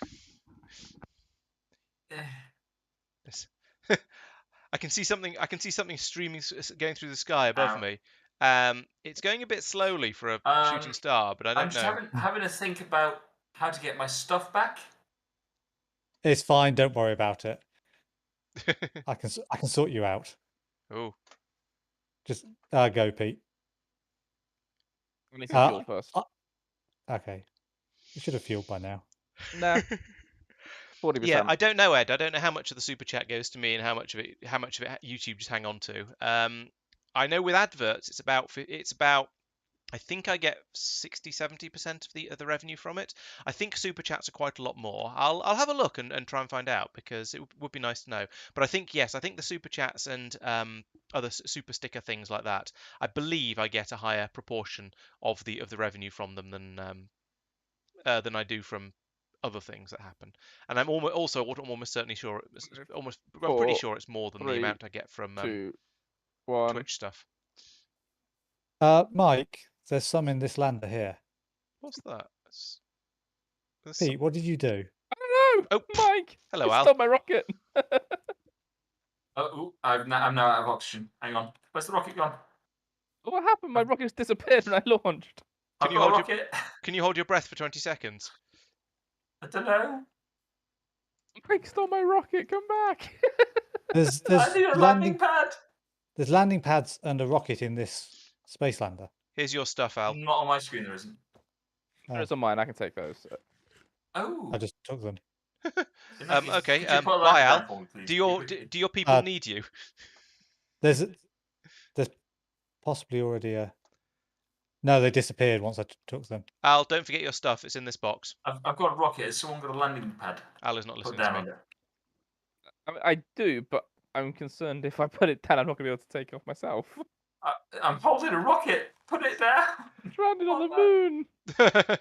Yes. I can see something. I can see something streaming, going through the sky above me. It's going a bit slowly for a shooting star, but I I'm don't just know. having to think about how to get my stuff back. It's fine. Don't worry about it. I can sort you out. Oh, Just go, Pete. I need some fuel first. Okay. You should have fueled by now. Nah. 40%. yeah. I don't know, Ed. I don't know how much of the super chat goes to me and how much of it YouTube just hang on to. I know with adverts, it's about. I think I get 60-70% of the revenue from it. I think super chats are quite a lot more. I'll have a look and try and find out because it would be nice to know. But I think yes, I think the super chats and other super sticker things like that. I believe I get a higher proportion of the revenue from them than I do from other things that happen. And I'm almost certainly sure, I'm pretty sure it's more than the amount I get from 2, 1. Twitch stuff. Mike, there's some in this lander here. What's that? There's Pete, what did you do? I don't know. Oh, Mike. hello, I Al. stopped my rocket. I'm now out of oxygen. Hang on. Where's the rocket gone? What happened? My rocket just disappeared when I launched. I've you got a hold rocket. Can you hold your breath for 20 seconds? I don't know. Mike stole my rocket. Come back. There's I need a landing pad. There's landing pads and a rocket in this space lander. Here's your stuff, Al. Not on my screen, there isn't. There's on mine. I can take those. Oh. I just took them. In that case, Okay. could you put a Bye, landing Al. pad for me, please? Do your people need you? There's possibly already a. No, they disappeared once I took them. Al, don't forget your stuff. It's in this box. I've got a rocket. Has someone got a landing pad? Al is not Put listening down to on me. it. I do, but I'm concerned if I put it down, I'm not going to be able to take it off myself. I'm holding a rocket. Put it down. It's landed on the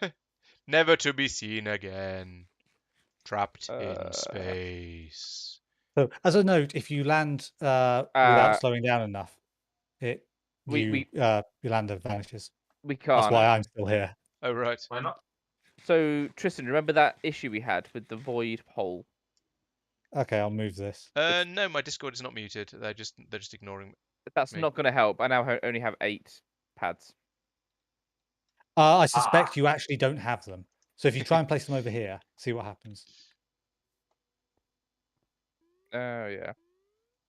moon. Never to be seen again. Trapped in space. So, as a note, if you land without slowing down enough, your lander vanishes. We can't. That's why I'm still here. Oh, right. Why not? So, Tristan, remember that issue we had with the void hole? Okay, I'll move this. No, my Discord is not muted. They're just ignoring me. That's Me. not going to help. I now only have 8 pads. I suspect you actually don't have them. So if you try and place them over here, see what happens. Oh, yeah.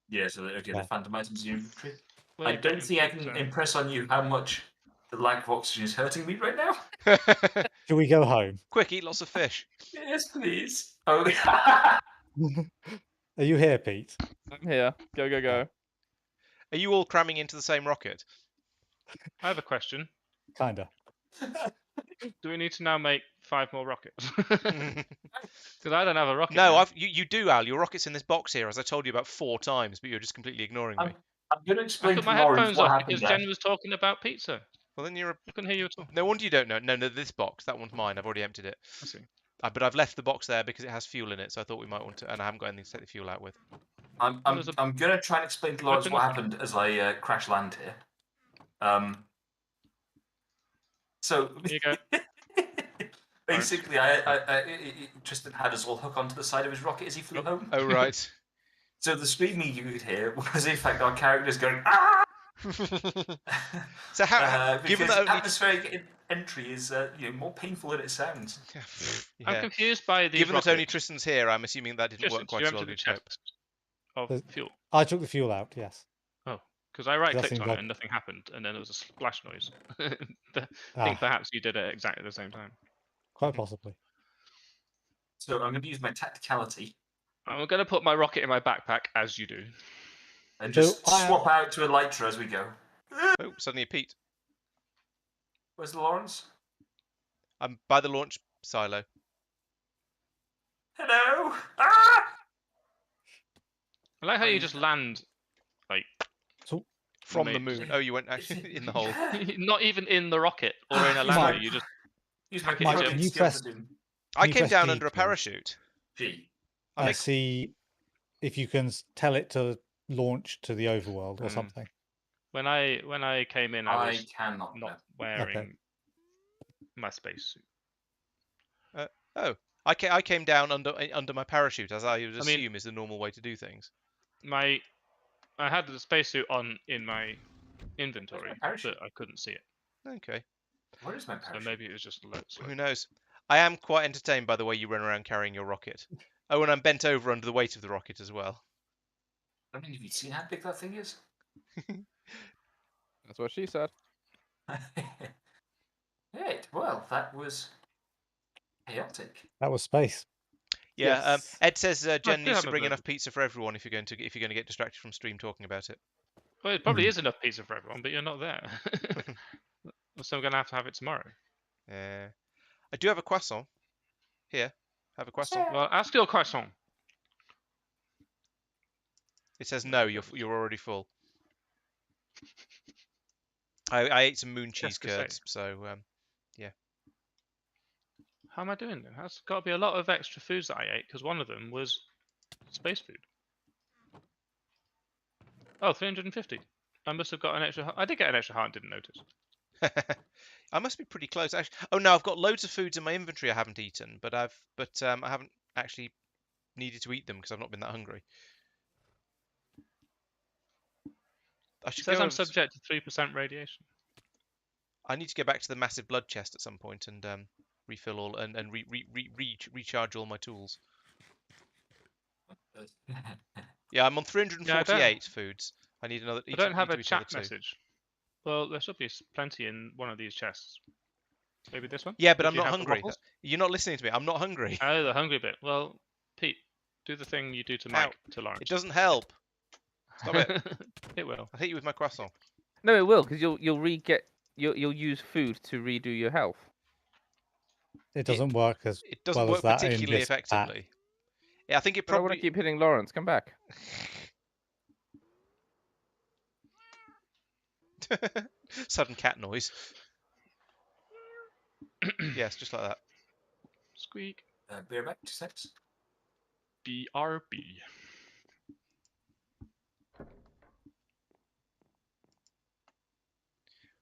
Yeah, so okay, Yeah. the phantom items in your inventory. Well, I you're don't getting think I pizza. can impress on you how much the lack of oxygen is hurting me right now. Should we go home? Quick, eat lots of fish. Yes, please. Oh, Are you here, Pete? I'm here. Go, go, go. Are you all cramming into the same rocket? I have a question. Kinda. Do we need to now make 5 more rockets? Because I don't have a rocket. No, now. you do, Al. Your rocket's in this box here, as I told you about 4 times, but you're just completely ignoring me. I'm going to I explain put to my Laurence headphones what off happened because there. Jen was talking about pizza. Well, then I couldn't hear you at all. No wonder you don't know. No, this box. That one's mine. I've already emptied it. I see. But I've left the box there because it has fuel in it, so I thought we might want to, and I haven't got anything to take the fuel out with. I'm going to try and explain to Laurence what happened as I crash land here. So Here you go. basically, Tristan had us all hook onto the side of his rocket as he flew home. Oh, right. So the screaming you could hear was in fact our characters going ah. So how, given Because that only atmospheric entry is more painful than it sounds. I'm Yeah. confused by these Given that only rockets. Tristan's here, I'm assuming that didn't Tristan, work did you quite as well empty as the you'd hope. chest of There's- fuel? I took the fuel out. Yes. Because I right-clicked seems on it odd. and nothing happened, and then there was a splash noise. I Ah, think perhaps you did it exactly at the same time. quite possibly. So I'm going to use my tacticality I'm going to put my rocket in my backpack, as you do. and So just I am- swap out to Elytra as we go. Oh, suddenly a Pete. Where's the Laurence? I'm by the launch silo. Hello! Ah! I like how you I'm- just land, like, So From the Mate. moon. Oh, you went actually in the hole. not even in the rocket or in a Mike. lander. You just Use my Mike, coding can you skills press- to do I you came press down G, under a please? parachute. G. I and make see if you can tell it to launch to the overworld or Hmm. something. when I came in, I I was cannot. not know. wearing my spacesuit. Oh, I came down under my parachute, as I would I mean- assume is the normal way to do things. I had the spacesuit on in my inventory, parachute? but I couldn't see it. Okay, Where is my So parachute? maybe it was just a load slow. who knows? I am quite entertained by the way you run around carrying your rocket. Oh, and I'm bent over under the weight of the rocket as well. I mean, have you seen how big that thing is? That's what she said. Right, well, that was chaotic. That was space. Yeah. Yes. Ed says Jen do needs have to a bring bit of- enough pizza for everyone if you're going to get distracted from stream talking about it. Well, it probably is enough pizza for everyone, but you're not there. So I'm going to have it tomorrow. I do have a croissant. Here, have a croissant. Well, ask your croissant. It says no. You're already full. I ate some moon cheese Just to say. curds, so How am I doing then? That's got to be a lot of extra foods that I ate, because one of them was space food. Oh, 350. I must have got an extra. I did get an extra heart and didn't notice. I must be pretty close actually. Oh no, I've got loads of foods in my inventory I haven't eaten, but I haven't actually needed to eat them because I've not been that hungry. I It should says go. I'm subject to 3% radiation. I need to get back to the massive blood chest at some point and refill all and recharge all my tools. Yeah, I'm on 348 foods. I need another. I don't have need a to eat chat another 2. message. Well, there should be plenty in one of these chests. Maybe this one? Yeah, but If I'm you not have the hungry. waffles? You're not listening to me. I'm not hungry. Oh, the hungry bit. Well, Pete, do the thing you do to Mike, to Laurence. It doesn't help. Stop it. It will. I'll hit you with my croissant. No, it will, because you'll use food to redo your health. It doesn't work as It doesn't well work as that particularly in this pack. effectively. Yeah, I think it But I want probably. to keep hitting Laurence. Come back. Sudden cat noise. Yes, just like that. Squeak. Beer back, 2 seconds. BRB.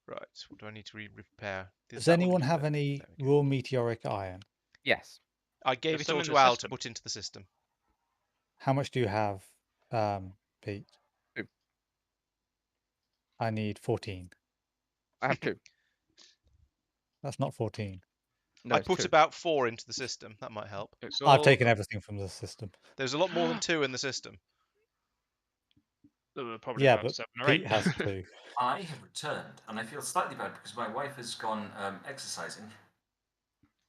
Right. What do I need to repair? Does That one anyone needs have there. any There we go. raw meteoric iron? Yes. I gave There's it some all in to the Al to system. put into the system. How much do you have, Pete? 2. I need 14. I have 2. That's not 14. No, I it's put 2. about 4 into the system. That might help. It's I've all- taken everything from the system. There's a lot more than 2 in the system. There were probably Yeah, about but 7 or 8. Pete has 2. I have returned, and I feel slightly bad because my wife has gone exercising.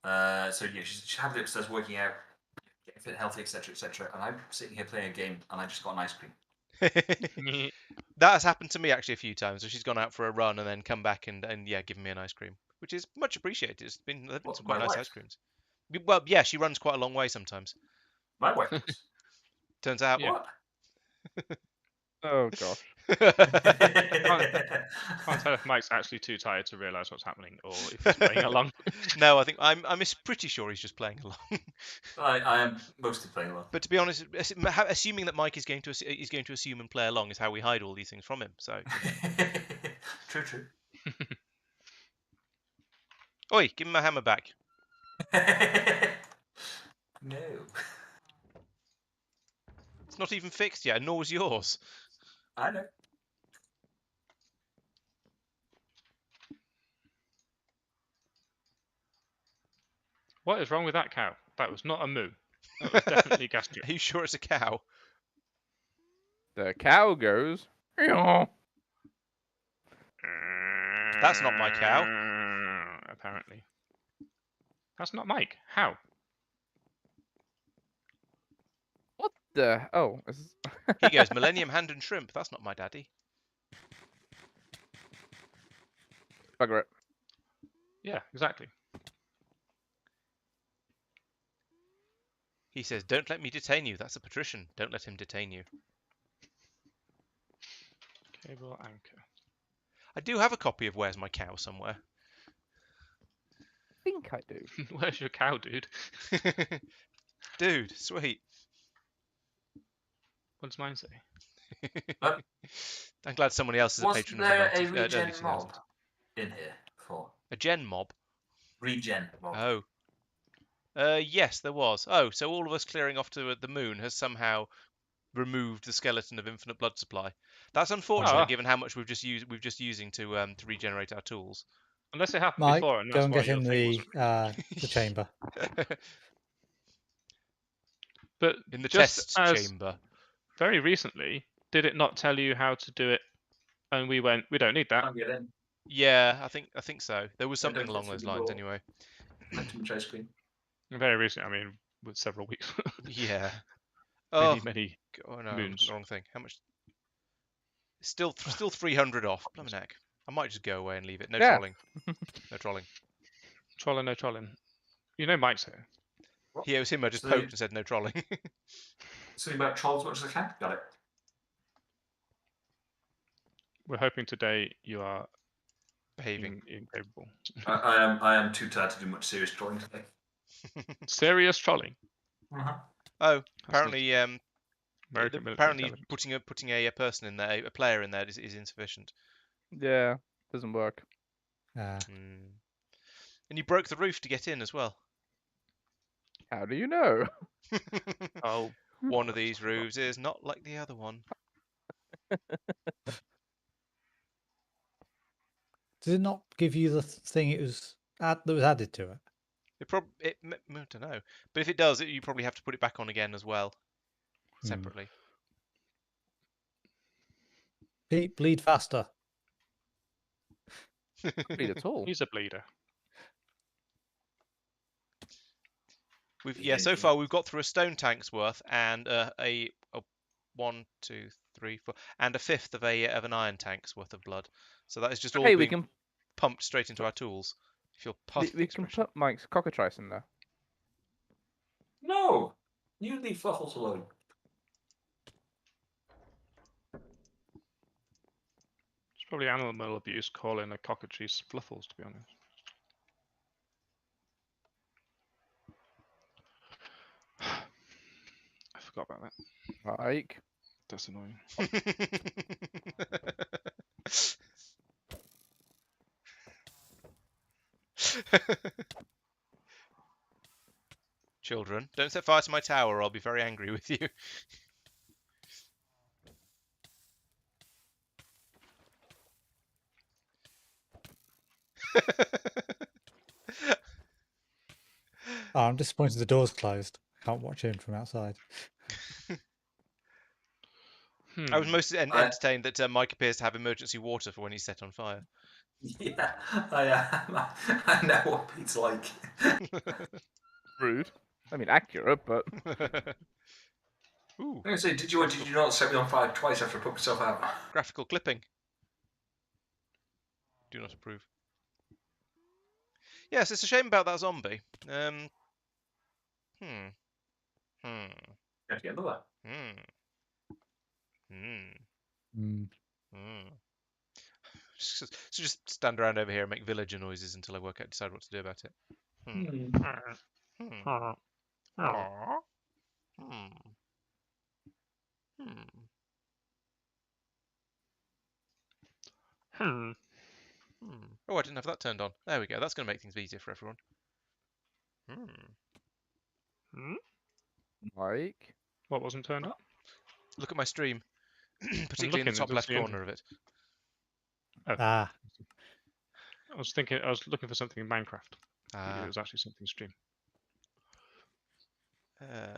So yeah, she's happily upstairs working out, getting fit, healthy, etc., and I'm sitting here playing a game, and I just got an ice cream. That has happened to me actually a few times. So she's gone out for a run and then come back and yeah, given me an ice cream, which is much appreciated. There's been What, some quite my nice wife? ice creams. Well, yeah, she runs quite a long way sometimes. My wife does. Turns out. Yeah. What? Oh gosh. Can't tell if Mike's actually too tired to realise what's happening or if he's playing along. No, I think I'm pretty sure he's just playing along. I am mostly playing along. But to be honest, assuming that Mike is going to assume and play along is how we hide all these things from him. So, True, true. oi, give me my hammer back. No. It's not even fixed yet, nor was yours. I know. What is wrong with that cow? That was not a moo. That was definitely gastric. Are you sure it's a cow? The cow goes. "Meow." That's not my cow. Apparently. That's not Mike. How? What the? Oh, this is... He goes, Millennium Hand and Shrimp. That's not my daddy. Bugger it. Yeah, exactly. He says, don't let me detain you. That's a patrician. Don't let him detain you. Cable anchor. I do have a copy of Where's My Cow somewhere. I think I do. Where's your cow, dude? Dude, sweet. What does mine say? I'm glad somebody else is a Wasn't patron of there the a 90s, early regen 2000s. mob in here before? A gen mob? Regen mob. Yes, there was. Oh, so all of us clearing off to the moon has somehow removed the skeleton of infinite blood supply. That's unfortunate, Ah. given how much we've just using to regenerate our tools. Unless it happened Mike, before, and go that's and why get your in thing wasn't. the chamber. But In the just test as chamber. very recently, did it not tell you how to do it? And we went, we don't need that. Can't get in. Yeah, I think so. There was I don't something along fit those through the lines, door. anyway. Had too much ice cream. Very recently, I mean, with several weeks. Yeah. many, Oh, many. oh no, moons. the wrong thing. How much? Still 300 off. Blimey neck. I might just go away and leave it. No Yeah. trolling. No trolling. Trolling, no trolling. You know Mike's here. Yeah, it was him. I just So- poked and said no trolling. Something about trolls as much as I can. Got it. We're hoping today you are Behaving. incapable. I am too tired to do much serious trolling today. Serious trolling. Uh-huh. Oh, That's apparently, American military apparently intelligence. putting a person in there, a player in there, is insufficient. Yeah, doesn't work. And you broke the roof to get in as well. How do you know? Oh, One of these roofs is not like the other one. Did it not give you the thing it was that was added to it? I don't know, but if it does, you probably have to put it back on again as well, separately. Pete, bleed faster. Bleed at all. he's a bleeder. So far we've got through a stone tank's worth and a 1, 2, 3, 4, and a fifth of an iron tank's worth of blood. So that is just all Hey, we being can pumped straight into our tools. If you'll pass we can put Mike's cockatrice in there. No! You leave Fluffles alone. It's probably animal abuse calling a cockatrice fluffles, to be honest. I forgot about that. Mike. That's annoying. Children, don't set fire to my tower or I'll be very angry with you. Oh, I'm disappointed the door's closed. I can't watch in from outside. I was most entertained that Mike appears to have emergency water for when he's set on fire. Yeah, I am. I know what Pete's like. Rude. I mean, accurate, but Ooh, I'm gonna say, did you not set me on fire twice after I put myself out? graphical clipping. Do not approve. Yes, it's a shame about that zombie. You have to get another. So just stand around over here and make villager noises until I decide what to do about it. Oh, I didn't have that turned on. There we go. That's going to make things easier for everyone. Mike. What wasn't turned up? Look at my stream, particularly in the looking, top it left doesn't seem- corner of it. Ah, I was looking for something in Minecraft. Maybe Ah, it was actually something stream.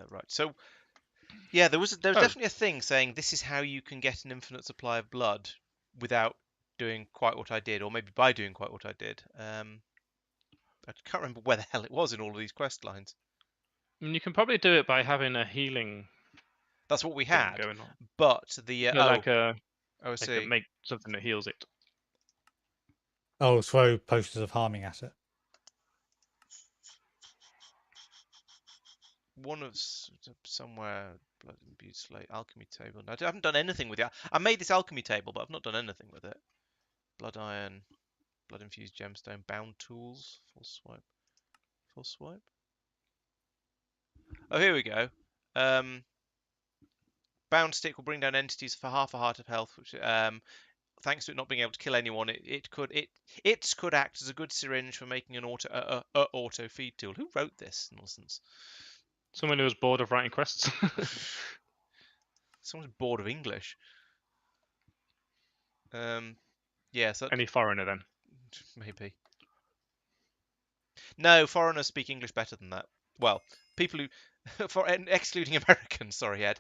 Right. So yeah, there was Oh. definitely a thing saying this is how you can get an infinite supply of blood without doing quite what I did, or maybe by doing quite what I did. I can't remember where the hell it was in all of these quest lines. And you can probably do it by having a healing That's what we thing had, going on. but the No, like I a make something that heals it. Oh, throw posters of harming at it. one of somewhere blood imbued slate alchemy table. No, I haven't done anything with it. I made this alchemy table, but I've not done anything with it. Blood iron, blood infused gemstone, bound tools, full swipe, full swipe. Oh, here we go. Bound stick will bring down entities for half a heart of health, which thanks to it not being able to kill anyone, it could act as a good syringe for making an auto feed tool. Who wrote this nonsense? Someone who was bored of writing quests. Someone's bored of English. Yeah, so Any foreigner then? maybe. No, foreigners speak English better than that. Well, people who, excluding Americans, sorry, Ed.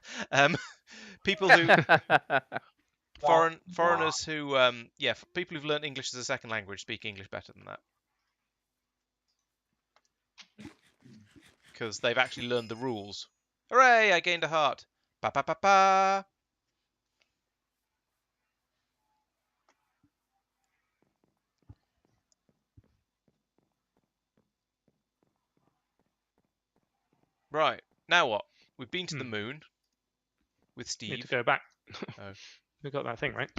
People who foreigners who, people who've learned English as a second language speak English better than that. Because they've actually learned the rules. Hooray! I gained a heart. Pa pa pa pa. Right, now what? We've been to the moon with Need to Steve. go back. Oh. We got that thing, right?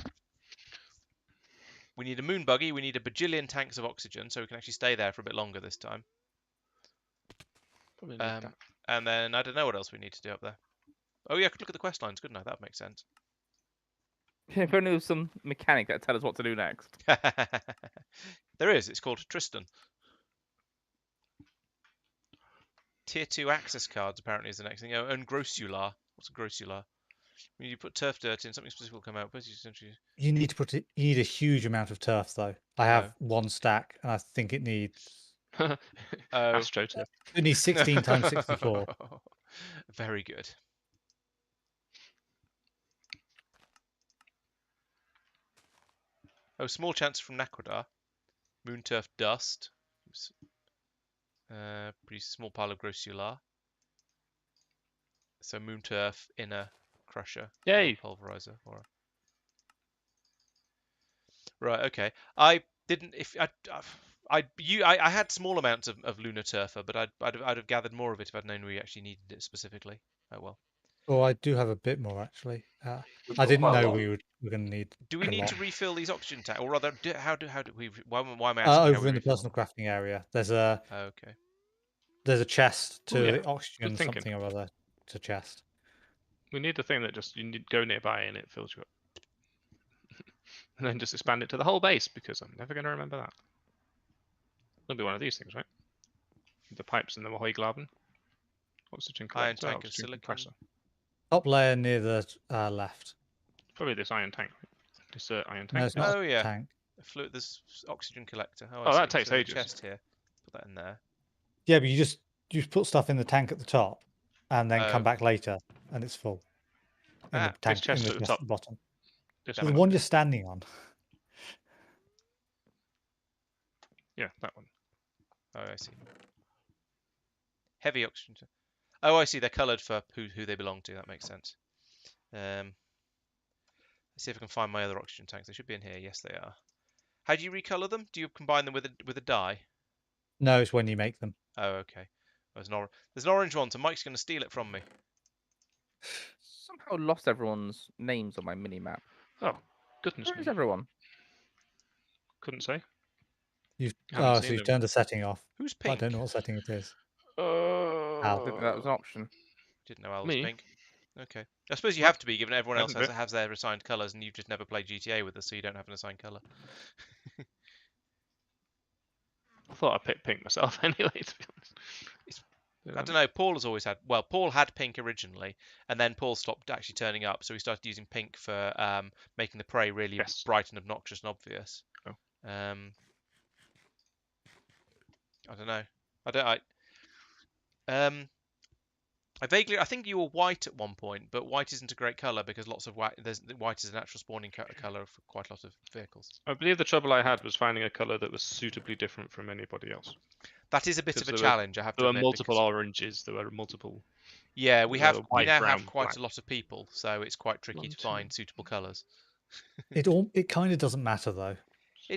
We need a moon buggy. We need a bajillion tanks of oxygen, so we can actually stay there for a bit longer this time. Probably need that. And then I don't know what else we need to do up there. Oh yeah, I could look at the quest lines, couldn't I? That would make sense. If only there was some mechanic that tell us what to do next. There is. It's called Tristan. Tier 2 access cards apparently is the next thing. Oh, and grossular. What's a grossular? When you put turf dirt in, something specific will come out. You need to put it. You need a huge amount of turf, though. I have one stack, and I think it needs. AstroTurf. It needs 16 times 64. Very good. Oh, small chance from Nakradar. Moon turf dust. Pretty small pile of grossular. So moon turf in a crusher. Yay! Pulverizer. Or right. Okay. I didn't. If I had small amounts of lunar turfer, but I'd have gathered more of it if I'd known we actually needed it specifically. Oh well. Oh, I do have a bit more actually. I didn't know we were going to need. Do we a need lot. to refill these oxygen tanks, or rather, how do we? Why am I asking? How Over we in the refill personal crafting area, there's a them? Okay. there's a chest to yeah. the oxygen Good thinking. something or other to chest. We need the thing that just you need go nearby and it fills you up. And then just expand it to the whole base because I'm never going to remember that. It'll be one of these things, right? The pipes and the Mahoi-Glaben. Oxygen collector, Iron tank of oxygen silicon. compressor. Top layer near the left. Probably this iron tank. Right? This iron tank. No, it's not Oh a yeah. tank. There's oxygen collector. Oh, that takes There's ages. a chest here. Put that in there. Yeah, but you just put stuff in the tank at the top, and then Oh. come back later, and it's full. In the tank, chest in at the the chest top. at the bottom. This The one. one you're standing on. Yeah, that one. Oh, I see. Heavy oxygen. Oh, I see. They're coloured for who they belong to. That makes sense. Let's see if I can find my other oxygen tanks. They should be in here. Yes, they are. How do you recolour them? Do you combine them with a dye? No, it's when you make them. Oh, okay. There's an orange one, so Mike's going to steal it from me. Somehow lost everyone's names on my mini map. Oh, goodness Where is me. everyone? Couldn't say. You've Haven't so seen you've them. turned the setting off. Who's I pink? don't know what setting it is. I didn't know that was an option. Didn't know Al was Me? pink. Okay. I suppose you What? have to be, given everyone I else haven't has their assigned colours, and you've just never played GTA with us, so you don't have an assigned colour. I thought I picked pink myself anyway, to be honest. I don't know. Paul has always had. Well, Paul had pink originally, and then Paul stopped actually turning up, so he started using pink for making the prey really Yes. bright and obnoxious and obvious. Oh. I don't know. I think you were white at one point, but white isn't a great color because lots of white. White is a natural spawning color for quite a lot of vehicles. I believe the trouble I had was finding a color that was suitably different from anybody else. That is a bit of a challenge, I have to There were admit. multiple because, oranges. There were multiple. yeah, we white, now brown, have quite black. a lot of people, so it's quite tricky One, to two. find suitable colors. It kind of doesn't matter though,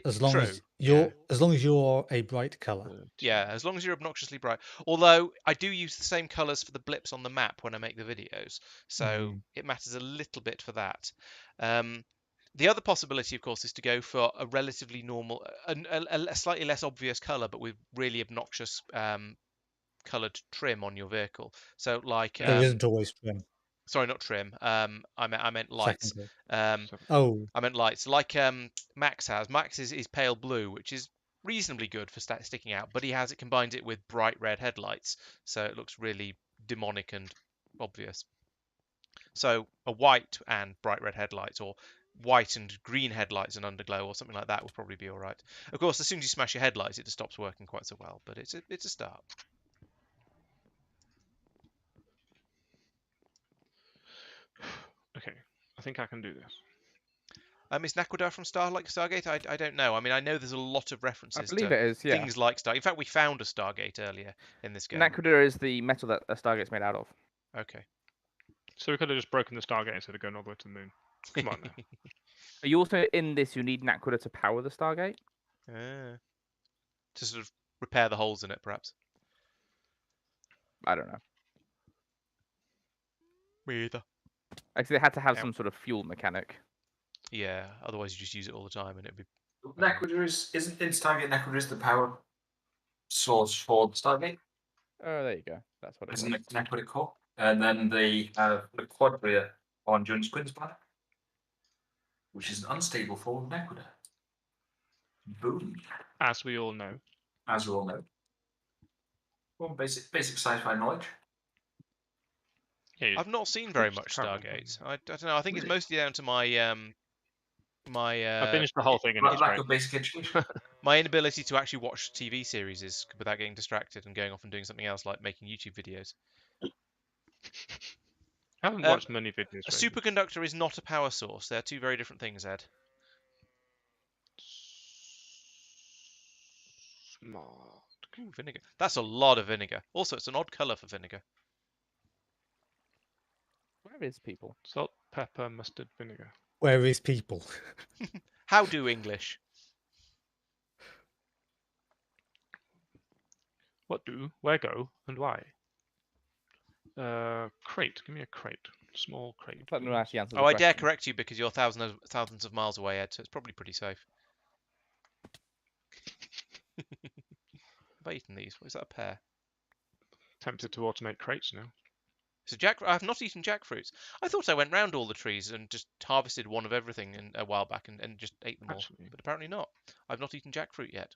as long True. as Yeah. you're a bright color. Yeah, as long as you're obnoxiously bright. Although I do use the same colours for the blips on the map when I make the videos, so it matters a little bit for that. The other possibility, of course, is to go for a relatively normal, a slightly less obvious colour, but with really obnoxious coloured trim on your vehicle. So, like, There isn't always trim. sorry, not trim. I meant lights. Oh, I meant lights, like Max has. Max is pale blue, which is reasonably good for sticking out, but he combines it with bright red headlights, so it looks really demonic and obvious. So a white and bright red headlights, or white and green headlights and underglow, or something like that would probably be all right. Of course, as soon as you smash your headlights, it just stops working quite so well, but it's a start. Okay, I think I can do this. Is Naquadar from Stargate? I don't know. I mean, I know there's a lot of references I believe to it is, yeah. things like Stargate. In fact, we found a Stargate earlier in this game. Naquadar is the metal that a Stargate's made out of. Okay. So we could have just broken the Stargate instead of going all the way to the moon. Come on now. Are you also in this? You need Naquadar to power the Stargate. To sort of repair the holes in it, perhaps. I don't know. Me either. Actually, they had to have Yeah. some sort of fuel mechanic. Yeah, otherwise you just use it all the time and it'd be... Naquadar isn't in Stargate. Naquadar is the power source for the Stargate. Oh, there you go. That's what it is. Isn't it Naquadar core? And then they have the Quadria on Jonas Quinn's planet, which is an unstable form of Naquadar. Boom. As we all know. As we all know. Well, basic sci-fi knowledge. Yeah, I've not seen very Just much travel. Stargate. I don't know. I think it's Really? mostly down to my I finished the whole thing and it's Lack great. of basic education. my inability to actually watch TV series without getting distracted and going off and doing something else like making YouTube videos. I haven't watched many videos. A really. superconductor is not a power source. They're two very different things, Ed. Smart. Ooh, vinegar. That's a lot of vinegar. Also, it's an odd colour for vinegar. Where is people? Salt, pepper, mustard, vinegar. where is people? How do English? What do? Where go? And why? Crate. Give me a crate. Small crate. Let me please. actually answer the Oh, I dare question. correct you because you're thousands of miles away, Ed, so it's probably pretty safe. Have I eaten these? What is that, a pear? Tempted to alternate crates now. So I've not eaten jackfruits. I thought I went round all the trees and just harvested one of everything a while back and just ate them all. Actually. But apparently not. I've not eaten jackfruit yet.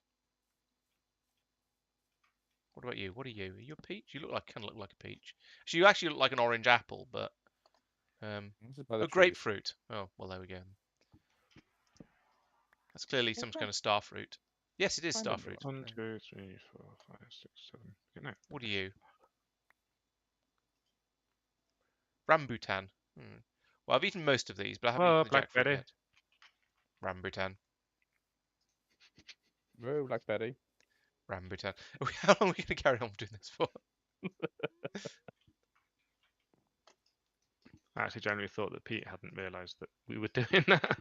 What about you? What are you? Are you a peach? You kind of look like a peach. So you actually look like an orange apple, but This is by the a trees. grapefruit. Oh, well, there we go. That's clearly some kind of star fruit. Yes, it is Find star it. fruit. 1, 2, 3, 4, 5, 6, 7. Good night. What are you? Rambutan. Well, I've eaten most of these, but I haven't eaten the jackfruit blackberry. yet. Rambutan. Whoa, Blackberry. Rambutan. How long are we going to carry on doing this for? I actually generally thought that Pete hadn't realised that we were doing that.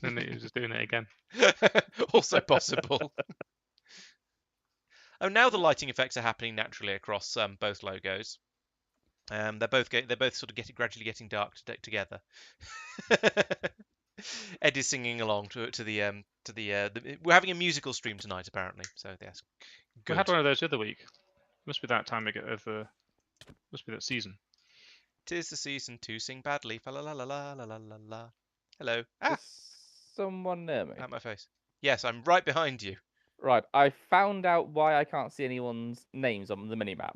And that he was just doing it again. Also possible. Oh, now the lighting effects are happening naturally across both logos. They're both sort of gradually getting dark together. Ed is singing along to the we're having a musical stream tonight apparently. So yes, good. We had one of those the other week. Must be that time of the. Must be that season. 'Tis the season to sing badly. Fa la la la la la la la la. Hello. Ah, Is someone near me? at my face. Yes, I'm right behind you. Right, I found out why I can't see anyone's names on the minimap.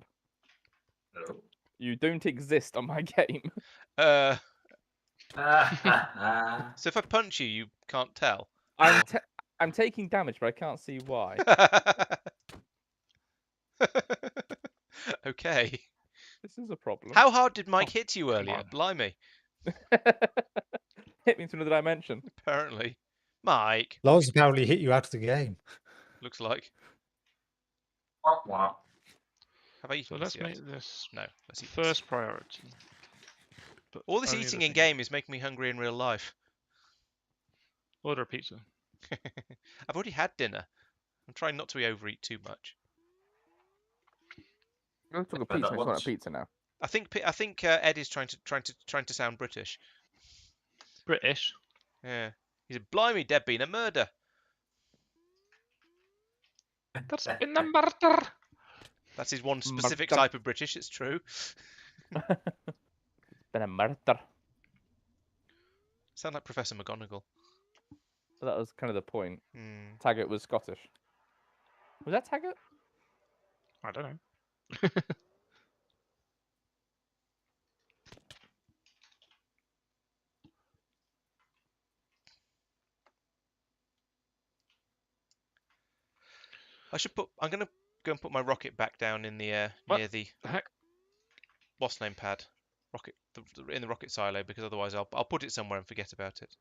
Hello. You don't exist on my game. So if I punch you, you can't tell. I'm taking damage, but I can't see why. Okay. This is a problem. How hard did Mike Oh, hit you earlier? on. Blimey. Hit me into another dimension. Apparently. Mike, Laurence apparently hit you out of the game. looks like. Wah, wah. Have I eaten So this let's yet? make this No, let's eat this. first priority. But All this only eating the in thing- game is making me hungry in real life. Order a pizza. I've already had dinner. I'm trying not to overeat too much. Let's talk But pizza. that I just want once- a pizza now. I think Ed is trying to sound British. British. Yeah. He's a blimey deadbeat, a murder. That's in the murder. That's his one specific Murder. type of British. It's true. Been a murder. Sound like Professor McGonagall. That was kind of the point. Hmm. Taggart was Scottish. Was that Taggart? I don't know. I'm gonna go and put my rocket back down in the What near the the heck? boss name pad. In the rocket silo, because otherwise I'll put it somewhere and forget about it.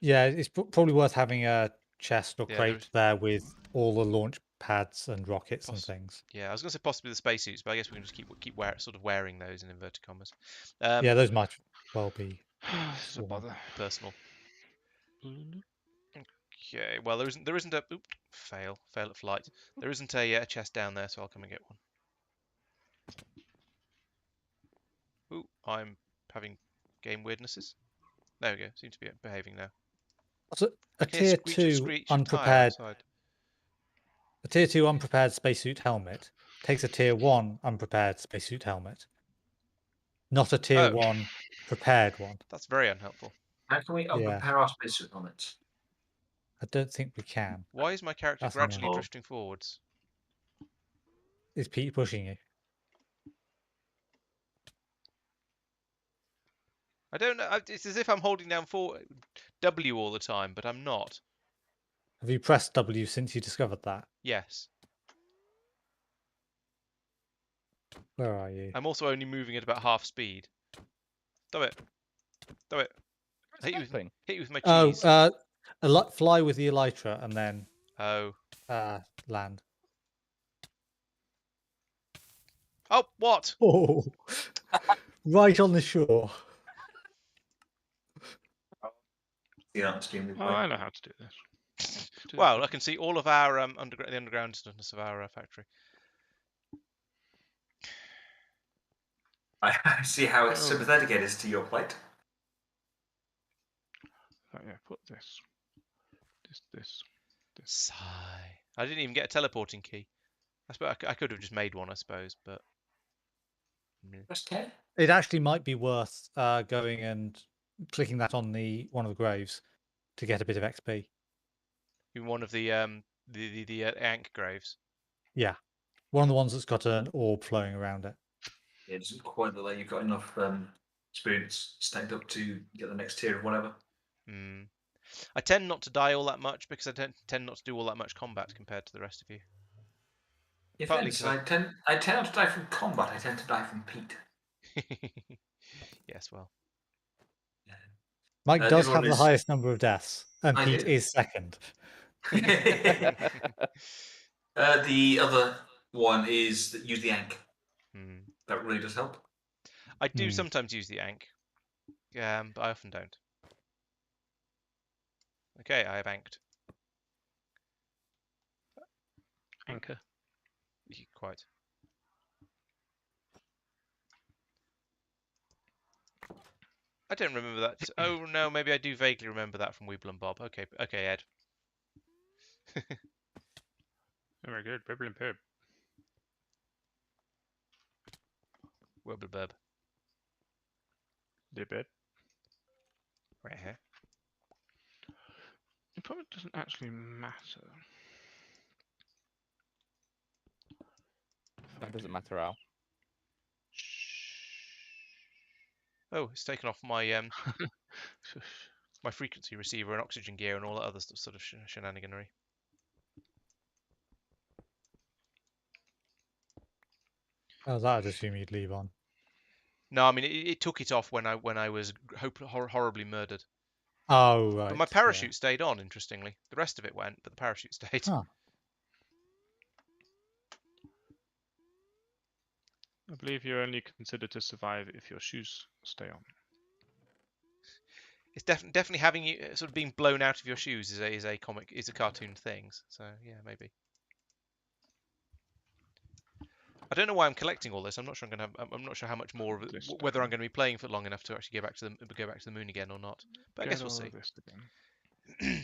Yeah, it's probably worth having a chest or Yeah, crate there with all the launch pads and rockets and Poss- things. Yeah, I was gonna say possibly the spacesuits, but I guess we can just keep wearing those in inverted commas. Yeah, those might well be. This is a Swarm. bother. Personal. Okay, well there isn't a fail at flight. There isn't a chest down there, so I'll come and get one. Ooh, I'm having game weirdnesses. There we go. Seems to be behaving now. So a Hear tier screech of two screech of tire unprepared, outside. a tier two unprepared spacesuit helmet takes a tier one unprepared spacesuit helmet, not a tier Oh. one prepared one. That's very unhelpful. How can we Yeah. unprepare our spacesuit helmets? I don't think we can. Why is my character That's gradually annoying. drifting forwards? Is Pete pushing you? I don't know. It's as if I'm holding down W all the time, but I'm not. Have you pressed W since you discovered that? Yes. Where are you? I'm also only moving at about half speed. Do it. Do it. Hit you with my Oh, cheese. fly with the elytra and then Oh. land. Oh, what? Oh, right on the shore. Yeah, extremely Oh, I know how to do this. Well, I can see all of our the undergroundness of our factory. I see how Oh. sympathetic it is to your plight. Oh, yeah, put this. This. Sigh. I didn't even get a teleporting key. I suppose I could have just made one, I suppose, but Press K. It actually might be worth going and clicking that on one of the graves to get a bit of XP. even one of the Ankh graves. Yeah, one of the ones that's got an orb flowing around it. It doesn't quite look like you've got enough experience stacked up to get the next tier of whatever. Hmm. I tend not to die all that much because I tend not to do all that much combat compared to the rest of you. If Partly anything, I tend not to die from combat. I tend to die from Pete. Yes, well. Mike The does other have one the is- highest number of deaths, and I Pete do. is second. The other one is that use the Ankh. Hmm. That really does help. I do Hmm. sometimes use the Ankh, but I often don't. Okay, I have anked. Anchor. Quite. I don't remember that. Oh no, maybe I do vaguely remember that from Weeble and Bob. Okay, Ed. Very good. Bibble and Pib. Weeble Burb. Did bib. Right here. It probably doesn't actually matter. That doesn't matter, Al. Oh, it's taken off my my frequency receiver and oxygen gear and all that other sort of shenaniganery. Oh, that I'd assume you'd leave on. No, I mean it took it off when I was horribly murdered. Oh, right. But my parachute stayed on. Interestingly, the rest of it went, but the parachute stayed. Huh. I believe you're only considered to survive if your shoes stay on. It's definitely having you sort of being blown out of your shoes is a cartoon thing. So yeah, maybe. I don't know why I'm collecting all this. I'm not sure I'm not sure how much more of it, whether I'm going to be playing for long enough to actually go back to the moon again or not. But I guess we'll see. This again.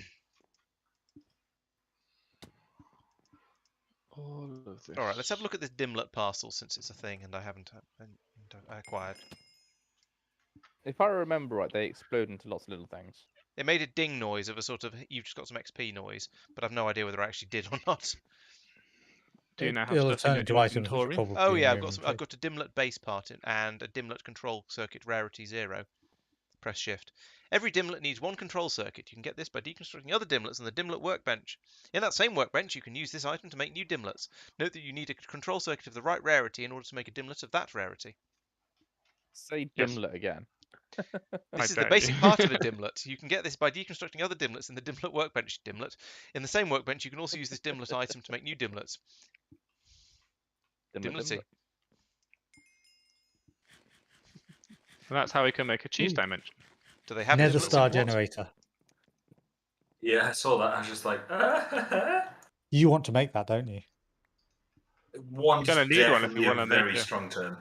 All of this. All right, let's have a look at this dimlet parcel since it's a thing and I haven't acquired. If I remember right, they explode into lots of little things. It made a ding noise of a sort of you've just got some XP noise, but I've no idea whether I actually did or not. Do you now have It'll stuff turn in into your items which are inventory? probably Oh in yeah, your I've inventory. got a dimlet base part and a dimlet control circuit rarity 0. Press shift. Every dimlet needs one control circuit. You can get this by deconstructing other dimlets on the dimlet workbench. In that same workbench, you can use this item to make new dimlets. Note that you need a control circuit of the right rarity in order to make a dimlet of that rarity. Say Yes. dimlet again. This is the basic part of a dimlet. You can get this by deconstructing other dimlets in the dimlet workbench dimlet. In the same workbench, you can also use this dimlet item to make new dimlets. Dimlety. And that's how we can make a cheese dimension. Do they have Nether dimlets Star in what? generator. Yeah, I saw that. I was just like, You want to make that, don't you? one's You're gonna need one if definitely you want a to make very a. strong term.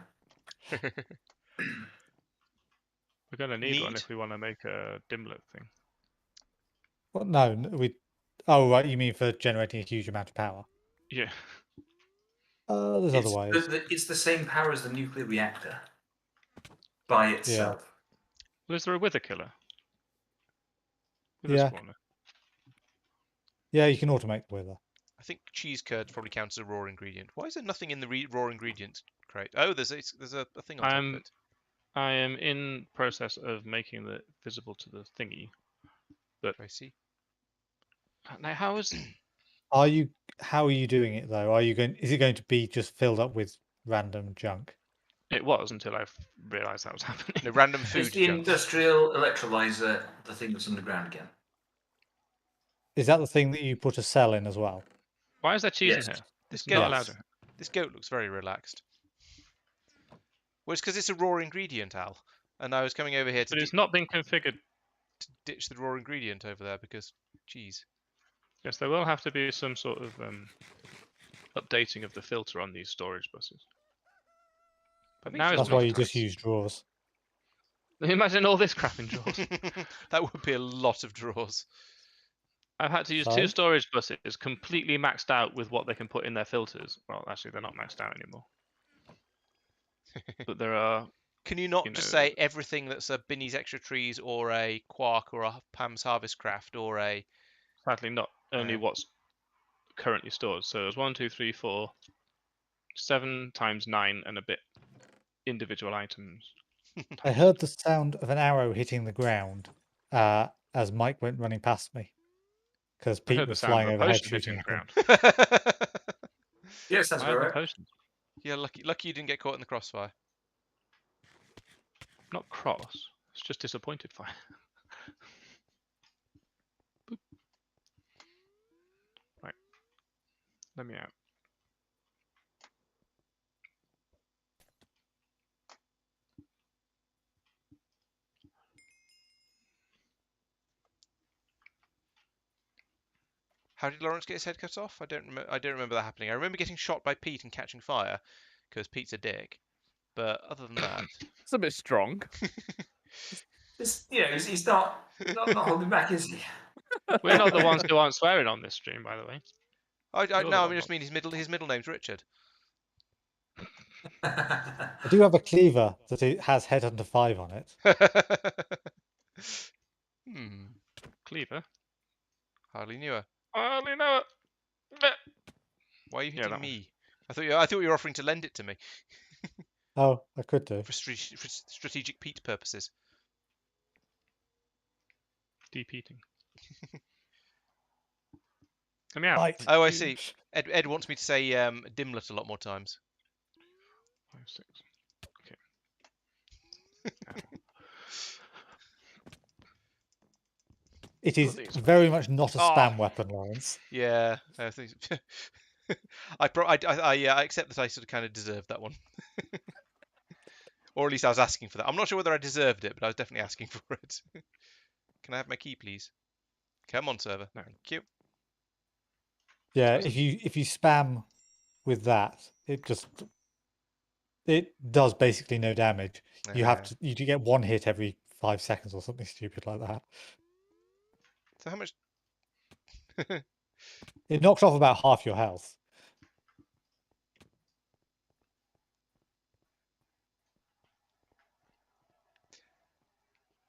We're gonna need one Need? if we want to make a dimlet thing. Well, no, we. Oh, right. You mean for generating a huge amount of power? Yeah. There's other ways. It's the same power as the nuclear reactor by itself. Well, is there a wither killer? Wither Yeah. spawner. Yeah, you can automate the wither. I think cheese curd probably counts as a raw ingredient. Why is there nothing in the raw ingredients crate? Oh, there's a thing on top of it. I am in process of making it visible to the thingy. But I see. now, how is How are you doing it though? Is it going to be just filled up with random junk? it was until I realised that was happening. No, random food It's the junk. industrial electrolyzer, the thing that's underground again. Is that the thing that you put a cell in as well? Why is there cheese Yes. in here? This It's not goat, allowed in. this goat looks very relaxed. Well, it's because it's a raw ingredient, Al. And I was coming over here to, But it's not been configured. to ditch the raw ingredient over there because cheese. Yes, there will have to be some sort of updating of the filter on these storage buses. But now it's That's not why you nice. just use drawers. Imagine all this crap in drawers. That would be a lot of drawers. I've had to use 2 storage buses completely maxed out with what they can put in their filters. Well, actually, they're not maxed out anymore. But there are. Can you not just say everything that's a Binny's Extra Trees or a Quark or a Pam's Harvest Craft or a... Sadly, not only what's currently stored. So there's 1, 2, 3, 4, 7 times 9 and a bit individual items. I heard the sound of an arrow hitting the ground as Mike went running past me. Because I Pete heard the was sound flying of a overhead potion hitting shooting the at him. ground. Yes, that's I heard the right. potion. Yeah, lucky you didn't get caught in the crossfire. Not cross. It's just disappointed fire. Boop. Right. Let me out. How did Laurence get his head cut off? I don't remember that happening. I remember getting shot by Pete and catching fire because Pete's a dick. But other than that, It's a bit strong. He's not holding back, is he? We're not the ones who aren't swearing on this stream, by the way. I just mean his middle name's Richard. I do have a cleaver that has Headhunter 5 on it. Cleaver. Hardly knew her. I only know it. Why are you hitting that me? I thought you were offering to lend it to me Oh, I could do. for strategic Pete purposes. Deep eating. Let me out. Right. Oh, I see. Ed wants me to say dimlet a lot more times. 5, 6. Okay. It is these. very much not a Oh. spam weapon, Laurence. Yeah, I think I accept that I sort of kind of deserved that one, or at least I was asking for that. I'm not sure whether I deserved it, but I was definitely asking for it. Can I have my key, please? Come on, server. No. Thank you. Yeah, Isn't- if you spam with that, it does basically no damage. You do get one hit every 5 seconds or something stupid like that. So how much? It knocks off about half your health.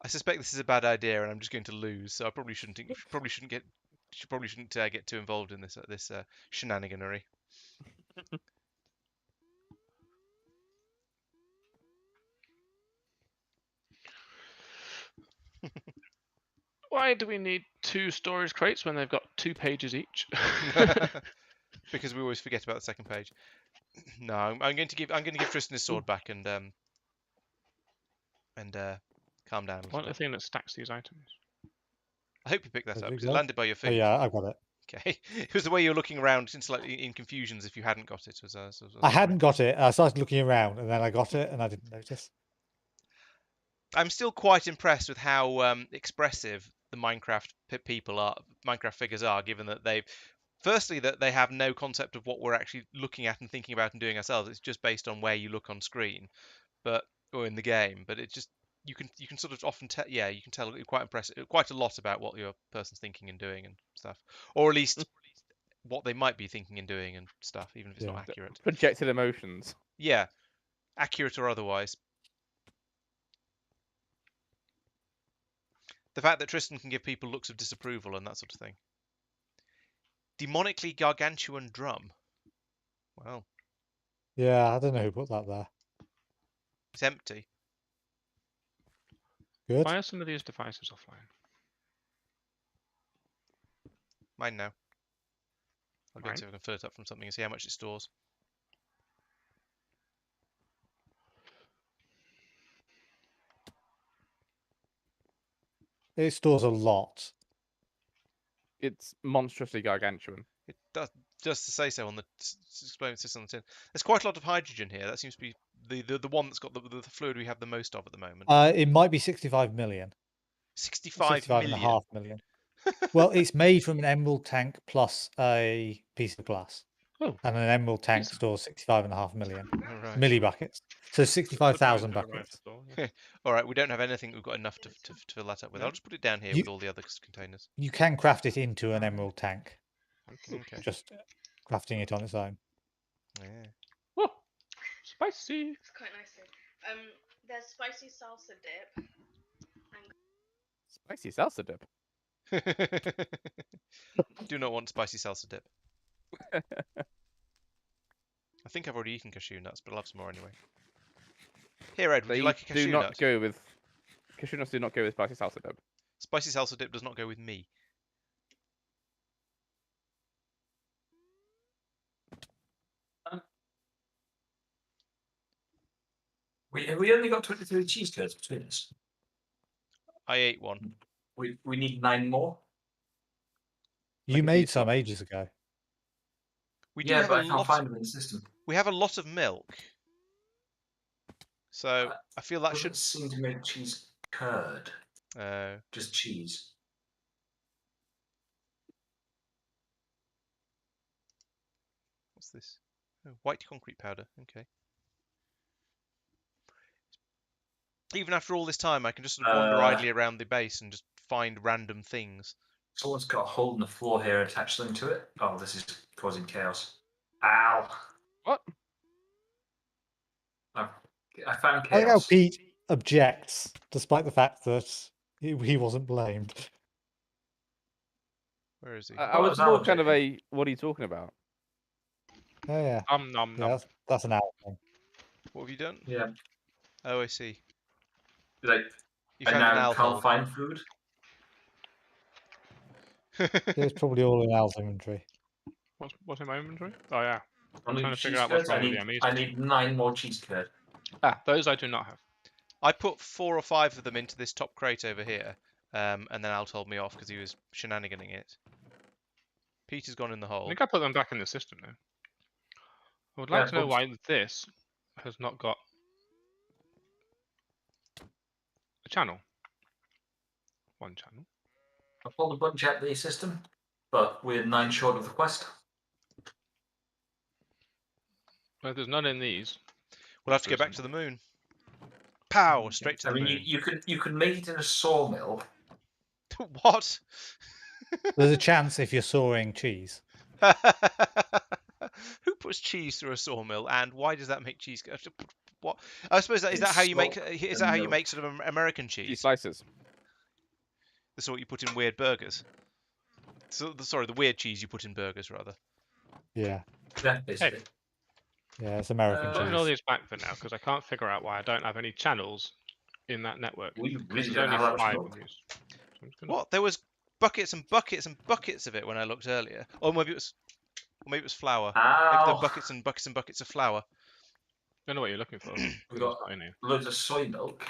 I suspect this is a bad idea, and I'm just going to lose. So I probably shouldn't get too involved in this shenaniganery. Why do we need 2 storage crates when they've got 2 pages each? Because we always forget about the second page. No, I'm going to give Tristan his sword back and calm down a I little want the bit. thing that stacks these items. I hope you picked that Does up it because it go? landed by your Oh feet. yeah, I got it. Okay, it was the way you were looking around, slightly in confusions if you hadn't got it. I hadn't got it. I started looking around, and then I got it, and I didn't notice. I'm still quite impressed with how expressive the Minecraft Minecraft figures are, given that firstly, that they have no concept of what we're actually looking at and thinking about and doing ourselves. It's just based on where you look on screen, or in the game. But it's just you can sort of often tell. Yeah, you can tell quite a lot about what your person's thinking and doing and stuff, or at least what they might be thinking and doing and stuff, even if it's not Yeah. accurate. Projected emotions. Yeah, accurate or otherwise. The fact that Tristan can give people looks of disapproval and that sort of thing. Demonically gargantuan drum. Well, Yeah, I don't know who put that there. it's empty. Good. Why are some of these devices offline? Mine now. I'll go and Right. see if I can fill it up from something and see how much it stores. It stores a lot. It's monstrously gargantuan. It does, just to say so on the explaining system on the tin. There's quite a lot of hydrogen here. That seems to be the one that's got the fluid we have the most of at the moment. It might be 65 million. 65 and a million. half million. Well, it's made from an emerald tank plus a piece of glass. Oh. And an emerald tank Decent. stores 65.5 million All right. millibuckets. So 65,000 Surprised it arrived buckets. at all, yeah. All right, we don't have anything we've got enough to fill that up with. No. I'll just put it down here You- with all the other containers. You can craft it into an emerald tank, Okay. just crafting it on its own. Yeah. Whoa, spicy. It's quite nice. There's spicy salsa dip. Spicy salsa dip. Do not want spicy salsa dip. I think I've already eaten cashew nuts, but I'll have some more anyway. Here, Ed, would you like a cashew do not nut? go with cashew nuts. Do not go with spicy salsa dip. Spicy salsa dip does not go with me. Have we only got 23 cheese curds between us? I ate one. We need 9 more. You give you made some some. ages ago. We do Yeah, have but a I can't lot. find them in the system. We have a lot of milk, so I feel that Doesn't should. seem to make cheese curd, Uh, just cheese. what's this? Oh, white concrete powder. Okay. Even after all this time, I can just sort of wander idly around the base and just find random things. Someone's got a hole in the floor here and attached something to it. Oh, this is causing chaos. Ow! What? I found I like how chaos. Pete objects, despite the fact that he wasn't blamed. Where is he? I What was was more Alan kind of doing? what are you talking about? Oh yeah, Nom yeah, nom. that's an owl thing. What have you done? Yeah. Oh, I see. Like, You I found an now owl can't hole. find food. It's probably all in Al's inventory. What's in my inventory? Oh yeah. I'm Only trying to cheese figure out what's curds. wrong with the MEs. I need 9 more cheese curd. Ah, those I do not have. I put 4 or 5 of them into this top crate over here, and then Al told me off because he was shenaniganing it. Peter's gone in the I hole. think I put them back in the system now. I would like to know why this has not got a channel. One channel. I pulled a bunch out of the system, but we're 9 short of the quest. Well, there's none in these. We'll have to go back to the moon. Pow! Straight to I the mean, moon. you could make it in a sawmill. What? There's a chance if you're sawing cheese. Who puts cheese through a sawmill, and why does that make cheese go? What? I suppose that is that how you make is that how you make sort of American Cheese cheese? slices. The sort you put in weird burgers. So sorry, the weird cheese you put in burgers rather. Yeah. Yeah, basically. Yeah, it's American I'm putting all cheese. these back for now because I can't figure out why I don't have any channels in that network. We really There's don't only have that 5 much in use. So I'm just gonna- What? There was buckets and buckets and buckets of it when I looked earlier. Or maybe it was flour. Maybe there were buckets and buckets and buckets of flour. I don't know what you're looking for. We It's got not in here. loads of soy milk.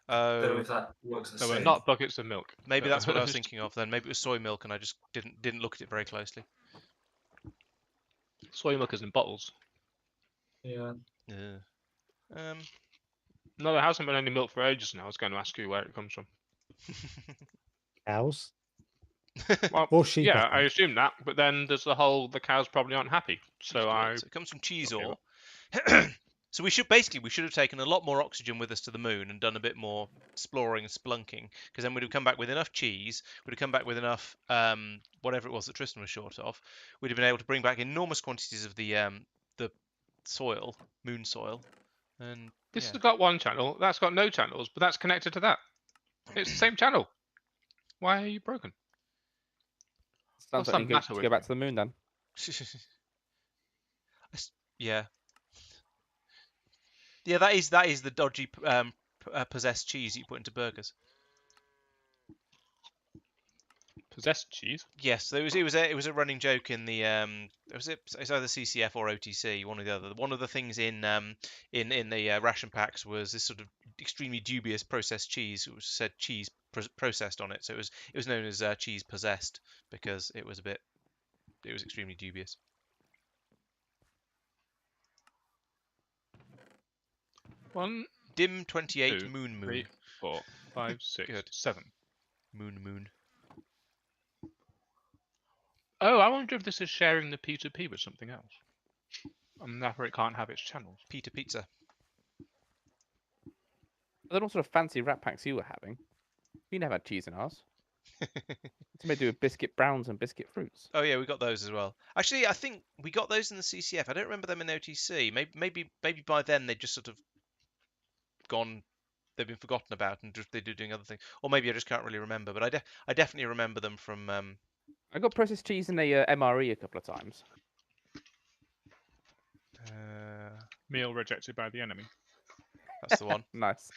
Don't know Oh, if that works the There same. were not buckets of milk. maybe that's what I was thinking of then. Maybe it was soy milk and I just didn't look at it very closely. Soy milk is in bottles. Yeah. Yeah. No, there hasn't been any milk for ages now. I was going to ask you where it comes from. Cows Well, or sheep. yeah, I I think. assume that, but then there's the whole the cows probably aren't happy. So So it comes from cheese okay, ore. So we should have taken a lot more oxygen with us to the moon and done a bit more exploring and splunking, because then we'd have come back with enough cheese, we'd have come back with enough whatever it was that Tristan was short of. We'd have been able to bring back enormous quantities of the soil, moon soil, and this yeah. has got one channel. That's got no channels, but that's connected to that. It's the same channel. Why are you broken? Sounds What's like the you go, matter to with go back you? to the moon then. Yeah. Yeah, that is the dodgy possessed cheese that you put into burgers. Possessed cheese. Yes, it was a running joke in the it's either CCF or OTC, one or the other. One of the things in the ration packs was this sort of extremely dubious processed cheese. It was said cheese processed on it, so it was known as cheese possessed because it was extremely dubious. One, Dim 28 2, moon 3, 4, 5, 6, Good. 7. moon. Oh, I wonder if this is sharing the P2P with something else. And therefore it can't have its channels. Peter Pizza. But then what sort of fancy wrap packs you were having? We never had cheese in ours. It's made with biscuit browns and biscuit fruits. Oh yeah, we got those as well. Actually, I think we got those in the CCF. I don't remember them in OTC. Maybe by then they'd just sort of gone. They've been forgotten about and they're doing other things. Or maybe I just can't really remember. But I definitely remember them from. I got processed cheese in a MRE a couple of times. Meal rejected by the enemy. That's the one. Nice.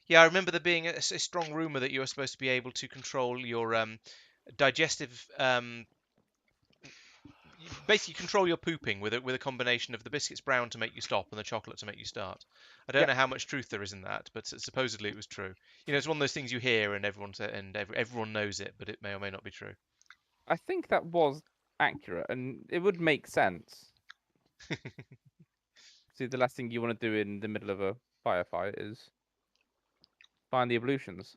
Yeah, I remember there being a strong rumor that you were supposed to be able to control your digestive. Basically, control your pooping with a combination of the biscuits brown to make you stop and the chocolate to make you start. I don't know how much truth there is in that, but supposedly it was true. You know, it's one of those things you hear and everyone knows it, but it may or may not be true. I think that was accurate, and it would make sense. See, the last thing you want to do in the middle of a firefight is find the ablutions.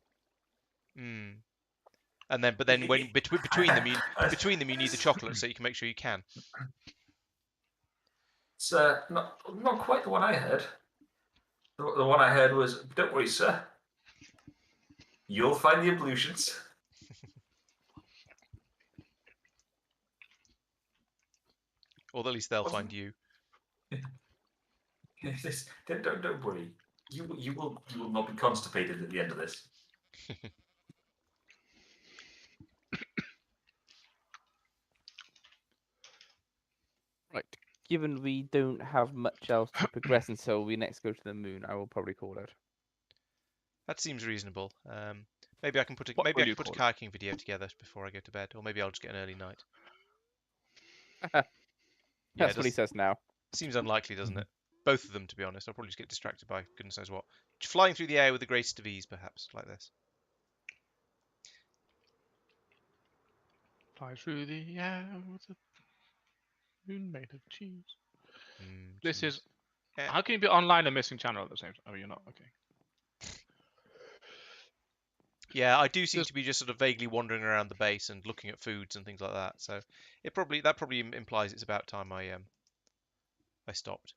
And then, but then when between them, you need the chocolate so you can make sure you can. It's not quite the one I heard. The one I heard was, "Don't worry, sir. You'll find the ablutions." Or at least they'll find you. Don't worry. You will not be constipated at the end of this. Right. Given we don't have much else to progress until we next go to the moon, I will probably call it. That seems reasonable. Maybe I can put a What will you put a call it? kayaking video together before I go to bed, or maybe I'll just get an early night. That's what he says now. Seems unlikely, doesn't it? both of them, to be honest. I'll probably just get distracted by goodness knows what. Flying through the air with the greatest of ease, perhaps, like this. Fly through the air with a moon made of cheese. This Cheese. is. How can you be online and missing channel at the same time? Oh, you're not. Okay. Yeah, I do seem to be just sort of vaguely wandering around the base and looking at foods and things like that. So that probably implies it's about time I stopped.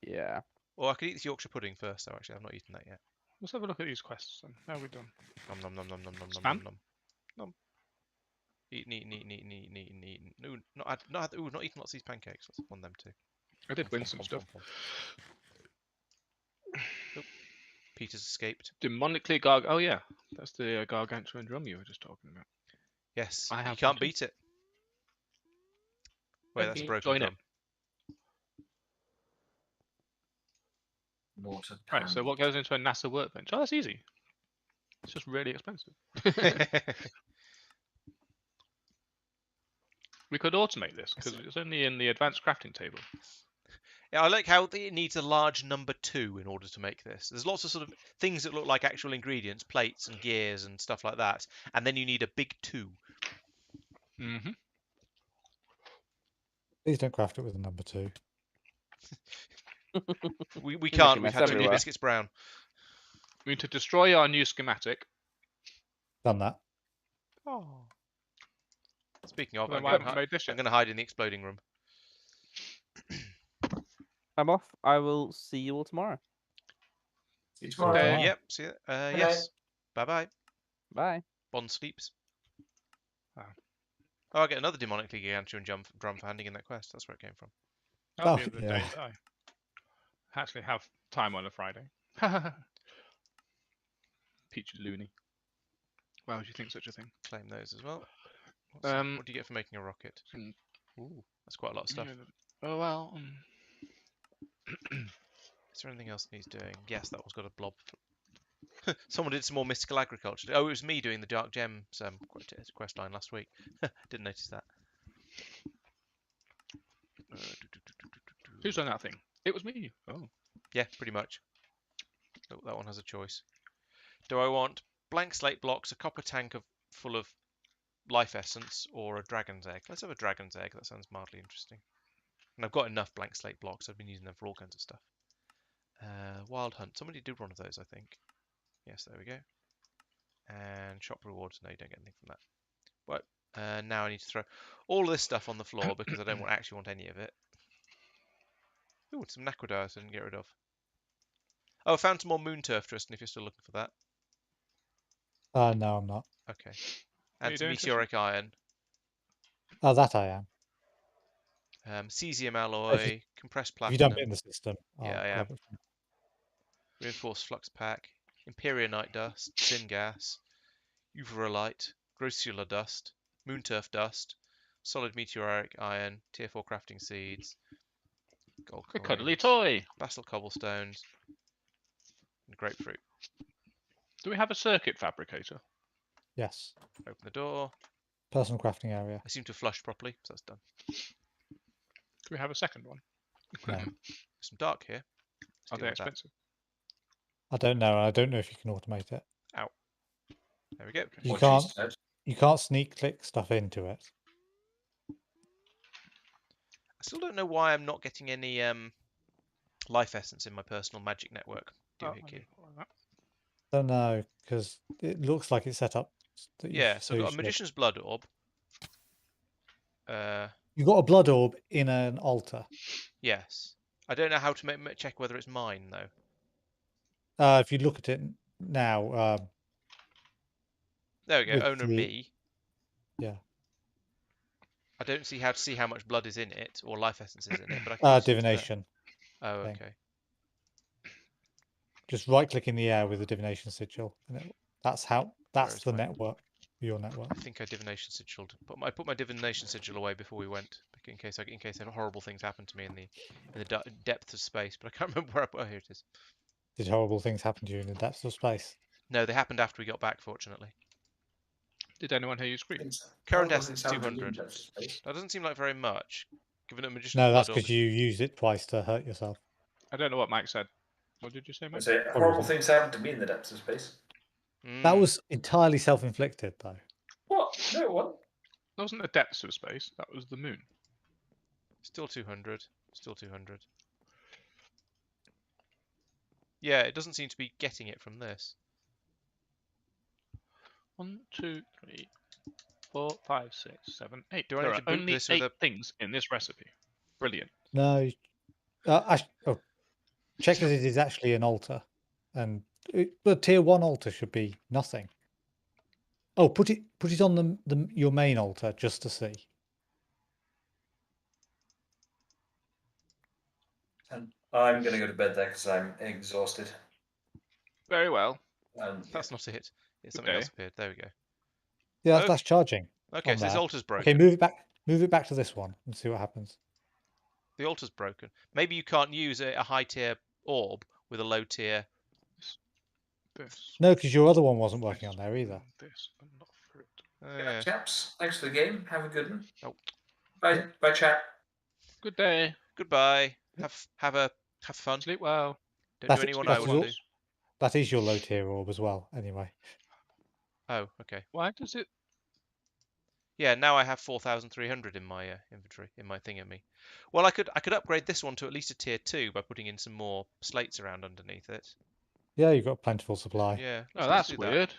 Yeah. Or I could eat this Yorkshire pudding first, though. Actually, I've not eaten that yet. Let's have a look at these quests then. How are we done? Nom nom nom nom nom nom Spam? nom nom nom. Eating. No, not eating lots of these pancakes. Let's have one of them too. I did win some stuff. Oh, Peter's escaped. Demonically Oh yeah, that's the gargantuan drum you were just talking about. Yes, I you have can't one too. beat it. Wait, that's a Okay, broken join it. drum. Water. Right, so what goes into a NASA workbench? Oh, that's easy. It's just really expensive. We could automate this because it's only in the advanced crafting table. Yeah, I like how it needs a large number 2 in order to make this. There's lots of sort of things that look like actual ingredients, plates and gears and stuff like that, and then you need a big 2. Mm-hmm. Please don't craft it with a number 2. We make can't. a We've mess had too many everywhere. biscuits brown. We need to destroy our new schematic. Done that. Oh. Speaking of, Then I'm why going haven't we made this yet? to hide in the exploding room. I'm off. I will see you all tomorrow. See you tomorrow. tomorrow. Wow. Yep. See you. night. Yes. Bye bye. Bye. Bond sleeps. Oh. Oh, I get another demonically gargantuan drum for handing in that quest. That's where it came from. That'll Oh, be the yeah. day that I actually have time on a Friday. Peach loony. Why would you think such a thing? Claim those as well. Um, What do you get for making a rocket? Hmm. Ooh, that's quite a lot of stuff. Oh well. Is there anything else that needs doing? Yes, that one's got a blob. Someone did some more mystical agriculture. Oh, it was me doing the Dark Gems quest line last week. Didn't notice that. Who's done that thing? It was me. Oh. Yeah, pretty much. Oh, that one has a choice. Do I want blank slate blocks, a copper tank full of life essence, or a dragon's egg? Let's have a dragon's egg. That sounds mildly interesting. And I've got enough blank slate blocks. I've been using them for all kinds of stuff. Wild hunt. Somebody did one of those, I think. Yes, there we go. And shop rewards. No, you don't get anything from that. Right. Now I need to throw all of this stuff on the floor because I don't actually want any of it. Ooh, some Naquadias I didn't get rid of. Oh, I found some more moon turf, Tristan, if you're still looking for that. No, I'm not. Okay. What are you And some doing, meteoric iron. Oh, that I am. Cesium alloy, compressed If you dump platinum, it in the system, Yeah, I grab it. reinforced flux pack, Imperianite dust, syngas, uverolite, grossular dust, moon turf dust, solid meteoric iron, tier 4 crafting seeds, gold A cuddly coins, toy. basalt cobblestones, and grapefruit. Do we have a circuit fabricator? Yes. Open the door. Personal crafting area. I seem to have flushed properly, so that's done. Do we have a second one? No. Some dark here. Let's Are deal they with that. expensive? I don't know. I don't know if you can automate it. There we go. You What can't. she said. You can't sneak click stuff into it. I still don't know why I'm not getting any life essence in my personal magic network. Oh, Doohickey. Don't know because it looks like it's set up. That you Yeah, so I've got a should- magician's blood orb. You got a blood orb in an altar. Yes. I don't know how to check whether it's mine though. If you look at it now, There we go. With Owner the- me. yeah. I don't see how much blood is in it or life essence is in it, but I can use it there. Divination. Oh, thing. okay. Just right click in the air with the divination sigil, and that's Where's the my- network. Your network. I think I divination sigiled, but I put my divination sigil away before we went, in case horrible things happen to me in the depths of space. But I can't remember where I put. Oh, here it is. Did horrible things happen to you in the depths of space? No, they happened after we got back, fortunately. Did anyone hear you scream? Current Horrible essence things happen to 200. you, that's space. That doesn't seem like very much, given a magician's No, that's blood orb because you used it twice to hurt yourself. I don't know what Mike said. What did you say, I Mike? say horrible things happen to me in the depths of space. That Mm. was entirely self-inflicted, though. What? No, what? That wasn't the depths of space. That was the moon. Still 200. Still 200. Yeah, it doesn't seem to be getting it from this. 1, 2, 3, 4, 5, 6, 7, 8. Do I There need are to boot only this with 8 a- things in this recipe. Brilliant. No. Check that it is actually an altar, and the tier 1 altar should be nothing. Oh, put it on your main altar just to see. And I'm going to go to bed there because I'm exhausted. Very well. That's not it. It's Good something day. else appeared. There we go. Yeah, Okay. that's charging. Okay, on so this there. altar's broken. Okay, move it back. Move it back to this one and see what happens. The altar's broken. Maybe you can't use a high tier orb with a low tier. This. No, because your other one wasn't working this, on there either. This, and not for it. Yeah. Chaps, thanks for the game. Have a good one. Oh. Bye, bye, chat. Good day. Goodbye. Have fun. Sleep well. Don't do anyone I wouldn't do. That is your low tier orb as well, anyway. Oh, okay. Why does it? Yeah, now I have 4,300 in my inventory, in my thingammy. Well, I could upgrade this one to at least a tier 2 by putting in some more slates around underneath it. Yeah, you've got a plentiful supply. Yeah. Oh, let's that's do that. weird.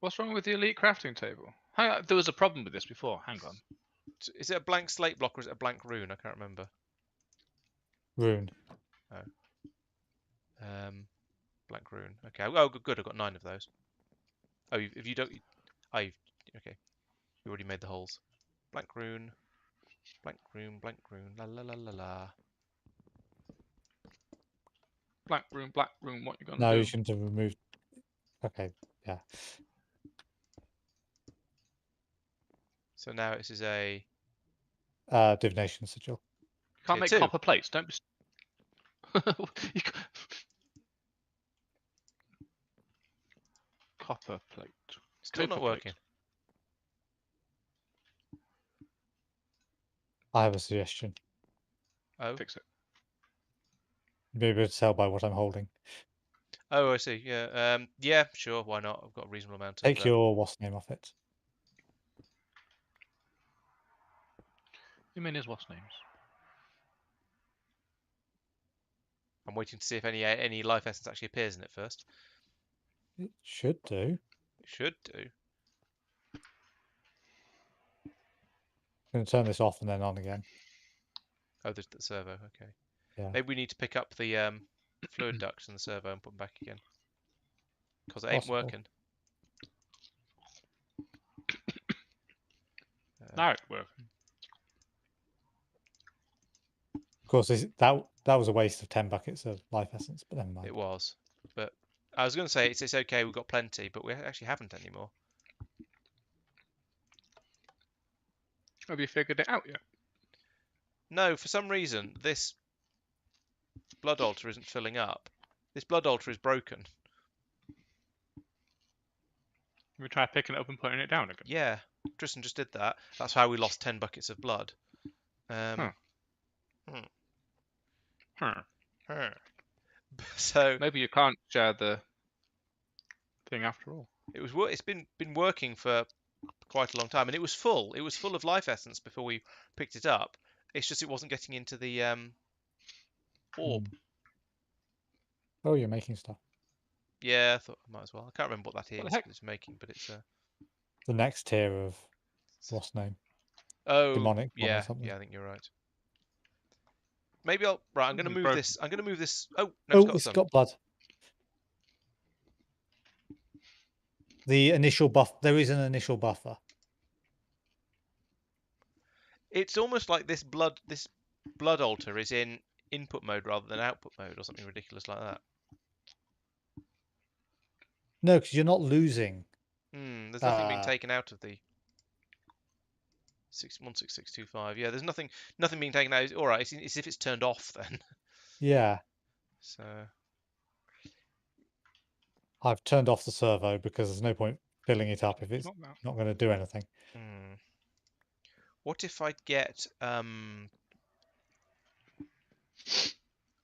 What's wrong with the elite crafting table? Hang on, there was a problem with this before. Hang on. Is it a blank slate block or is it a blank rune? I can't remember. Rune. Blank rune. Okay. Oh, good. I've got 9 of those. Oh, if you don't, okay. You already made the holes. Blank rune. Blank rune. Blank rune. La la la la la. Black room. What you gonna No, do? you shouldn't have removed. Okay, yeah. So now this is a. Divination sigil. Can't tier make 2. copper plates. Don't be. You ca- Copper plate. Still not Copper plate. working. I have a suggestion. Oh. Fix it. You'll be able to tell by what I'm holding. Oh, I see. Yeah. Yeah. Sure. Why not? I've got a reasonable amount of. Take your wasp name off it. You mean his what's names? I'm waiting to see if any life essence actually appears in it first. It should do. It should do. I'm going to turn this off and then on again. Oh, there's the servo. Okay. Yeah. Maybe we need to pick up the fluid ducts in the servo and put them back again. Because it ain't Possible. working. Now it's working. Of course, that was a waste of 10 buckets of life essence, but never mind. It was. But I was going to say it's okay, we've got plenty, but we actually haven't anymore. Have you figured it out yet? No, for some reason, this blood altar isn't filling up. This blood altar is broken. We try picking it up and putting it down again. Yeah, Tristan just did that. That's how we lost 10 buckets of blood. So Maybe you can't share the thing after all. it's been working for quite a long time, and it was full. It was full of life essence before we picked it up. It's just it wasn't getting into the orb. Oh, you're making stuff. Yeah, I thought I might as well. I can't remember what that is What the heck? that it's making, but it's The next tier of what's name? oh Demonic one or yeah, something. yeah, I think you're right. Maybe I'm going to It's move broken. this. I'm going to move this. Oh no, Oh, it's it's got some. got blood. The initial buff. There is an initial buffer. It's almost like this blood altar is in input mode rather than output mode or something ridiculous like that. No, because you're not losing. There's nothing being taken out of the 16625. Yeah, there's nothing being taken out. All right, it's if it's turned off then. Yeah, So I've turned off the servo because there's no point filling it up if it's Not that. not going to do anything. what if I get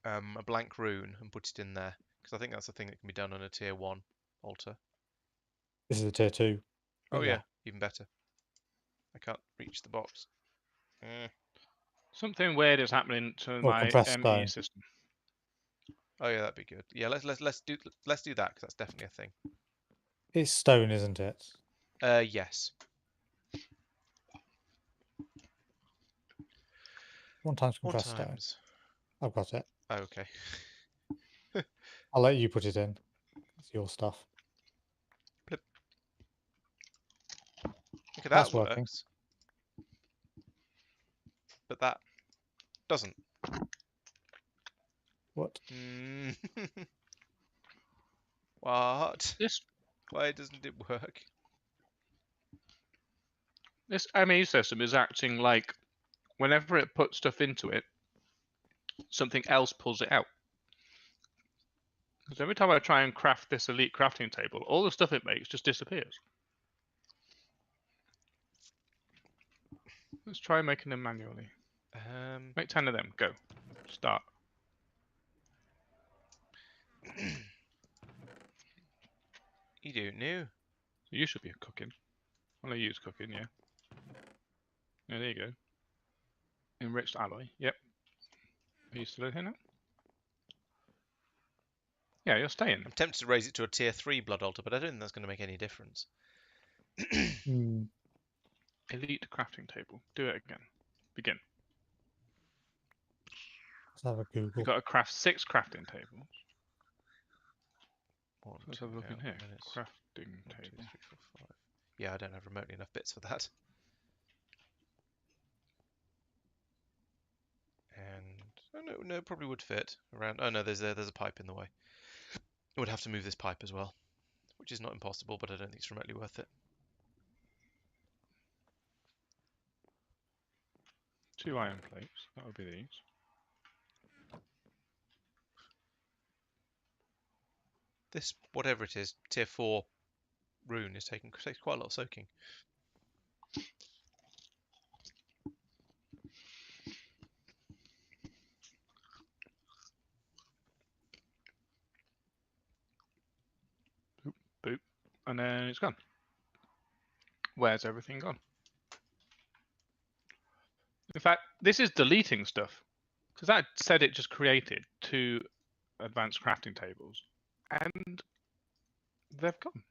a blank rune and put it in there, because I think that's a thing that can be done on a tier 1 altar. This is a tier 2. Oh but yeah, even better. I can't reach the box. Something weird is happening to Or my compressed ME stone. system. Oh yeah, that'd be good. Yeah, let's do that, because that's definitely a thing. It's stone, isn't it? Yes. 1 times One compressed stone. times. I've got it. Oh, okay. I'll let you put it in. It's your stuff. Look at that That's working. works. But that doesn't. What? What? This Why doesn't it work? ME system is acting like whenever it puts stuff into it, something else pulls it out. Because every time I try and craft this elite crafting table, all the stuff it makes just disappears. Let's try making them manually. Make 10 of them. Go. Start. You don't know. So you should be cooking. Well, I use cooking, yeah. Yeah, there you go. Enriched alloy. Yep. Are you still in here now? Yeah, you're staying. I'm tempted to raise it to a tier 3 blood altar, but I don't think that's going to make any difference. Elite crafting table. Do it again. Begin. Let's have a Google. We've got to craft 6 crafting tables. One, Let's two, have a look in now, here. and then it's Crafting 1, 2, table. 3, 4, 5. Yeah, I don't have remotely enough bits for that. And oh no, probably would fit around. Oh no, there's a pipe in the way. I would have to move this pipe as well, which is not impossible, but I don't think it's remotely worth it. 2 iron plates. That would be these. This, whatever it is, tier 4 rune takes quite a lot of soaking. Boop, boop. And then it's gone. Where's everything gone? In fact, this is deleting stuff. Because that said it just created 2 advanced crafting tables. And they've gone.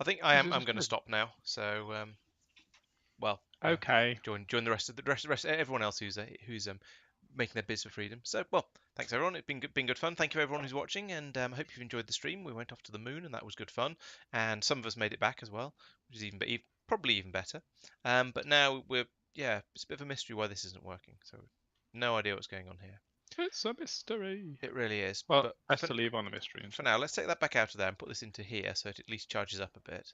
I think I'm This is going to good. stop now. So, well, Okay. join the rest of everyone else who's making their bids for freedom. So, well, thanks everyone. It's been good fun. Thank you everyone who's watching, and I hope you've enjoyed the stream. We went off to the moon, and that was good fun. And some of us made it back as well, which is probably even better. But now it's a bit of a mystery why this isn't working. So, no idea what's going on here. It's a mystery. It really is. Well, but best to leave on a mystery. for now, let's take that back out of there and put this into here, so it at least charges up a bit.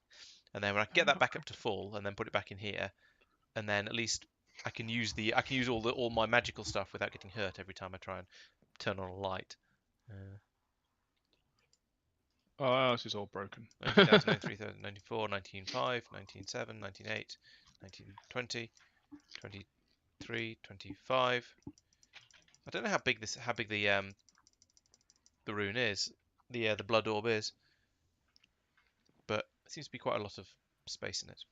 And then when I can get that back up to full, and then put it back in here, and then at least I can use all my magical stuff without getting hurt every time I try and turn on a light. Oh, this is all broken. 1993, 1994, 1905, 1907, 1908, 1920, 23, 25. I don't know how big the rune is, the blood orb is, but it seems to be quite a lot of space in it.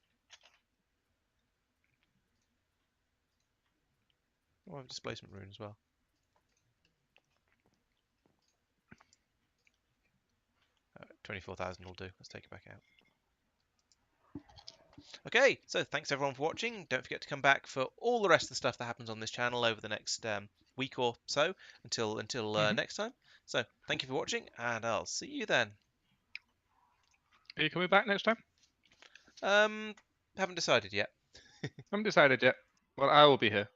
Oh, I have a displacement rune as well. Uh, 24,000 will do. Let's take it back out. Okay, so thanks everyone for watching. Don't forget to come back for all the rest of the stuff that happens on this channel over the next week or so until next time. So thank you for watching, and I'll see you then. Are you coming back next time? Haven't decided yet. Haven't decided yet. Well, I will be here.